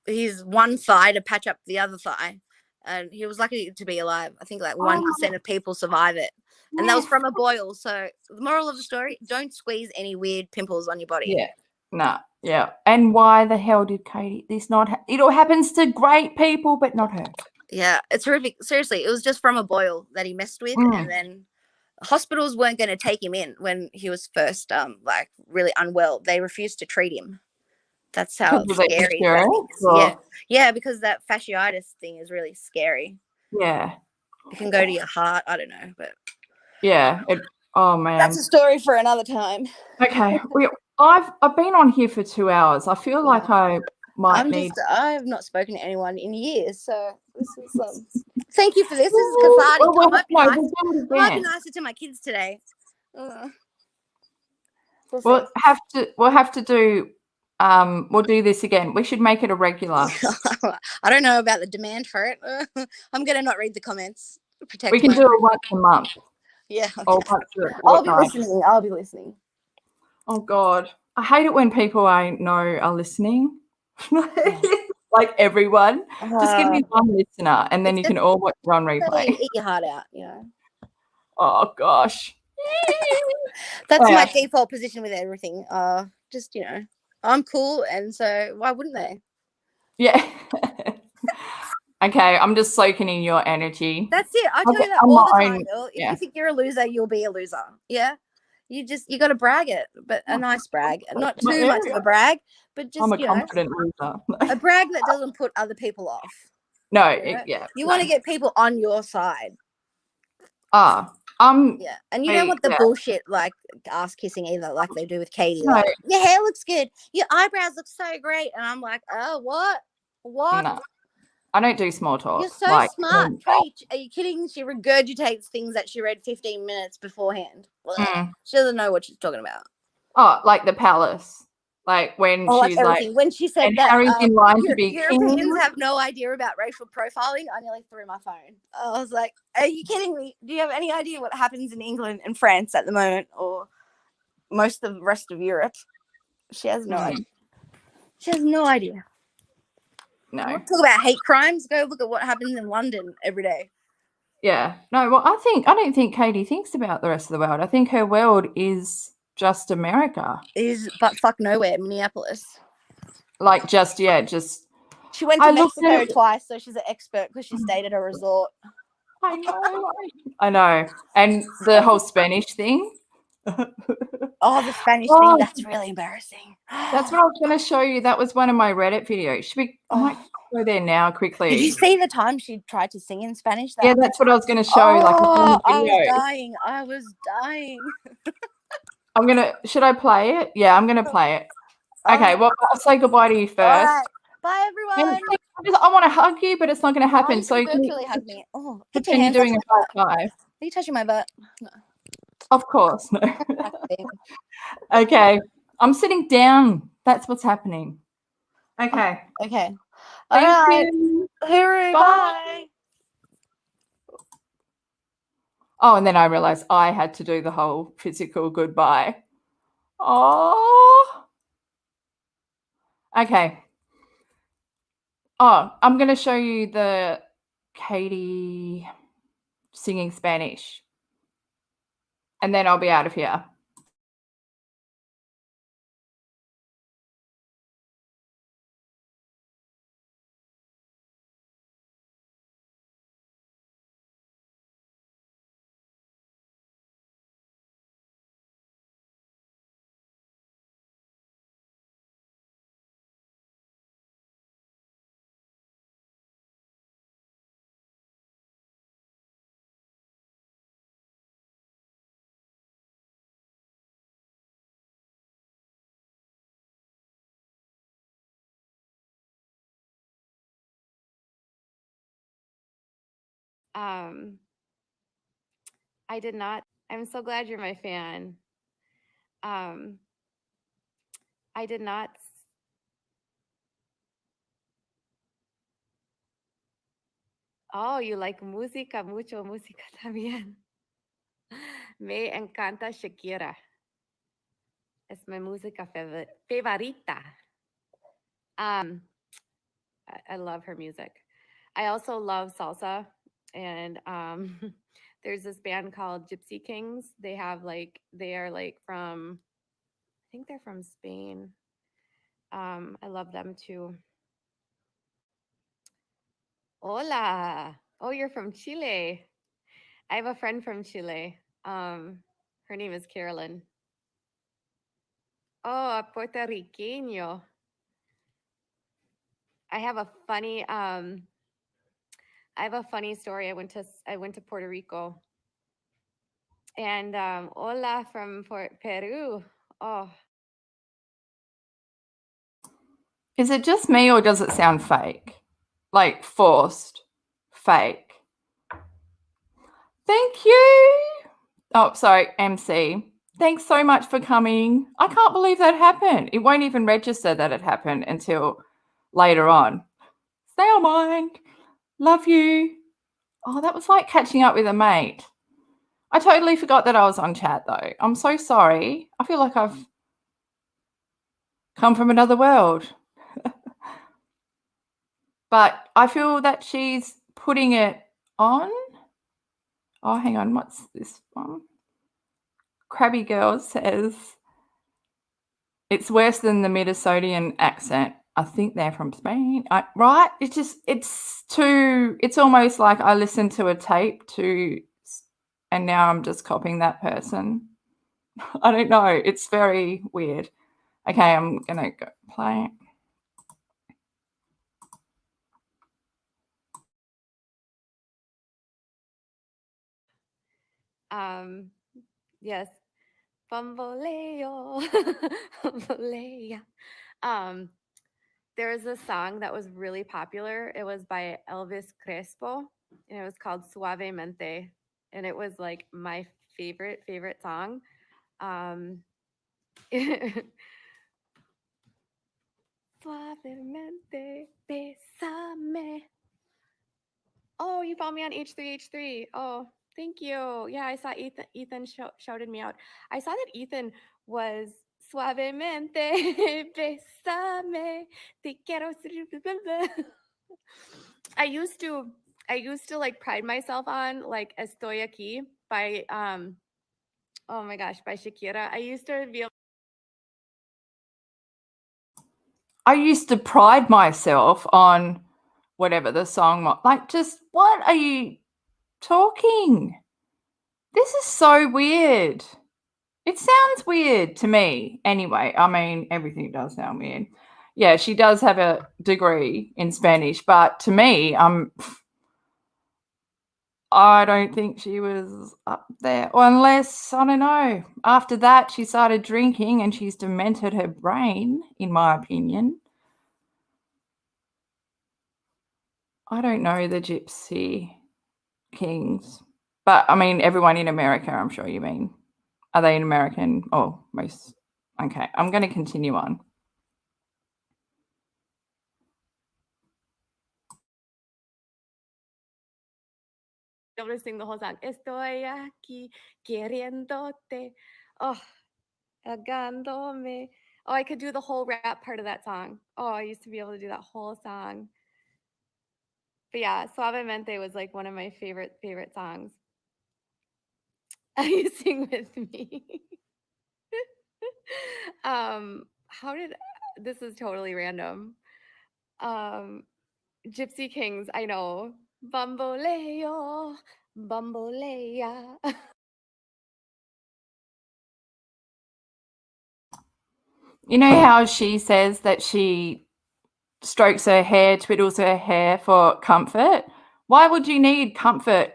his one thigh to patch up the other thigh, and he was lucky to be alive. I think like 1% of people survive it, and that was from a boil. So the moral of the story: don't squeeze any weird pimples on your body. Yeah, no, yeah. And why the hell did Katie this not? It all happens to great people, but not her. Yeah, it's horrific. Seriously, it was just from a boil that he messed with, and then hospitals weren't going to take him in when he was first like really unwell. They refused to treat him. That's how scary that is. Yeah, because that fasciitis thing is really scary. Yeah, it can go to your heart. I don't know, but yeah. Oh man, that's a story for another time. Okay, I've been on here for 2 hours. I feel like I might need. I have not spoken to anyone in years, so this is thank you for this. This is cathartic. I might be nicer to my kids today. We'll have to do. We'll do this again. We should make it a regular. I don't know about the demand for it. I'm gonna not read the comments. We can do it once a month. Yeah. Okay. I'll be listening. Oh God, I hate it when people I know are listening. Like everyone, just give me one listener, and then you can all watch it on replay. Eat your heart out, Oh gosh. That's my default position with everything. Just I'm cool, and so why wouldn't they? Yeah. Okay, I'm just soaking in your energy. That's it. I tell you that all the time, Bill. If you think you're a loser, you'll be a loser. Yeah. You got to brag it, but a nice brag, not My too much of a brag, but just I'm a confident loser. a brag that doesn't put other people off. No, You know? yeah. You want to get people on your side. Yeah, And you don't want the bullshit like ass kissing either, like they do with Katie. No. Like, your hair looks good, your eyebrows look so great, and I'm like, oh, what? No, I don't do small talk. You're so smart. Preach. Are you kidding? She regurgitates things that she read 15 minutes beforehand. She doesn't know what she's talking about. Oh, like the palace. Like when she's like, when she said that Harry's in line to be Europeans king. have no idea about racial profiling, I nearly threw my phone. I was like, are you kidding me? Do you have any idea what happens in England and France at the moment, or most of the rest of Europe? She has no idea. She has no idea. No. Talk about hate crimes. Go look at what happens in London every day. Yeah. No, well, I don't think Katie thinks about the rest of the world. I think her world is just America. But fuck nowhere, Minneapolis. Like just. She went to Mexico twice, so she's an expert because she stayed at a resort. I know. And the whole Spanish thing. Oh, the Spanish thing, that's really embarrassing. That's what I was going to show you. That was one of my Reddit videos. I might go there now quickly. Did you see the time she tried to sing in Spanish? Yeah, that's what I was going to show. I was dying. Should I play it? Yeah, I'm going to play it. Okay, well, I'll say goodbye to you first. Right. Bye, everyone. I want to hug you, but it's not going to happen. You can virtually hug me. Oh, pretend you're doing a high five. Are you touching my butt? No. Of course, no. Okay, I'm sitting down. That's what's happening. Okay. Okay. Thank All right. you. Hooroo, bye. Oh, and then I realized I had to do the whole physical goodbye. Oh. Okay. Oh, I'm going to show you the Katie singing Spanish. And then I'll be out of here. I did not. I'm so glad you're my fan. I did not. Oh, you like música, mucho música también. Me encanta Shakira. Es mi música favorita. I love her music. I also love salsa, and there's this band called Gypsy Kings. They are from, I think they're from Spain. I love them too. Hola. Oh, you're from Chile. I have a friend from Chile. Her name is Carolyn. Oh, Puerto Riqueño. I have a funny story. I went to Puerto Rico. And hola from Peru. Oh. Is it just me or does it sound fake? Like forced, fake. Thank you. Oh, sorry, MC. Thanks so much for coming. I can't believe that happened. It won't even register that it happened until later on. Stay on mind. Love you. Oh, that was like catching up with a mate. I totally forgot that I was on chat though. I'm so sorry. I feel like I've come from another world. But I feel that she's putting it on. Oh, hang on. What's this one? Crabby Girl says it's worse than the Minnesotan accent. I think they're from Spain. Right? It's almost like I listened to a tape and now I'm just copying that person. I don't know. It's very weird. Okay, I'm gonna go play. Yes, Bamboleo, Bambolea. There was a song that was really popular. It was by Elvis Crespo, and it was called Suavemente, and it was like my favorite song. Um, Suavemente, besame. Oh, you found me on H3H3. Oh, thank you. Yeah, I saw Ethan shouted me out. I saw that Ethan was Suavemente, besame, te quiero. I used to like pride myself on like Estoy aquí by oh my gosh, by Shakira. I used to be able I used to pride myself on whatever the song was. Like, just what are you talking? This is so weird. It sounds weird to me anyway. I mean, everything does sound weird. Yeah, she does have a degree in Spanish, but to me, I don't think she was up there. Or unless, I don't know, after that she started drinking and she's demented her brain, in my opinion. I don't know the Gypsy Kings. But I mean, everyone in America, I'm sure you mean. Are they in American? Oh, most. Okay, I'm going to continue on. to sing the whole song. Estoy aquí queriéndote. Oh, agándome. Oh, I could do the whole rap part of that song. Oh, I used to be able to do that whole song. But yeah, Suavemente was like one of my favorite songs. You sing with me. How did this is totally random. Gypsy Kings, I know. Bamboleo, bambolea. You know how she says that she strokes her hair, twiddles her hair for comfort? Why would you need comfort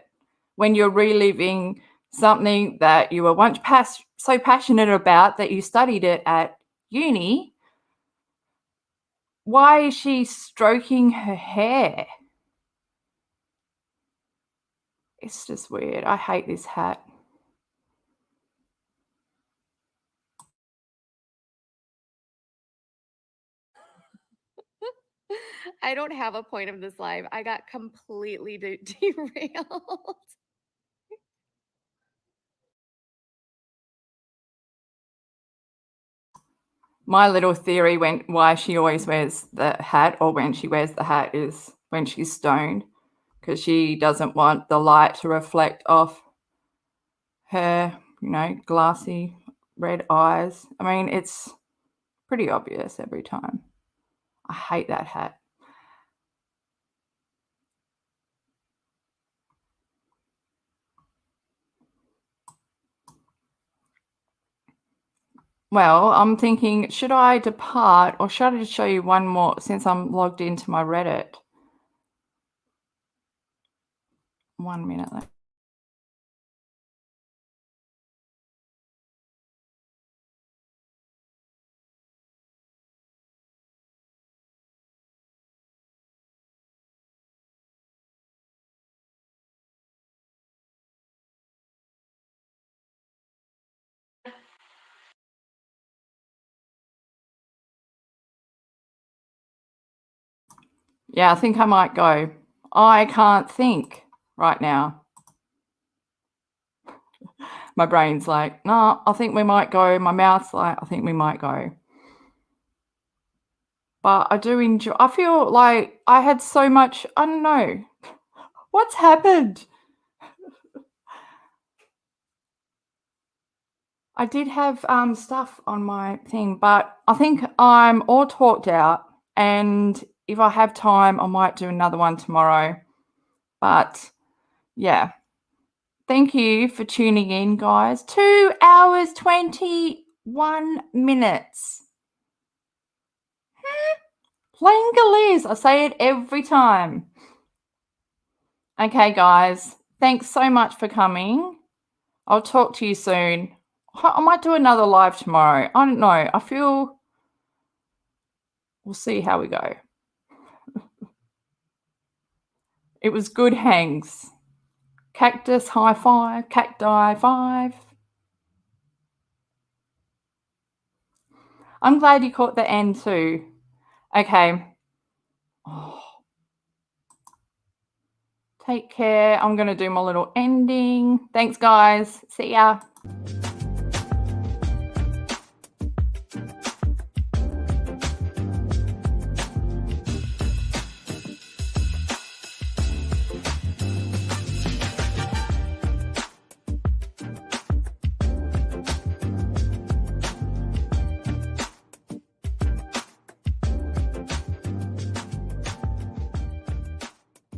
when you're reliving something that you were once so passionate about that you studied it at uni? Why is she stroking her hair? It's just weird. I hate this hat. I don't have a point of this live. I got completely derailed. My little theory why she always wears the hat, or when she wears the hat, is when she's stoned, because she doesn't want the light to reflect off her, glassy red eyes. I mean, it's pretty obvious every time. I hate that hat. Well, I'm thinking, should I depart or should I just show you one more since I'm logged into my Reddit? 1 minute left. Yeah, I think I might go. I can't think right now. My brain's like, no, I think we might go. My mouth's like, I think we might go. But I do enjoy, I feel like I had so much, I don't know. What's happened? I did have stuff on my thing, but I think I'm all talked out. And if I have time, I might do another one tomorrow. But yeah, Thank you for tuning in, guys. 2 hours, 21 minutes. Langoliers. I say it every time. Okay, guys. Thanks so much for coming. I'll talk to you soon. I might do another live tomorrow. I don't know. I feel we'll see how we go. It was good hangs. Cactus, high five. Cacti, 5. I'm glad you caught the end too. Okay. Oh. Take care. I'm going to do my little ending. Thanks, guys. See ya.